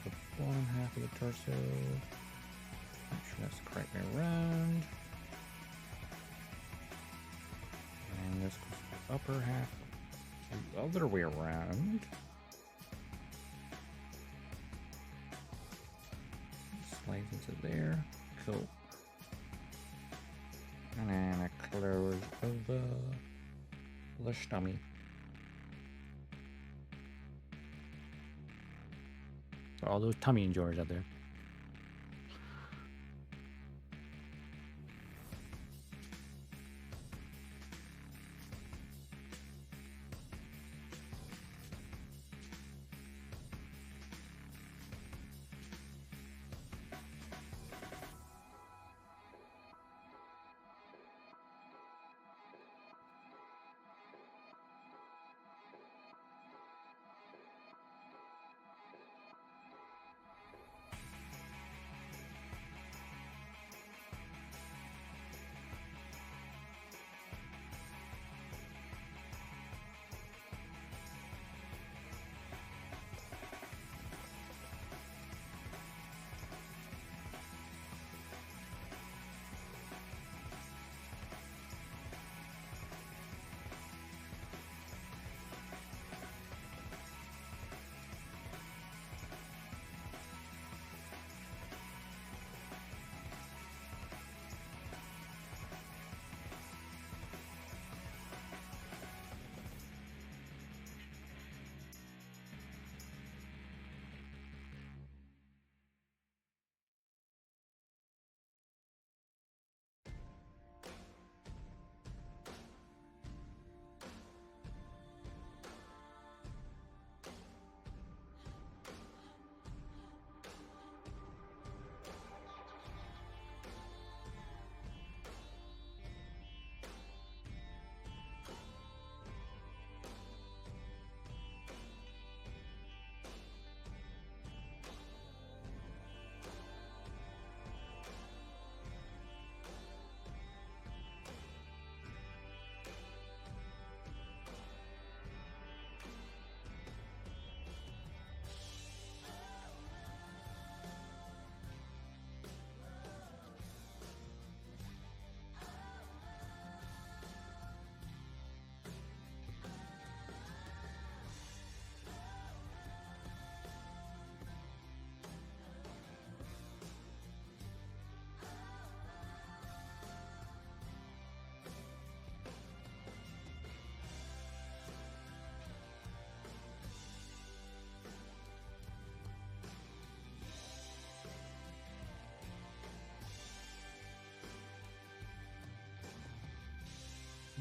the bottom half of the torso. Make sure that's the correct way around. And this goes to the upper half the other way around. Slides into there. Cool. And then a close of the stomach. All those tummy enjoyers out there.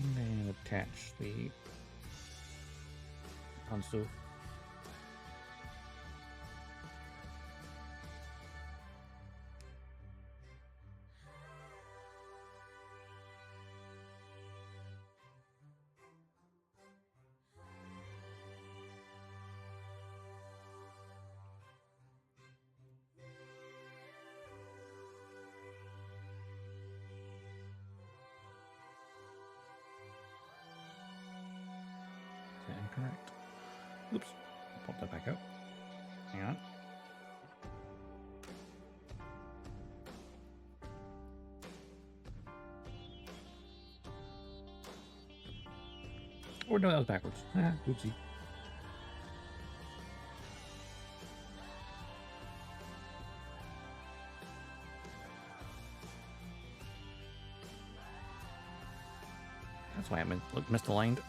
And attach the console. Incorrect. Oops. Pop that back up. Hang on. Oh no, that was backwards. Ah, oopsie. That's why I misaligned.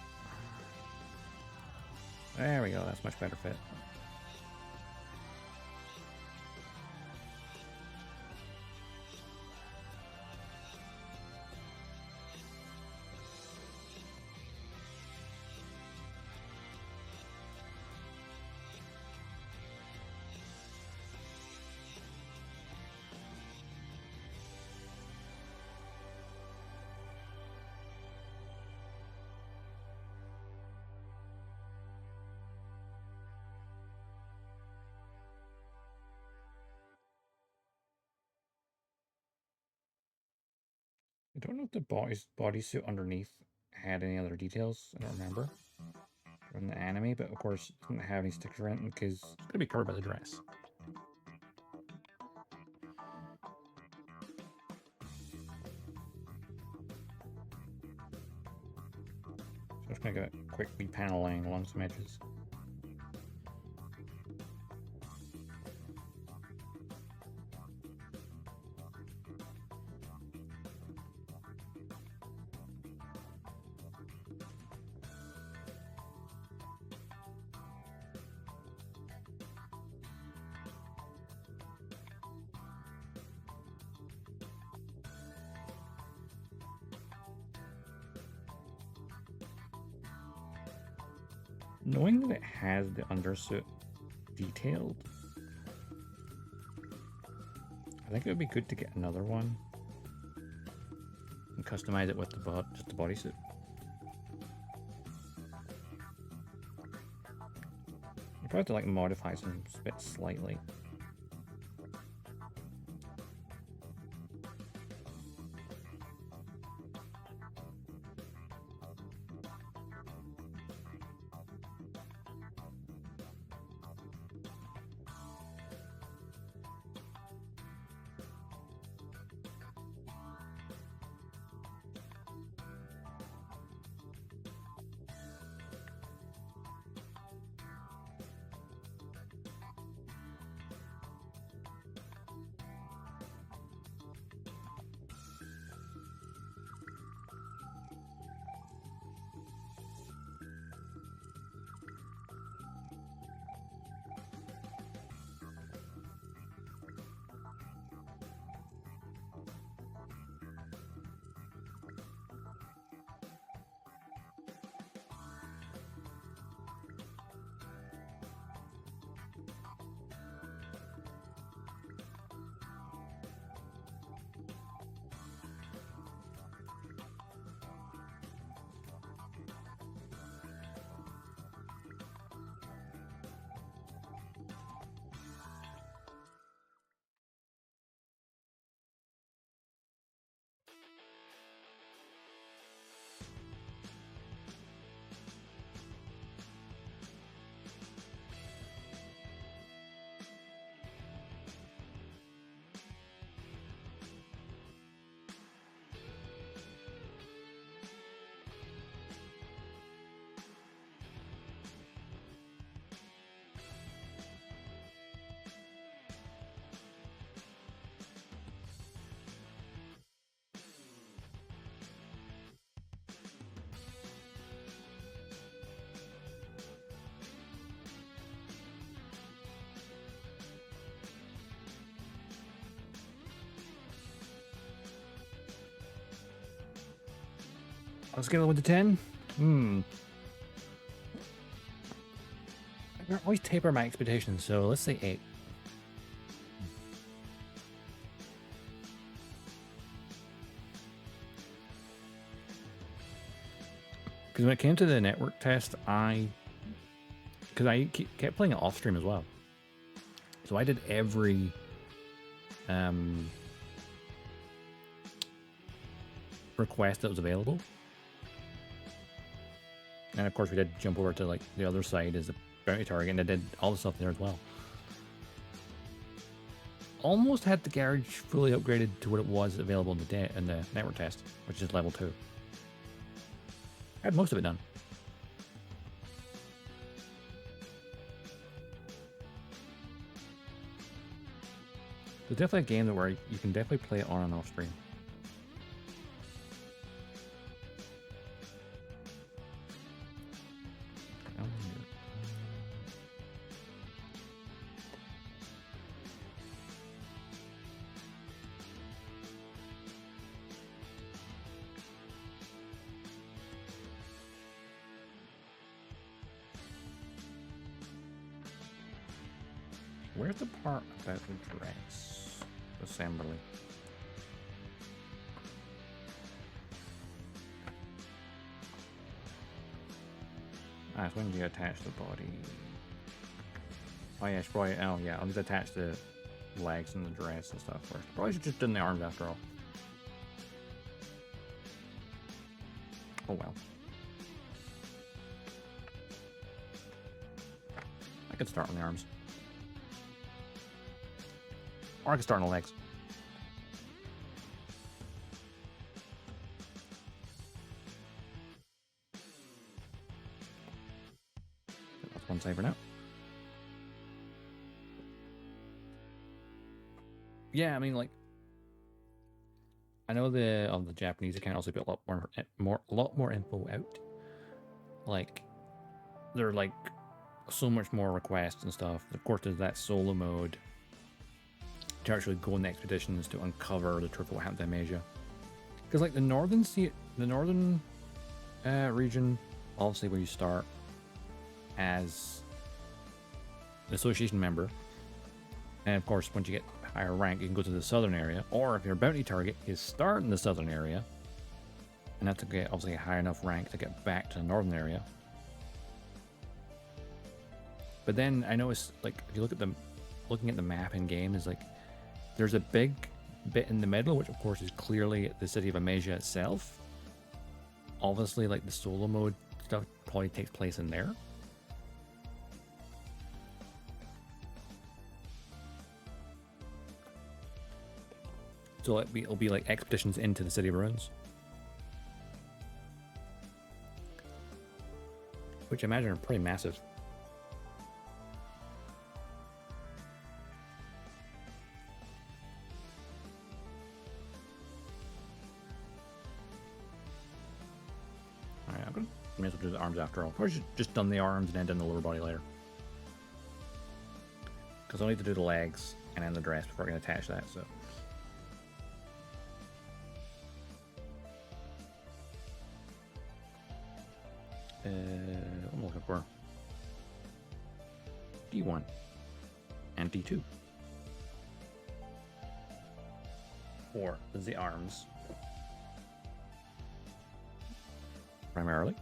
There we go. That's much better fit. I don't know if the bodysuit underneath had any other details. I don't remember from the anime, but of course it didn't have any stickers around it because it's going to be covered by the dress. So I'm just going to go quick repaneling along some edges. Knowing that it has the undersuit detailed, I think it would be good to get another one and customize it with just the bodysuit. You probably have to like modify some bits slightly. On a scale of 1 to 10? I always taper my expectations, so let's say 8. Because when it came to the network test, because I kept playing it off stream as well. So I did every request that was available. And of course we did jump over to like the other side as a bounty target, and I did all the stuff there as well. Almost had the garage fully upgraded to what it was available in the network test, which is level 2. I had most of it done. It's definitely a game that where you can definitely play it on and off stream. Where's the part about the dress assembly? Ah, it's when you attach the body. Oh yeah, probably. Oh yeah, I'll just attach the legs and the dress and stuff first. Probably should just done the arms after all. Oh well. I could start on the arms. Or I can start on the legs. That's one side for now. Yeah, I mean, like, I know the Japanese account also put a lot more info out. Like, there are like so much more requests and stuff. Of course, there's that solo mode to actually go on the expeditions to uncover the truth of what happened to Asia. Because like the northern region, obviously where you start as an association member, and of course once you get higher rank you can go to the southern area, or if you're a bounty target you start in the southern area and have to get obviously a high enough rank to get back to the northern area. But then I noticed, like, if you look at looking at the map in game, is like there's a big bit in the middle, which of course is clearly the city of Amasia itself. Obviously, like the solo mode stuff probably takes place in there. So it'll be like expeditions into the city of ruins, which I imagine are pretty massive. May as well do the arms after all. Or just done the arms and then done the lower body later. Because I'll need to do the legs and then the dress before I can attach that, so. What am I looking for? D1 and D2. Or the arms. Primarily.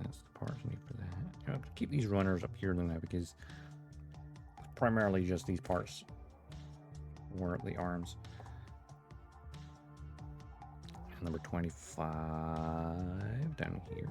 That's the parts I need for that. I'll keep these runners up here now because primarily just these parts were the arms. And number 25 down here.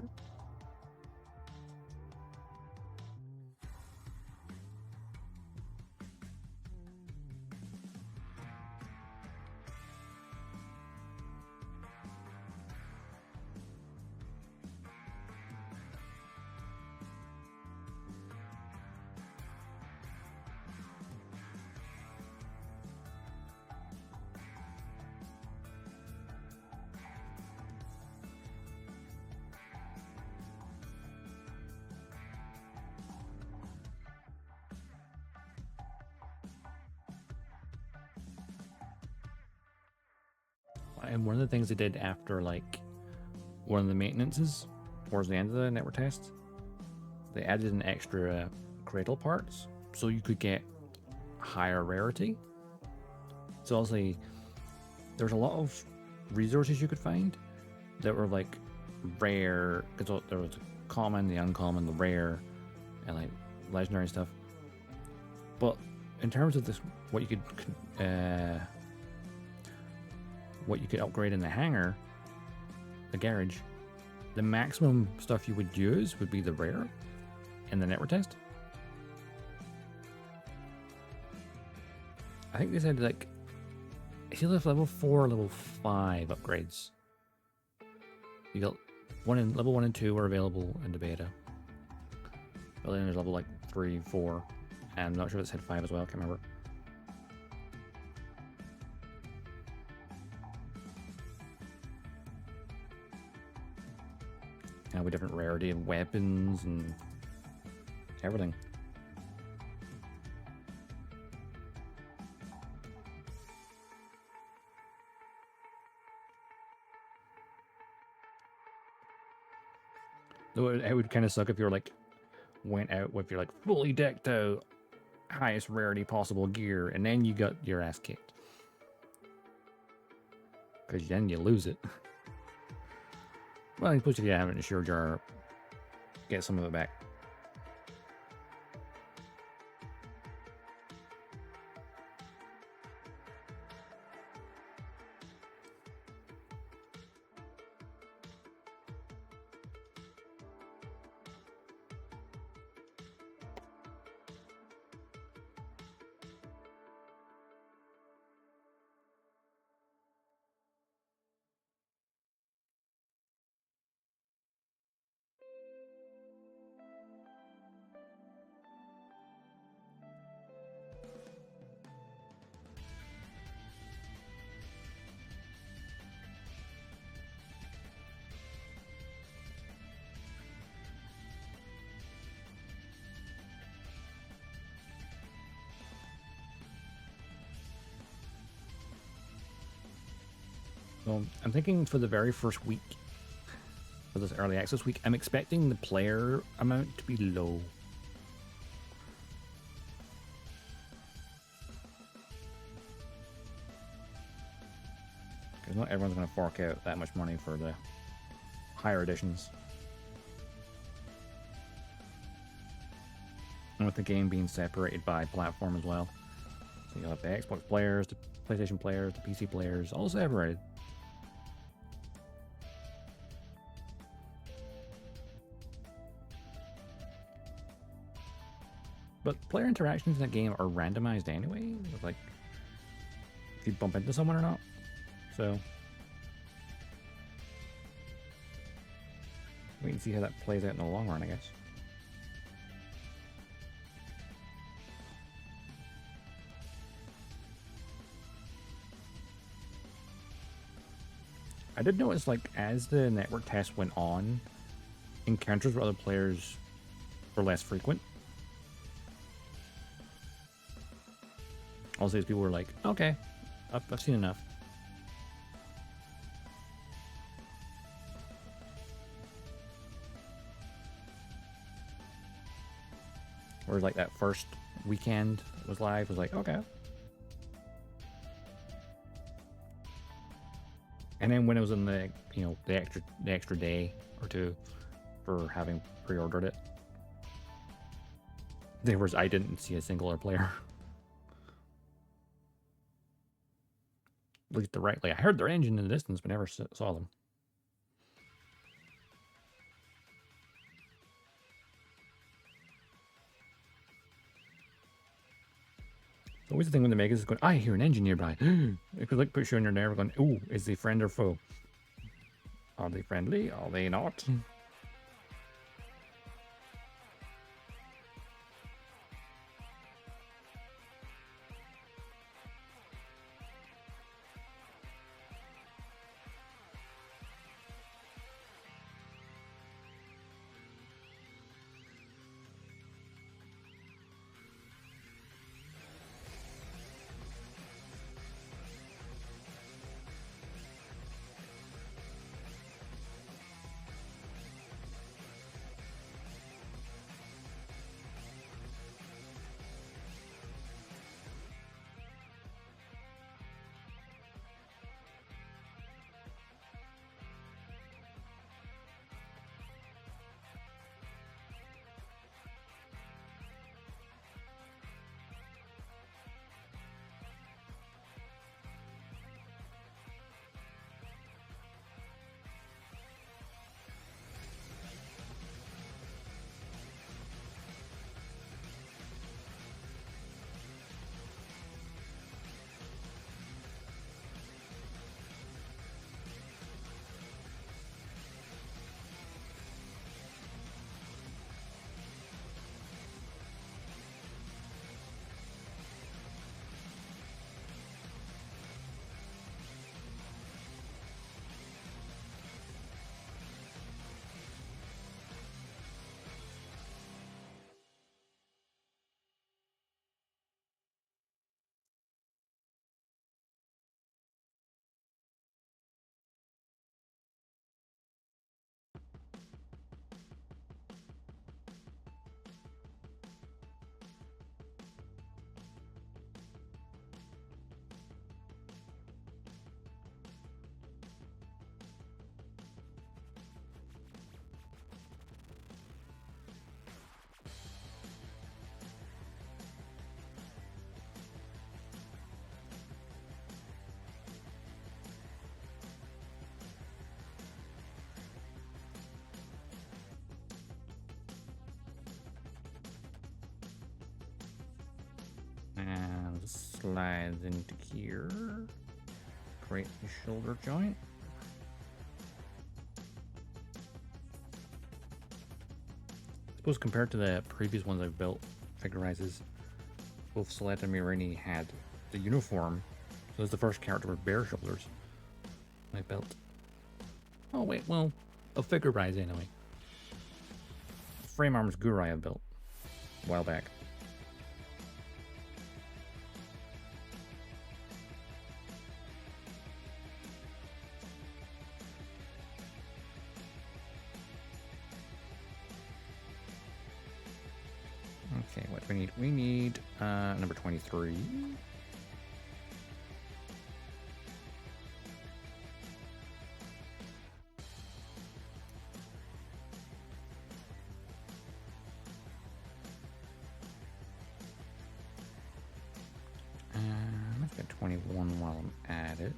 And one of the things they did after, like, one of the maintenances towards the end of the network test, they added an extra cradle parts so you could get higher rarity. So obviously, there's a lot of resources you could find that were like rare, because there was the common, the uncommon, the rare, and like legendary stuff. But in terms of this, what you could upgrade in the hangar, the garage, the maximum stuff you would use would be the rare in the network test. I think they said like it's either level 4 or level 5 upgrades. You got level 1 and 2 are available in the beta. But then there's level like 3, 4, and I'm not sure if it said 5 as well, I can't remember. And with different rarity of weapons and everything. Though it would kind of suck if you're like went out with your like fully decked out, highest rarity possible gear, and then you got your ass kicked. Because then you lose it. Well, plus if you haven't assured jar, get some of it back. So I'm thinking for the very first week, for this early access week, I'm expecting the player amount to be low. Because not everyone's going to fork out that much money for the higher editions. And with the game being separated by platform as well. So you'll have the Xbox players, the PlayStation players, the PC players, all separated. But player interactions in that game are randomized anyway, with like if you bump into someone or not. So wait and see how that plays out in the long run, I guess. I did notice, like, as the network test went on, encounters with other players were less frequent. All these people were like, okay, I've seen enough. Whereas, like, that first weekend was live, was like, okay. And then when it was in the, you know, the extra day or two for having pre-ordered it, I didn't see a single other player. At least directly. I heard their engine in the distance, but never saw them. It's always the thing when the Megas is going, I hear an engine nearby. It could like push you on your nerve going, ooh, is they friend or foe? Are they friendly? Are they not? And slides into here. Create the shoulder joint. I suppose compared to the previous ones I've built, Figure-rises, both Celeste and Mirini had the uniform. So it's the first character with bare shoulders I built. Oh wait, well, a Figure-rise anyway. Frame Arms Gurai I built a while back. Okay, what do we need? We need number 23. Let's get 21 while I'm at it.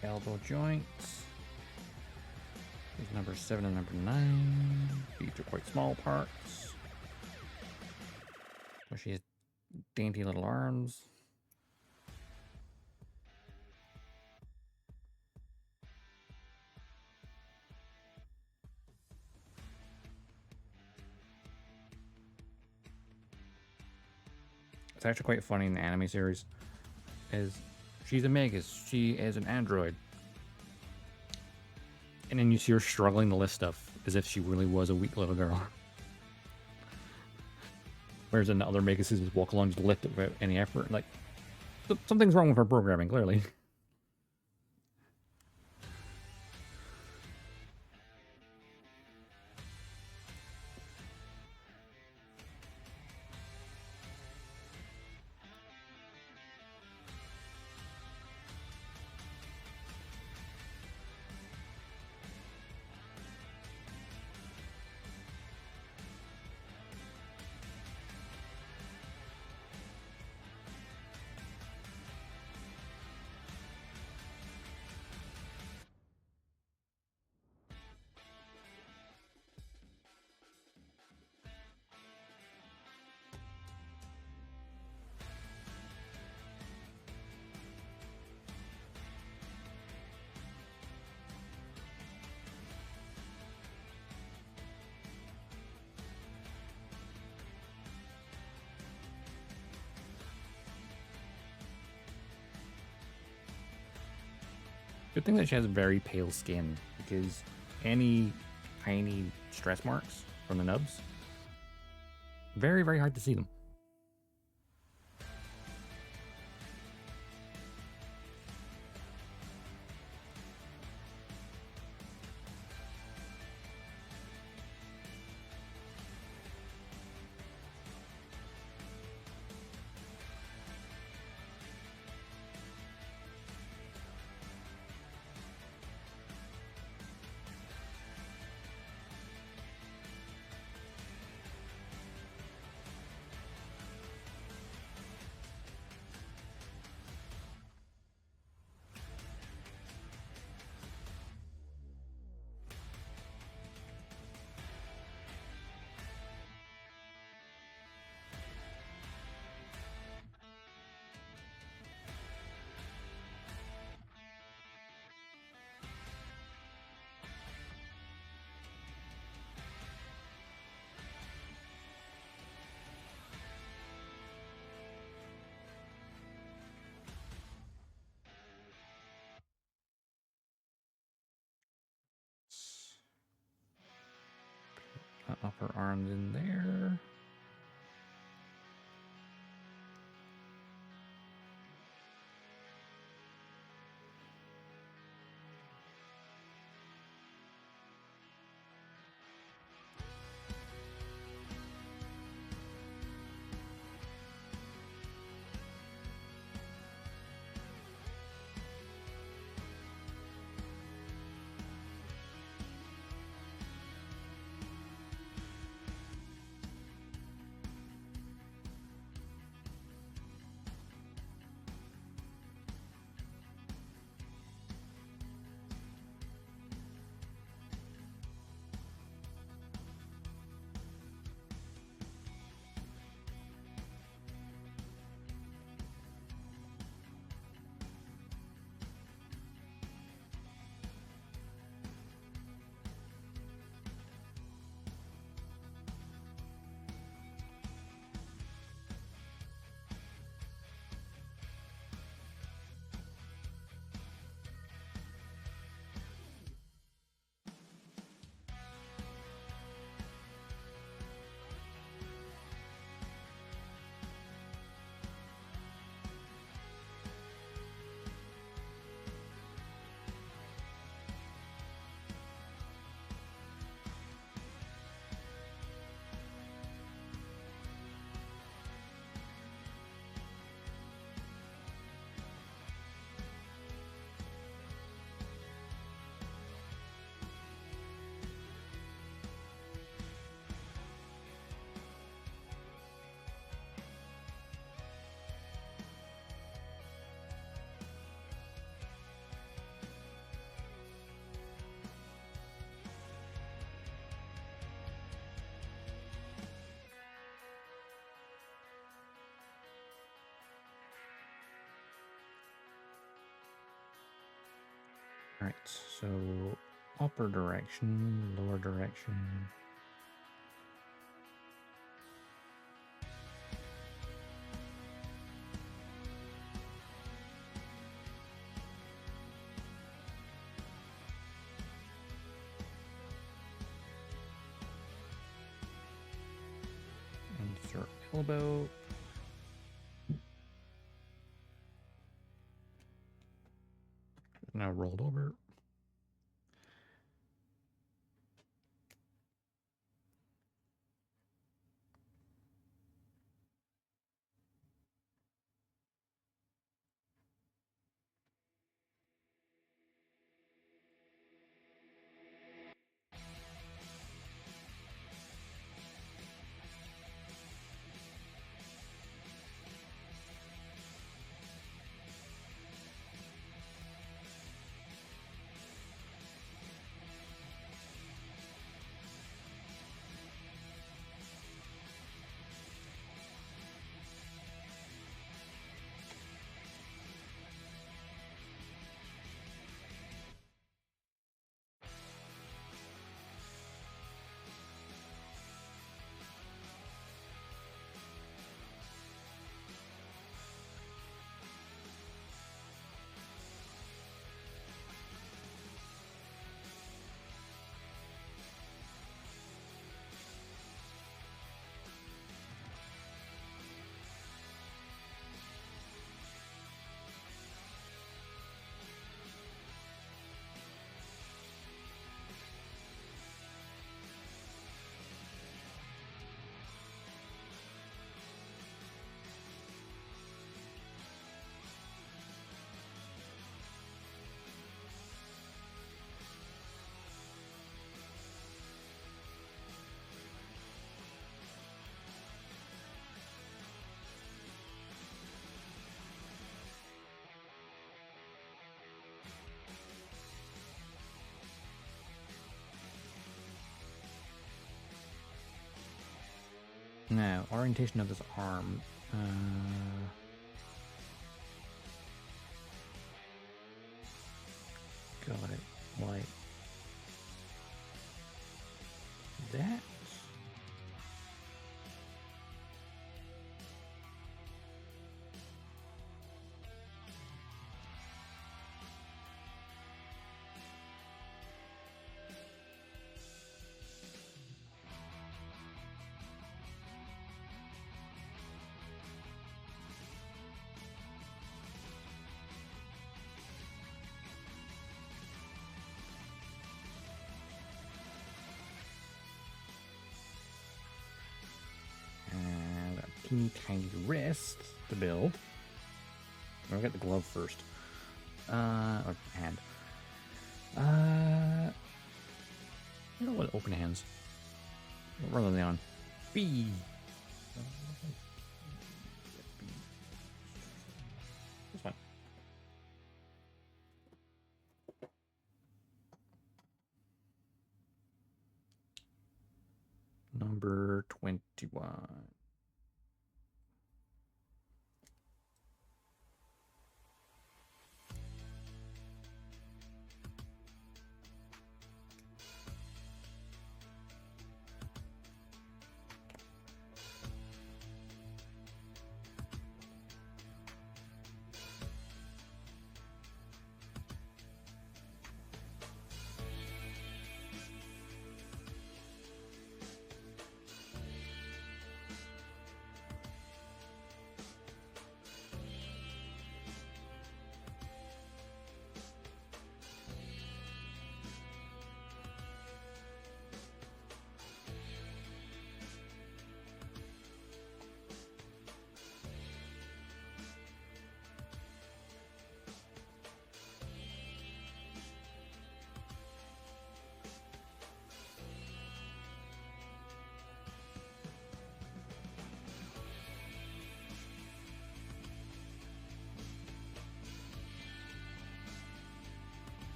The elbow joints. There's number 7 and number 9. These are quite small parts. So she has dainty little arms. It's actually quite funny in the anime series. She's a Magus. She is an android. And then you see her struggling to lift stuff as if she really was a weak little girl. Whereas in the other Maguses just walk along, just lift it without any effort. Like, something's wrong with her programming, clearly. Good thing that she has very pale skin, because any tiny stress marks from the nubs, very, very hard to see them. Upper arms in there. All right, so upper direction, lower direction. Insert elbow. Now rolled over. Now, orientation of this arm. Got it. Like that. Teeny tiny wrist to build. I'll get the glove first. Or hand. I don't know what open hands. What run are they on? B. That's fine. Number 21.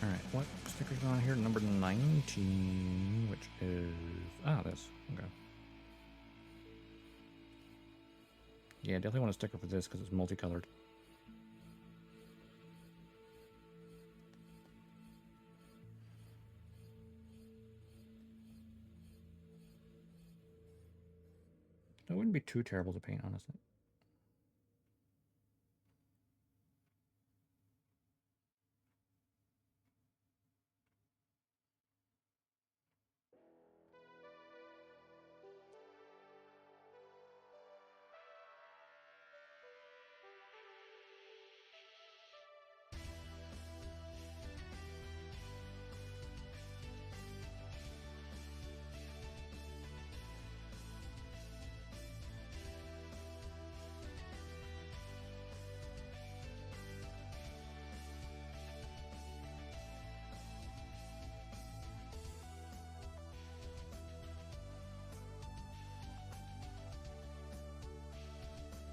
Alright, what sticker's on here? Number 19, which is... this. Okay. Yeah, definitely want a sticker for this because it's multicolored. It wouldn't be too terrible to paint, honestly.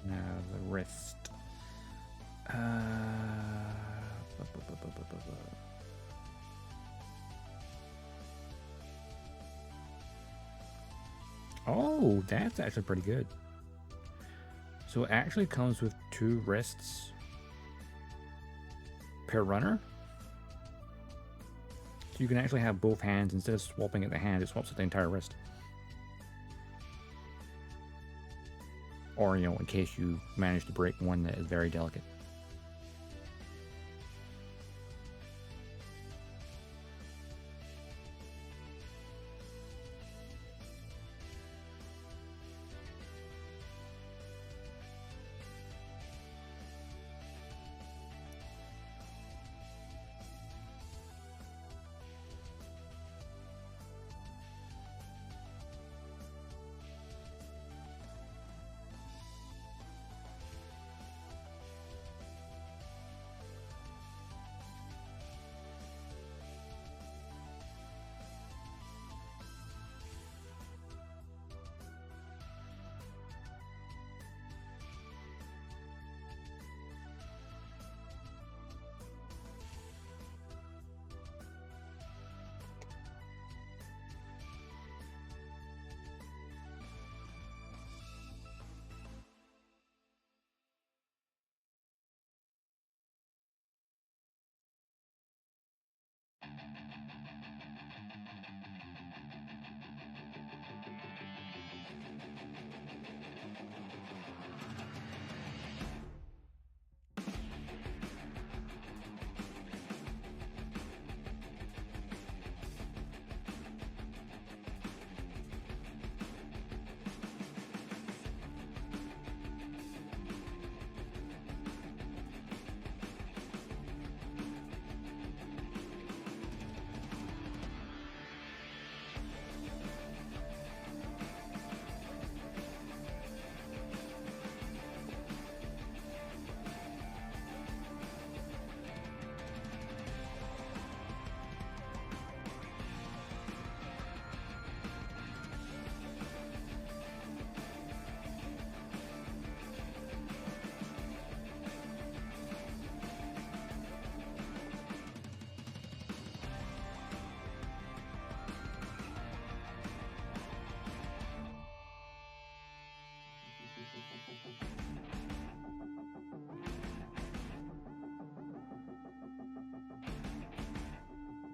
Now the wrist. Oh, that's actually pretty good. So it actually comes with 2 wrists per runner. So you can actually have both hands. Instead of swapping at the hand, it swaps at the entire wrist. Or, you know, in case you manage to break one that is very delicate.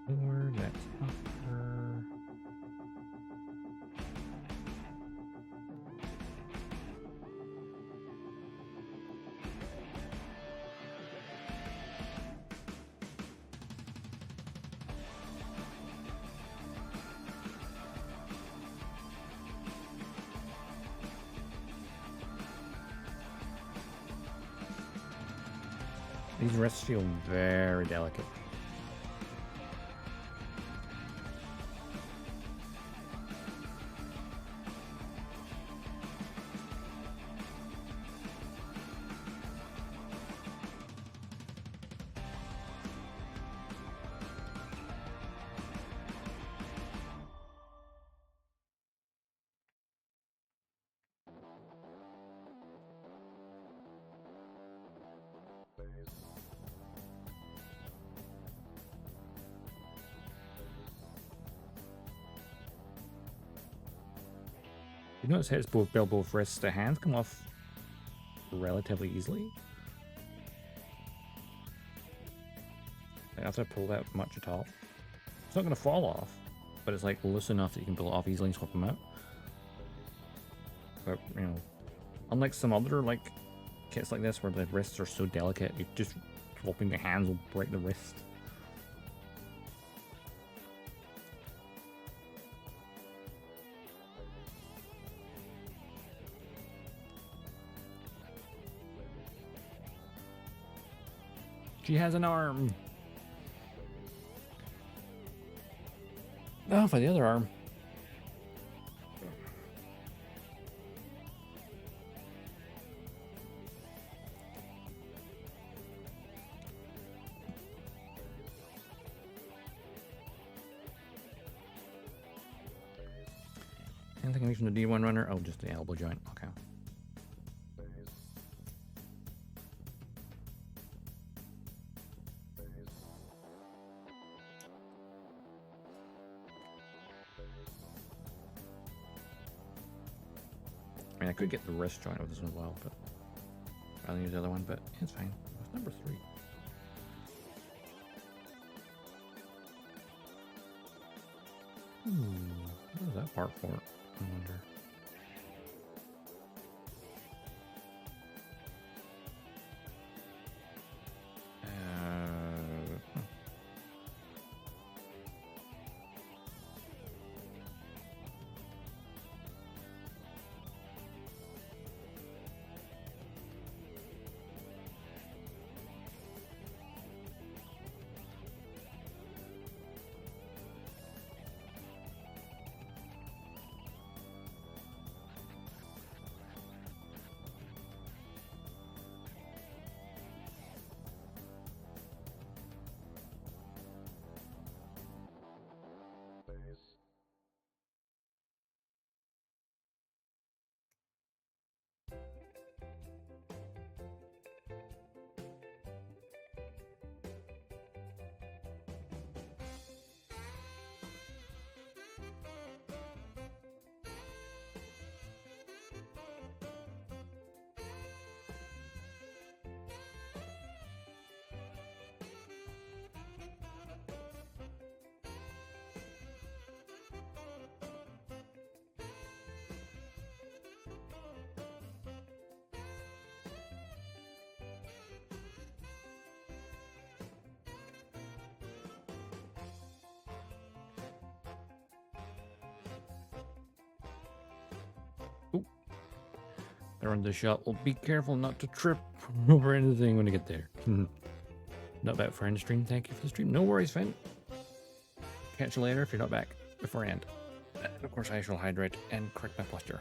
Or that's upper. These wrists feel very delicate. You notice how it's both wrists. The hands come off relatively easily. I don't have to pull that much at all. It's not going to fall off, but it's like loose enough that you can pull it off easily and swap them out. But, you know, unlike some other like kits like this where the wrists are so delicate, you just swapping the hands will break the wrist. She has an arm. Oh, for the other arm. Anything I from the D1 runner? Oh, just the elbow joint. Okay. mean, I could get the wrist joint with this one as well, but I'll use the other one, but it's fine. It's number 3. What is that part for? I wonder. They're on the shot. Well, be careful not to trip over anything when you get there. Not back for end stream. Thank you for the stream. No worries, Finn. Catch you later if you're not back beforehand. And of course, I shall hydrate and correct my posture.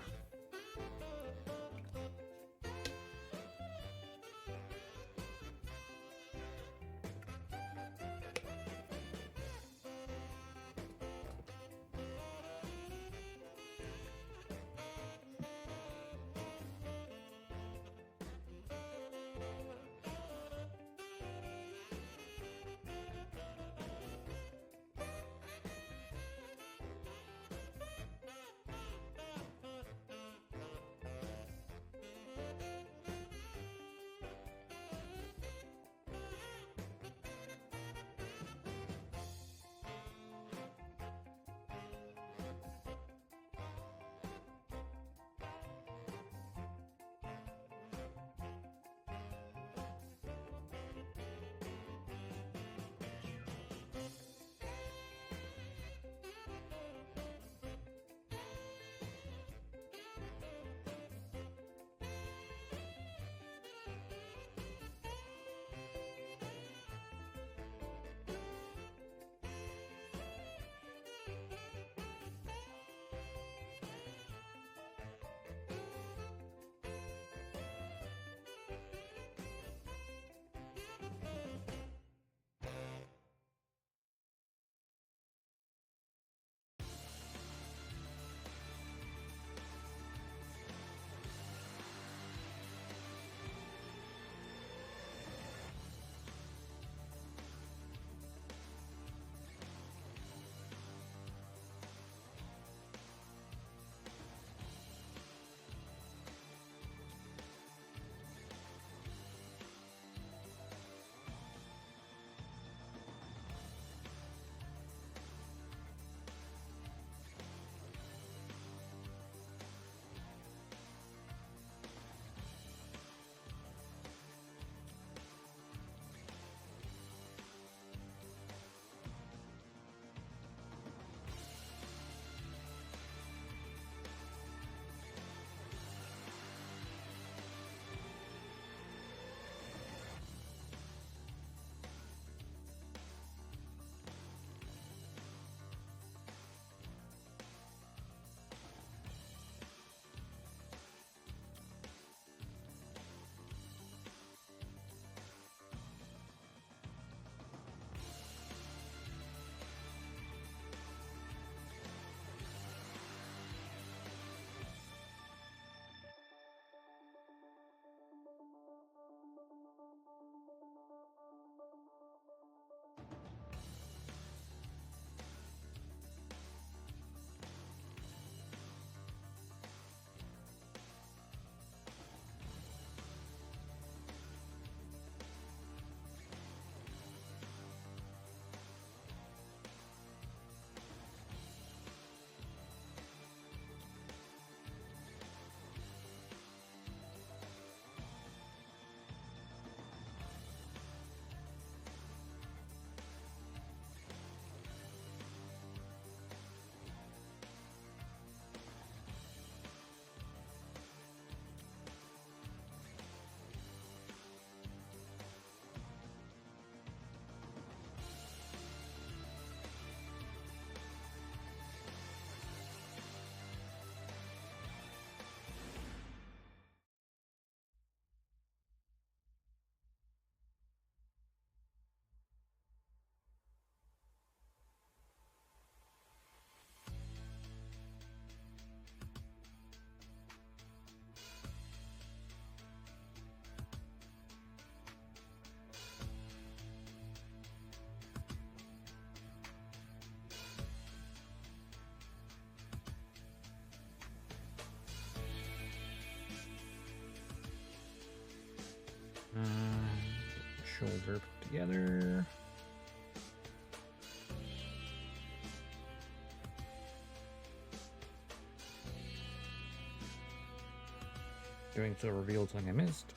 shoulder put together. Doing so revealed something I missed.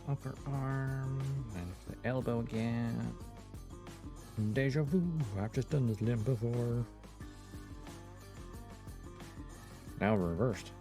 Upper arm, and the elbow again. Deja vu, I've just done this limb before. Now reversed.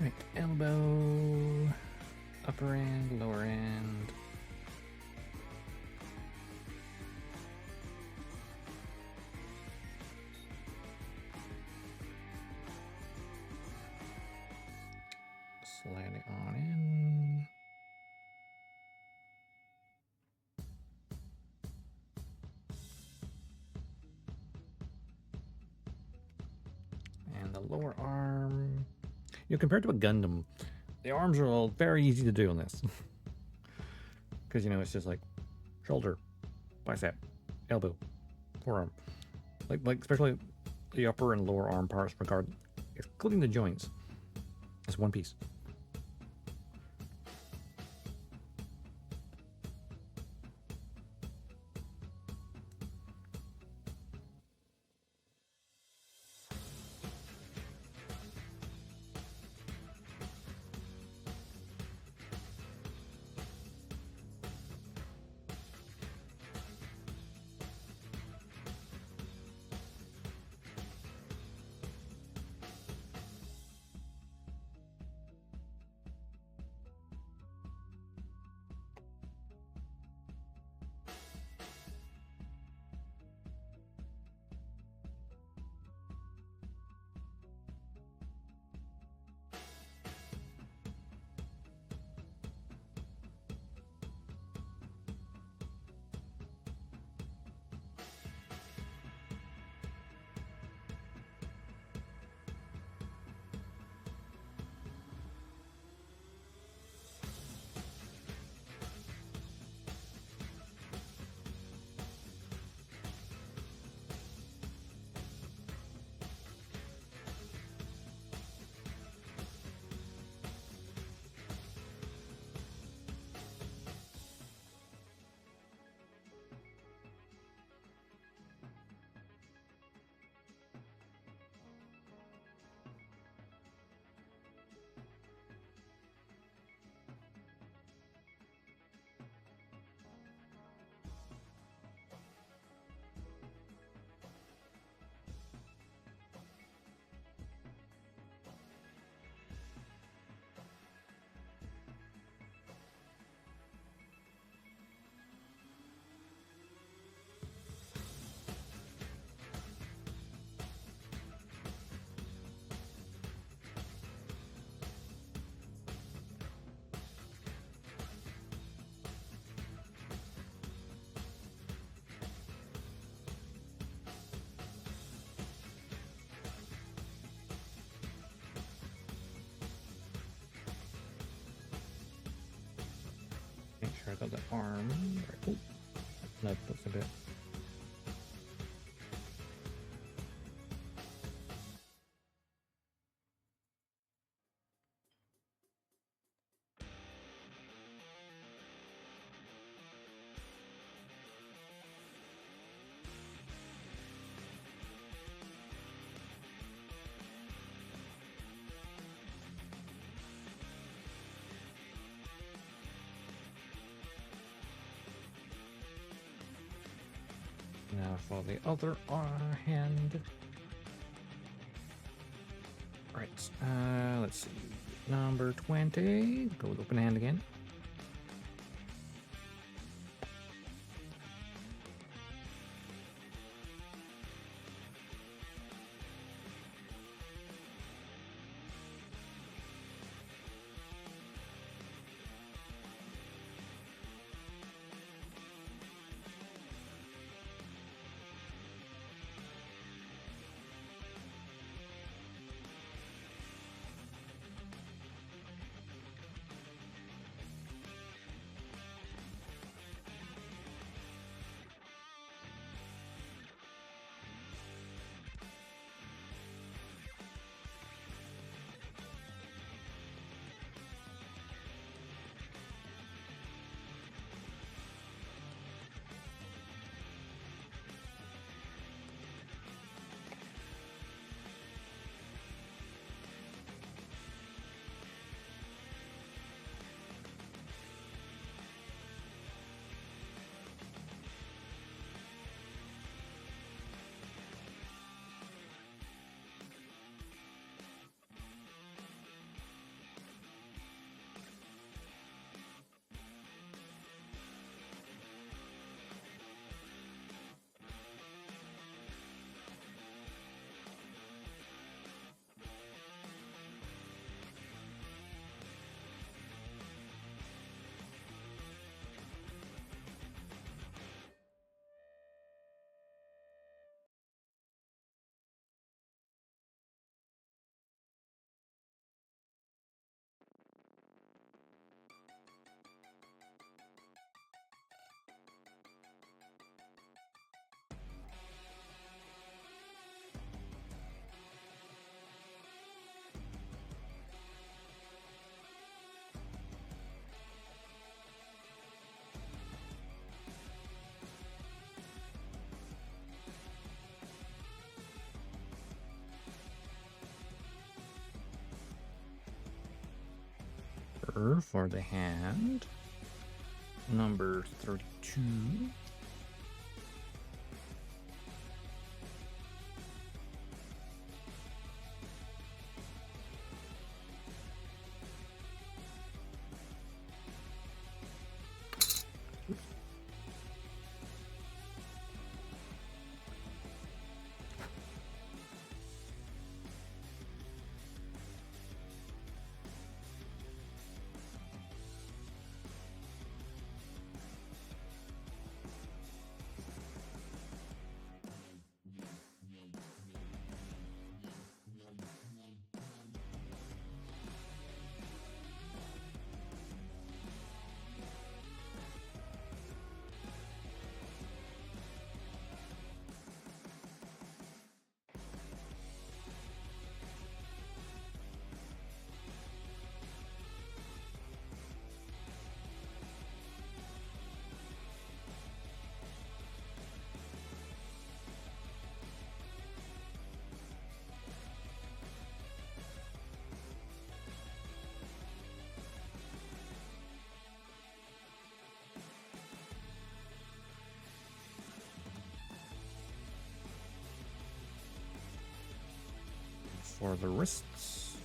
Right, elbow, upper end, lower end. Slide it on in. And the lower arm, you know, compared to a Gundam, the arms are all very easy to do on this. Because, you know, it's just like shoulder, bicep, elbow, forearm. Like especially the upper and lower arm parts, including the joints. It's one piece. Make sure I got the arm. Right. Oh, no, that's a bit. Now for the other hand. Right, let's see. Number 20. Go with open hand again. number for the hand. Number 32. For the wrists.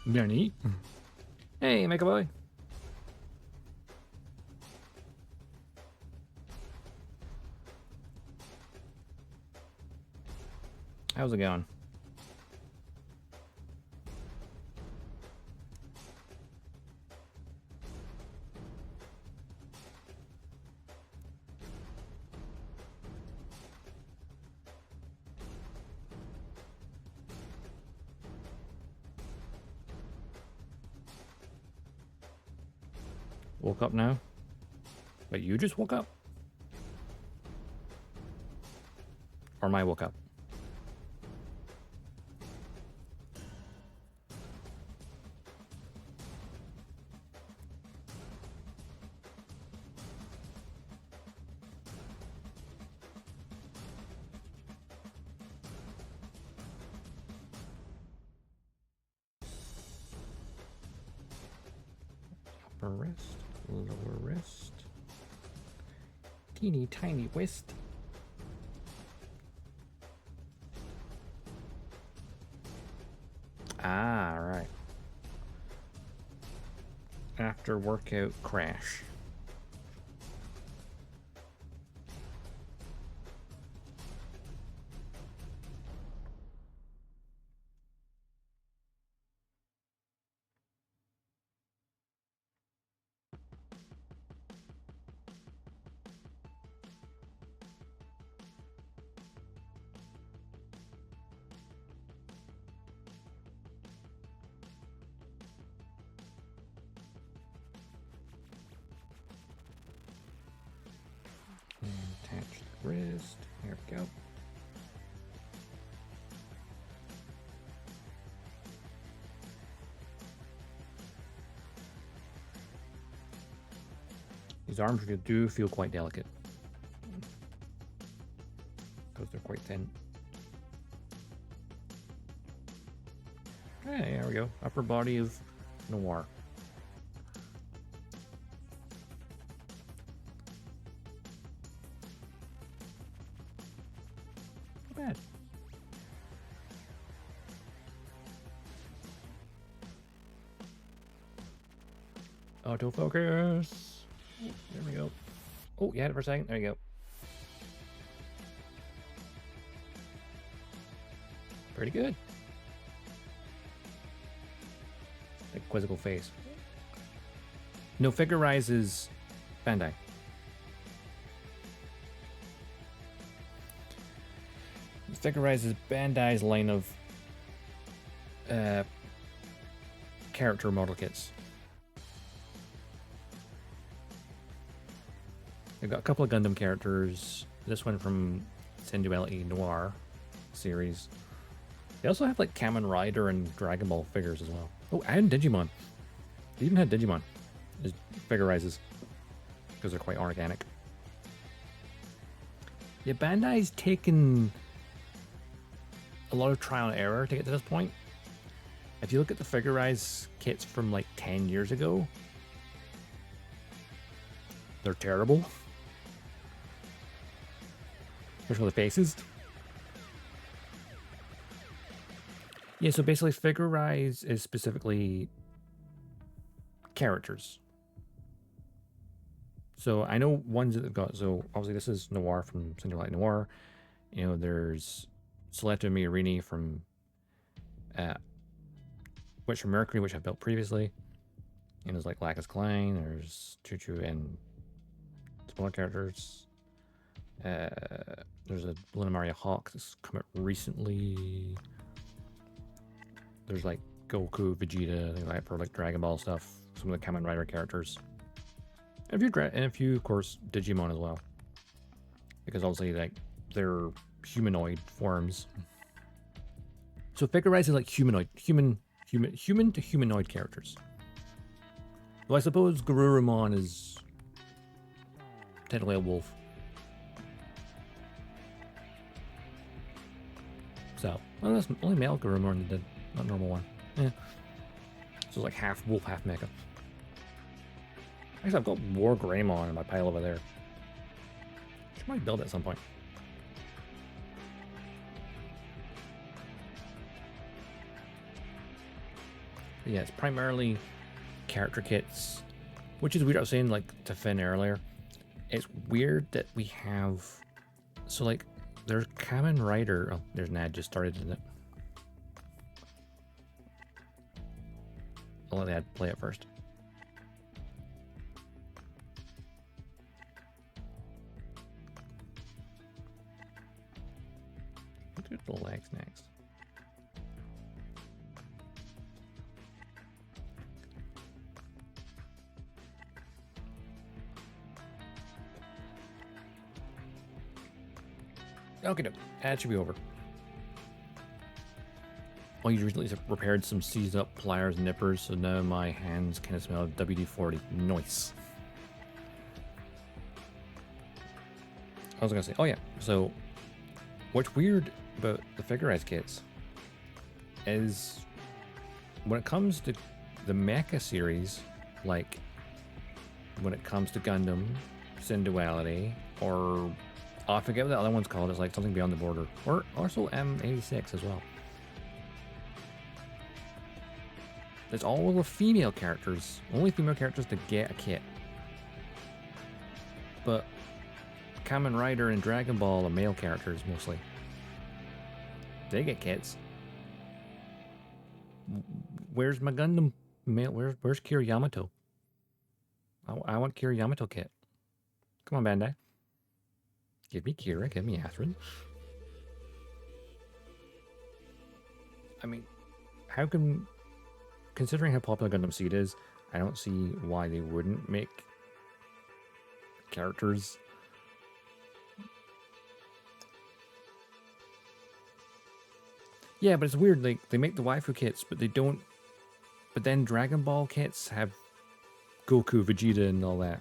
Benny. Hey, make a boy. How's it going? Woke up now? Wait, you just woke up? Or am I woke up? Upper wrist, lower wrist, teeny tiny wrist. Ah, right. After workout crash. Attach the wrist. There we go. His arms do feel quite delicate. Because they're quite thin. Okay, there we go. Upper body of Noir. Not bad. Autofocus. Oh, there we go. Oh, you had it for a second. There you go. Pretty good. Like quizzical face. No, Figure-rise is Bandai. Figure-rise is Bandai's line of character model kits. They've got a couple of Gundam characters. This one from Synduality Noir series. They also have like Kamen Rider and Dragon Ball figures as well. Oh, and Digimon. They even had Digimon as Figure-rises because they're quite organic. Yeah, Bandai's taken a lot of trial and error to get to this point. If you look at the Figure-rise kits from like 10 years ago, they're terrible. Especially the faces. Yeah, so basically Figure-rise is specifically characters. So I know ones that they've got, so obviously this is Noir from Synduality Noir. You know, there's Soleto Miorini from Mercury, which I've built previously. And there's like Lacus Klein, there's Choo-Choo and smaller characters. There's a Luna Maria Hawk that's come out recently. There's like Goku, Vegeta, things like that for like Dragon Ball stuff. Some of the Kamen Rider characters. And a few, of course, Digimon as well. Because obviously, like, they're humanoid forms. So Figure-rise is like human to humanoid characters. Well, I suppose Garurumon is technically a wolf. So, well, that's only male Garurumon did, not normal one. Yeah. So it's like half wolf, half mecha. I guess I've got War Greymon in my pile over there. Should probably build it at some point. But yeah, it's primarily character kits, which is weird. I was saying like to Finn earlier. It's weird that we have, so like there's Kamen Rider. Oh, there's Nad just started, isn't it? I'll let Nad play it first. Let's do the legs next. Okay, no, that should be over. Oh, you recently repaired some seized up pliers and nippers, so now my hands kind of smell of WD-40. Nice. I was gonna say, oh yeah, so what's weird about the Figure-rise kits is when it comes to the mecha series, like when it comes to Gundam, Synduality, or oh, I forget what the other one's called. It's like something Beyond the Border, or also M86 as well. It's all the female characters, only female characters to get a kit. But Kamen Rider and Dragon Ball are male characters mostly. They get kits. Where's my Gundam male? Where's Kira Yamato? I want Kira Yamato kit. Come on, Bandai. Give me Kira, give me Atherin. I mean, how can, considering how popular Gundam Seed is, I don't see why they wouldn't make characters. Yeah, but it's weird, like, they make the waifu kits, but they don't, but then Dragon Ball kits have Goku, Vegeta, and all that.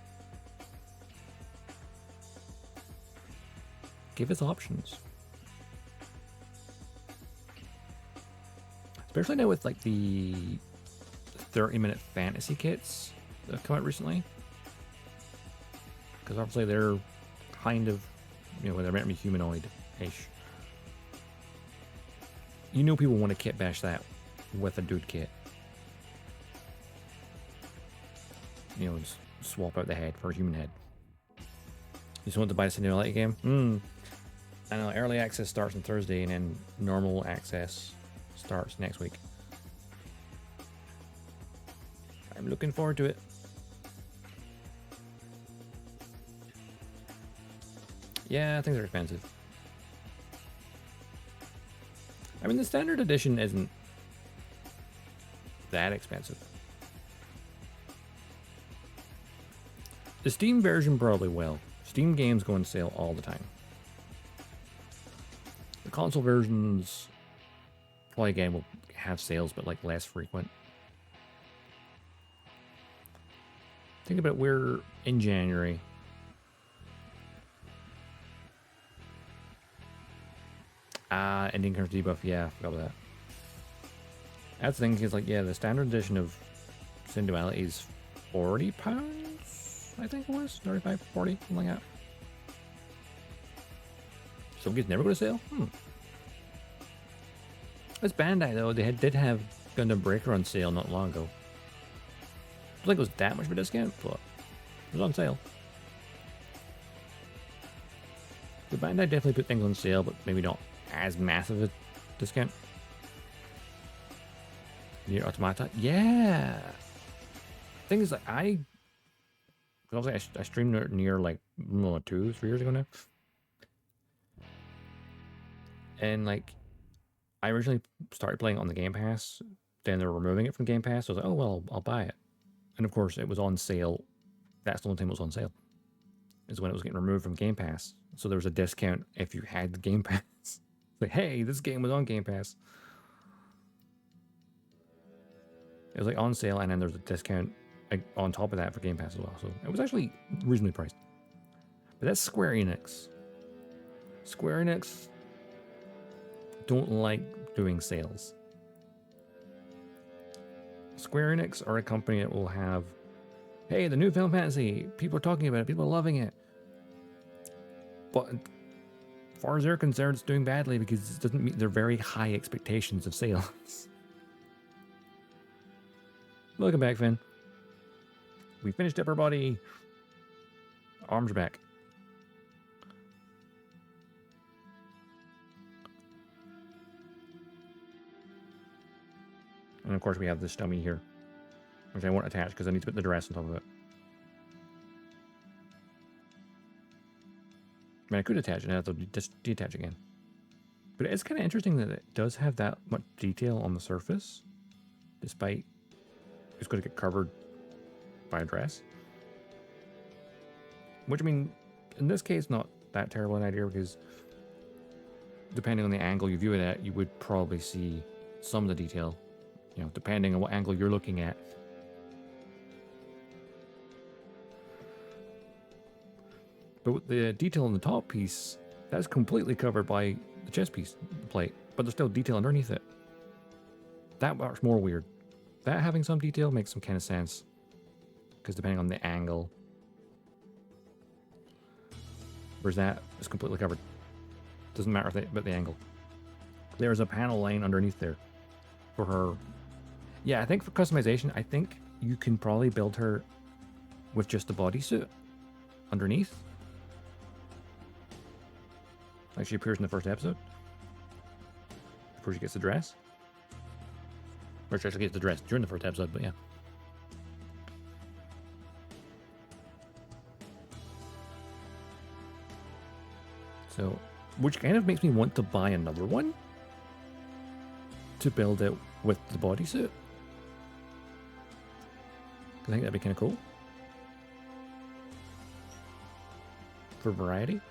Give us options. Especially now with like the 30-minute fantasy kits that have come out recently. Because obviously they're kind of, you know, they're meant to be humanoid-ish. You know people want to kit bash that with a dude kit. You know, just swap out the head for a human head. You just want to buy a Synduality game? I know, early access starts on Thursday and then normal access starts next week. I'm looking forward to it. Yeah, things are expensive. I mean, the standard edition isn't that expensive. The Steam version probably will. Steam games go on sale all the time. The console versions probably again will have sales, but like less frequent. Think about it, we're in January. Ending curse debuff, yeah, I forgot about that. That's the thing, is like, yeah, the standard edition of Synduality is £40, I think it was. 35, 40, something like that. Some kids never go to sale? It's Bandai though, they did have Gundam Breaker on sale not long ago. I don't think it was that much of a discount, but it was on sale. The Bandai definitely put things on sale, but maybe not as massive a discount. Near Automata? Yeah! Thing is, like, I streamed it near like 2-3 years ago now. And like, I originally started playing on the Game Pass, then they were removing it from Game Pass, so I was like, oh well, I'll buy it. And of course, it was on sale. That's the only time it was on sale. Is when it was getting removed from Game Pass. So there was a discount if you had the Game Pass. Like, hey, this game was on Game Pass. It was like on sale, and then there's a discount like, on top of that for Game Pass as well. So it was actually reasonably priced. But that's Square Enix. Square Enix don't like doing sales. Square Enix are a company that will have, hey, the new Final Fantasy, people are talking about it, people are loving it. But as far as they're concerned, it's doing badly because it doesn't meet their very high expectations of sales. Welcome back, Finn. We finished up our body. Arms are back. And of course we have this dummy here, which I won't attach because I need to put the dress on top of it. I mean, I could attach it and I have to just detach again. But it's kind of interesting that it does have that much detail on the surface, despite it's going to get covered by a dress. Which, I mean, in this case, not that terrible an idea because depending on the angle you view it at, you would probably see some of the detail, you know, depending on what angle you're looking at. But with the detail on the top piece, that's completely covered by the chest piece plate, but there's still detail underneath it. That part's more weird. That having some detail makes some kind of sense, because depending on the angle, whereas that is completely covered. Doesn't matter about the angle. There's a panel line underneath there for her. Yeah, I think for customization, I think you can probably build her with just the bodysuit underneath. Like she appears in the first episode. Before she gets the dress. Or she actually gets the dress during the first episode, but yeah. So, which kind of makes me want to buy another one to build it with the bodysuit. I think that'd be kind of cool. For variety.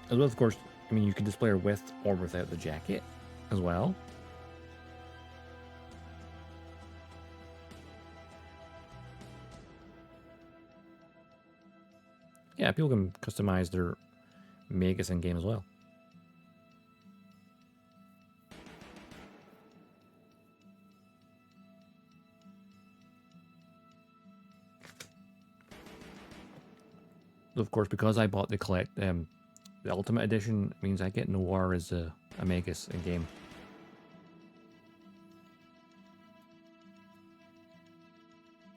As well, of course, I mean, you can display her with or without the jacket as well. Yeah, people can customize their Magus in game as well. Of course, because I bought the Ultimate Edition, means I get Noir as a Magus in game.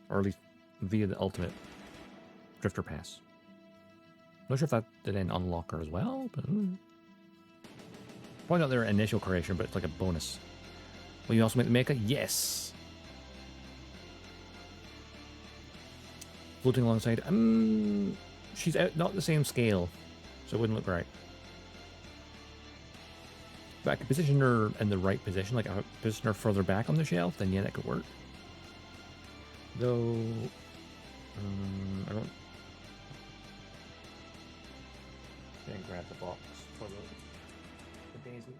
Or at least via the Ultimate Drifter Pass. Not sure if that did an unlocker as well, but probably not their initial creation, but it's like a bonus. Will you also make the mecha? Yes. Floating alongside. She's not the same scale, so it wouldn't look right. But I could position her in the right position, like I could position her further back on the shelf, then yeah, that could work. Though, I don't. Then grab the box for the daisy.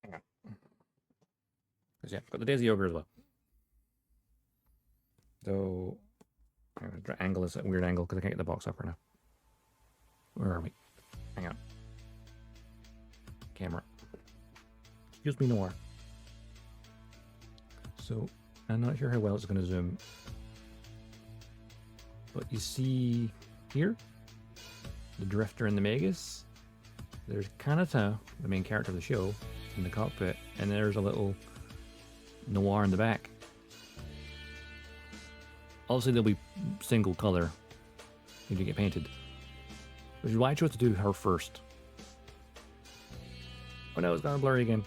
Hang on. Because yeah, got the daisy ogre as well. Though, the angle is a weird angle because I can't get the box up right now. Where are we? Hang on. Camera. Excuse me, Noir. So, I'm not sure how well it's going to zoom. But you see here, the Drifter and the Magus. There's Kanata, the main character of the show, in the cockpit, and there's a little Noir in the back. Obviously, they'll be single color when you get painted, which is why I chose to do her first. Oh no, it's gone blurry again.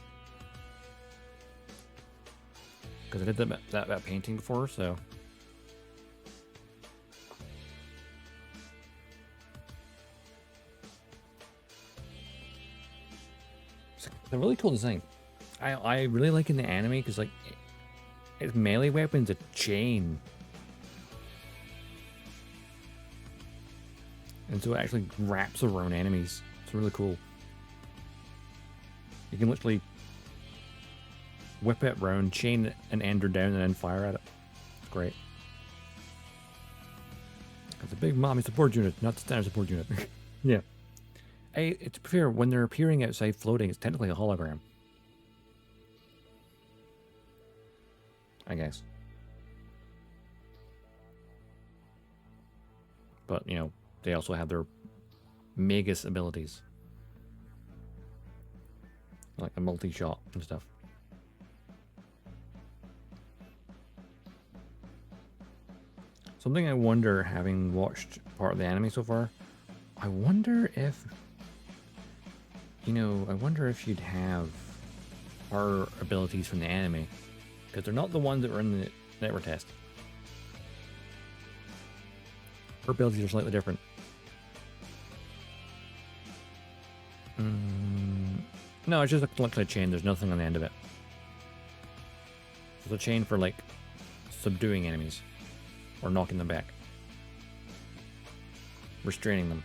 Because I did that painting before, so. It's a really cool design. I really like in the anime because like its melee weapon's a chain. And so it actually wraps around enemies. It's really cool. You can literally whip it round, chain an ender down, and then fire at it. It's great. It's a big mommy support unit, not the standard support unit. Yeah. Hey, to be fair, when they're appearing outside floating, it's technically a hologram. I guess. But, you know, they also have their Magus abilities. Like a multi-shot and stuff. Something I wonder, having watched part of the anime so far, I wonder if, you know, I wonder if you'd have her abilities from the anime. Because they're not the ones that were in the network test. Her abilities are slightly different. No, it's just literally a chain. There's nothing on the end of it. It's a chain for, like, subduing enemies. Or knocking them back. Restraining them.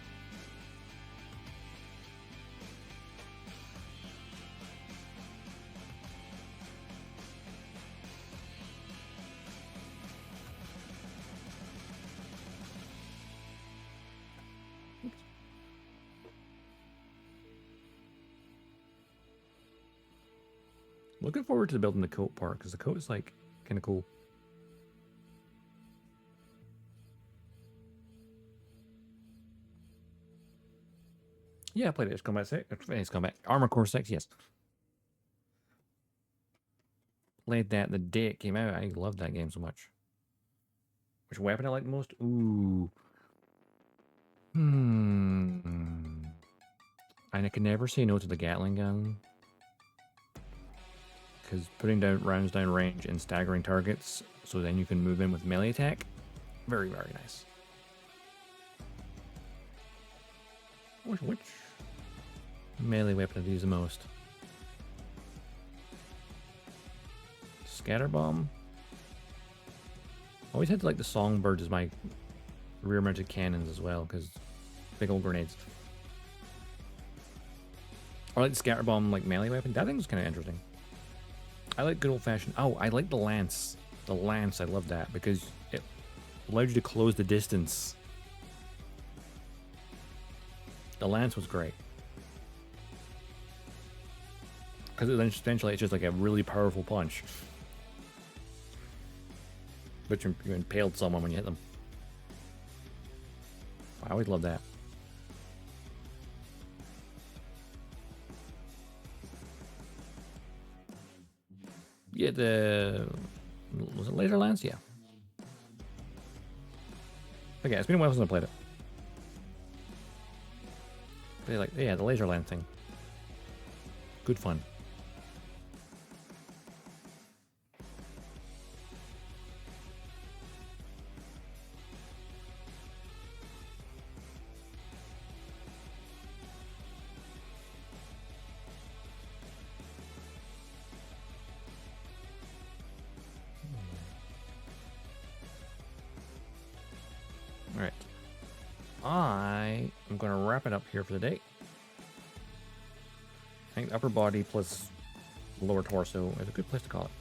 Looking forward to building the coat part, because the coat is, like, kind of cool. Yeah, I played Ace Combat 6. Ace Combat. Armor Core 6, yes. Played that the day it came out. I loved that game so much. Which weapon I like the most? Ooh. And I can never say no to the Gatling gun. Because putting down rounds down range and staggering targets, so then you can move in with melee attack. Very, very nice. Which melee weapon do I use the most? Scatter bomb. Always had to like the songbird as my rear mounted cannons as well, because big old grenades. Or like the scatter bomb like melee weapon. That thing was kind of interesting. I like good old fashioned. Oh, I like the lance The lance, I love that because it allowed you to close the distance. The lance was great. Because essentially it's just like a really powerful punch. But you impaled someone when you hit them. I always love that. Yeah, was it laser lance? Yeah. Okay, it's been a while since I played it. But like, yeah, the laser lance thing. Good fun. Alright. I am going to wrap it up here for the day. I think upper body plus lower torso is a good place to call it.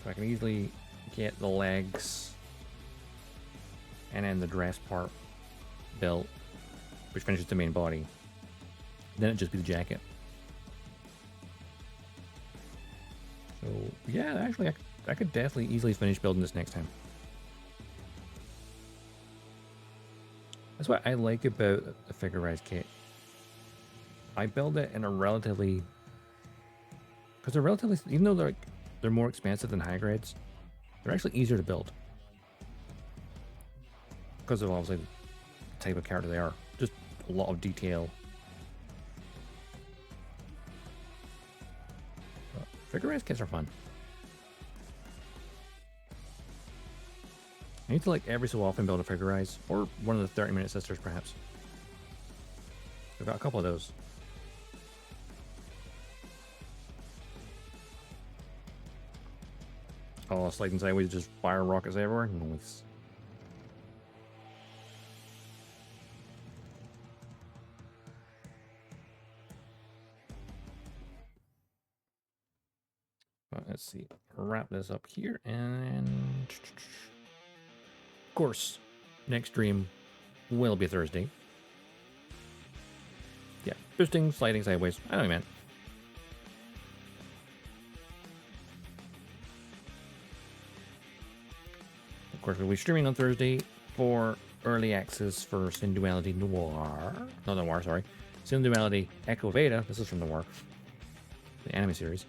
So I can easily get the legs and then the dress part built, which finishes the main body. Then it'd just be the jacket. So yeah, actually I could definitely easily finish building this next time. That's what I like about the Figure-rise kit. I build it in a relatively, because they're relatively, even though they're more expensive than high grades, they're actually easier to build. Because of obviously the type of character they are. Just a lot of detail. Figure-rise kits are fun. I need to like every so often build a Figure-rise, or one of the 30-minute sisters perhaps. I've got a couple of those. Oh, sliding sideways, just fire rockets everywhere. Nice. Well, let's see. Wrap this up here, and of course, next stream will be Thursday. Yeah, boosting, sliding sideways. I know what you meant. Of course, we'll be streaming on Thursday for early access for Synduality Noir. No, Noir, sorry. Synduality Echo Veda. This is from Noir, the anime series.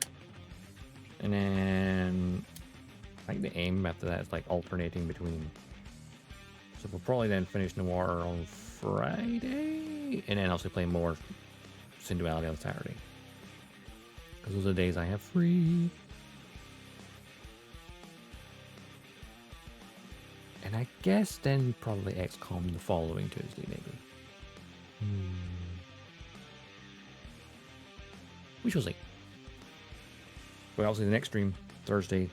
And then I think the aim after that is like alternating between. So we'll probably then finish Noir on Friday, and then also play more Synduality on Saturday. Because those are the days I have free. And I guess then probably XCOM the following Tuesday, maybe. We shall see. But obviously the next stream, Thursday,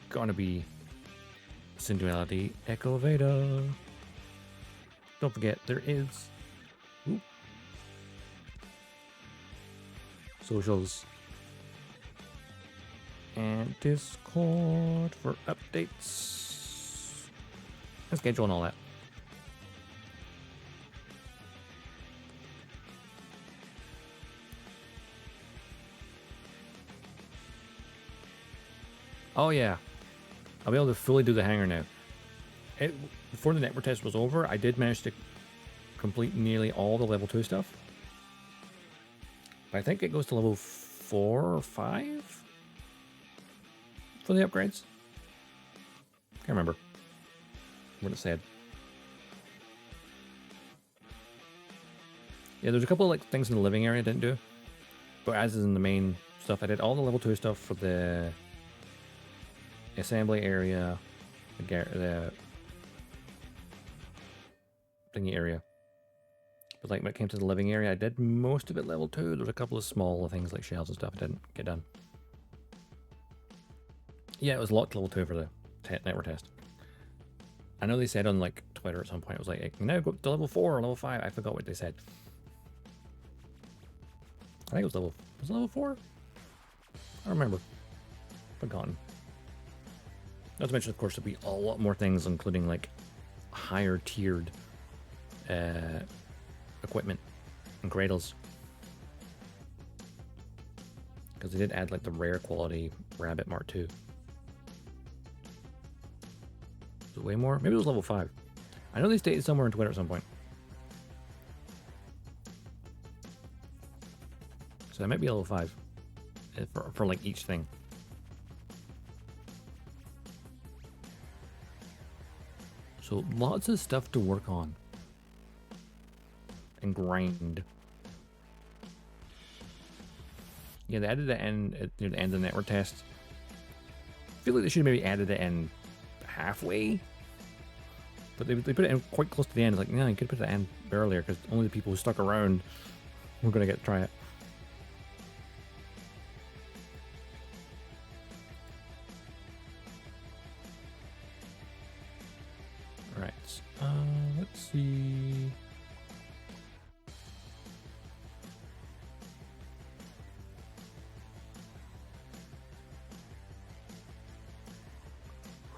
gonna be Synduality Echo Veda. Don't forget, there is socials and Discord for updates and schedule and all that. Oh yeah, I'll be able to fully do the hangar now. Before the network test was over, I did manage to complete nearly all the level 2 stuff. But I think it goes to level 4 or 5 for the upgrades. Can't remember what it said. Yeah, there's a couple of like things in the living area I didn't do. But as is in the main stuff, I did all the level 2 stuff for the assembly area, the thingy area. But like when it came to the living area, I did most of it level 2. There's a couple of small things like shells and stuff I didn't get done. Yeah, it was locked level 2 for the network test. I know they said on like Twitter at some point, it was like, now go to level 4 or level 5. I forgot what they said. I think it was level 4? I remember. Forgotten. Not to mention, of course, there'll be a lot more things, including like higher tiered equipment and cradles. Because they did add like the rare quality rabbit Mark II. Was it way more? Maybe it was level 5. I know they stated somewhere on Twitter at some point. So that might be level 5 for like each thing. So lots of stuff to work on and grind. Yeah, they added the end at the end of the network test. I feel like they should have maybe added it in halfway, but they put it in quite close to the end. It's like, no, you could put it in earlier because only the people who stuck around were gonna get to try it. Let's see.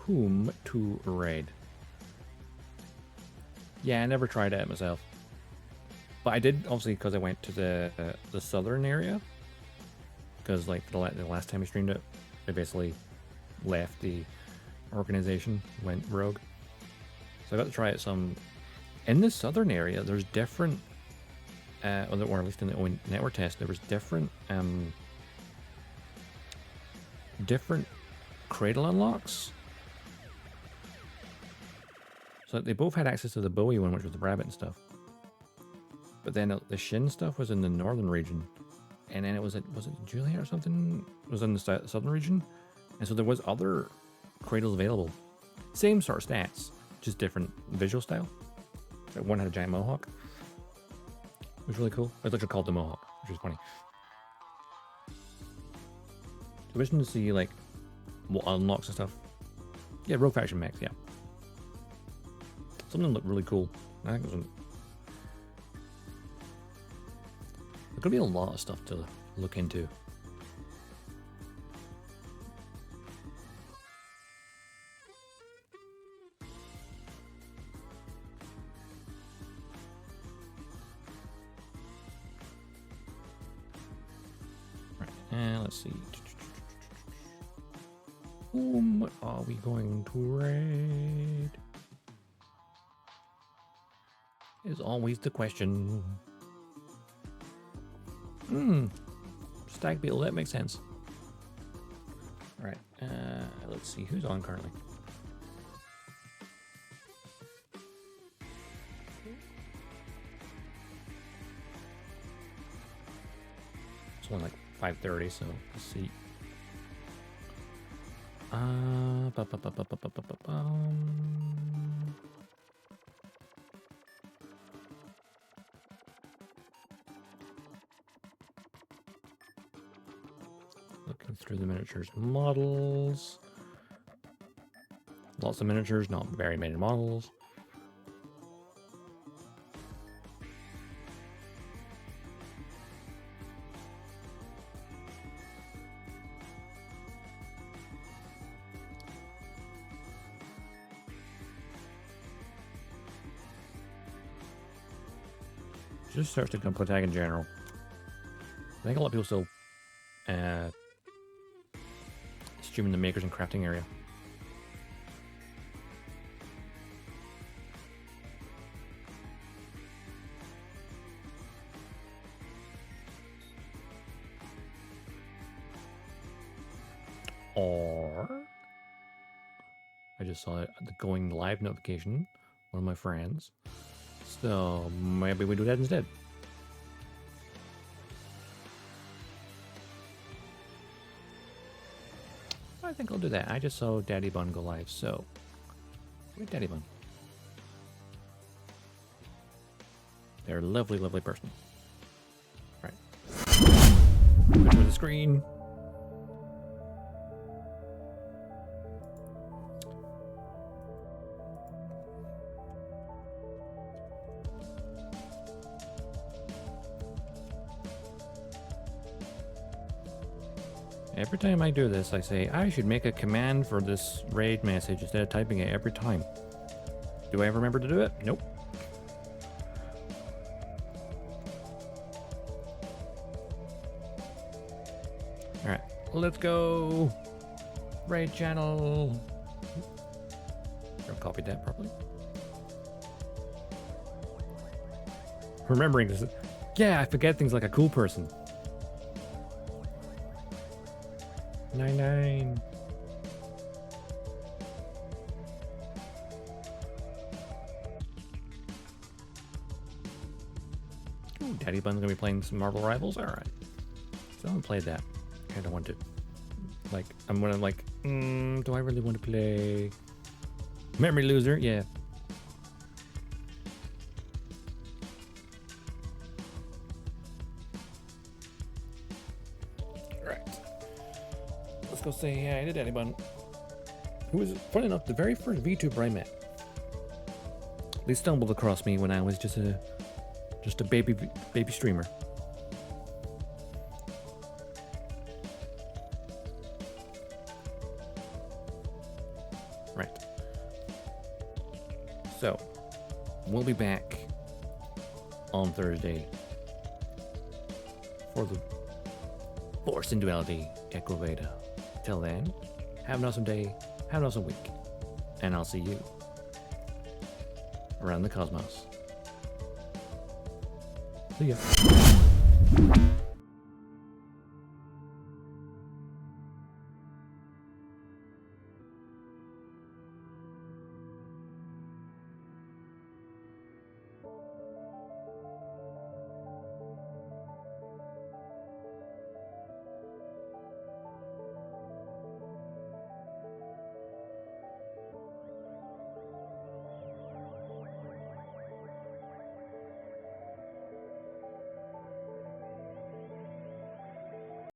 Whom to raid? Yeah, I never tried it myself, but I did obviously because I went to the southern area. Because like the last time we streamed it, I basically left the organization, went rogue. So I got to try it some. In the southern area, there's different, or at least in the network test, there was different cradle unlocks. So they both had access to the Bowie one, which was the rabbit and stuff. But then the Shin stuff was in the northern region, and then was it Julia or something? It was in the southern region, and so there was other cradles available, same sort of stats, just different visual style. One had a giant mohawk. It was really cool. I literally called the mohawk, which was funny. So I wish to see like what unlocks and stuff. Yeah, Rogue Faction Max, yeah. Some of them look really cool. I think there's gonna be a lot of stuff to look into. Let's see. Whom are we going to raid? Is always the question. Stag Beetle, that makes sense. Alright, let's see who's on currently. It's only like 5:30, so let's see. Looking through the miniatures models. Lots of miniatures, not very many models. Just search the Gunpla tag in general. I think a lot of people still streaming the makers and crafting area. Or I just saw it, the going live notification, one of my friends. So maybe we do that instead. I think I'll do that. I just saw Daddy Bun go live, so where's Daddy Bun? They're a lovely, lovely person. Right. Go to the screen. Every time I do this, I say, I should make a command for this raid message instead of typing it every time. Do I ever remember to do it? Nope. Alright, let's go. Raid channel. I've copied that properly. Remembering this. Yeah, I forget things like a cool person. 99. Ooh, Daddy Bun's gonna be playing some Marvel Rivals. All right, so I haven't played that. I don't want to. Like, I'm gonna like, do I really want to play? Memory loser, yeah. Right. Let's go say hi to Daddy Bun, who was, funny enough, the very first VTuber I met. They stumbled across me when I was just a baby streamer. Right. So, we'll be back on Thursday for Synduality Echo Beta. Till then, have an awesome day, have an awesome week, and I'll see you around the cosmos. See ya.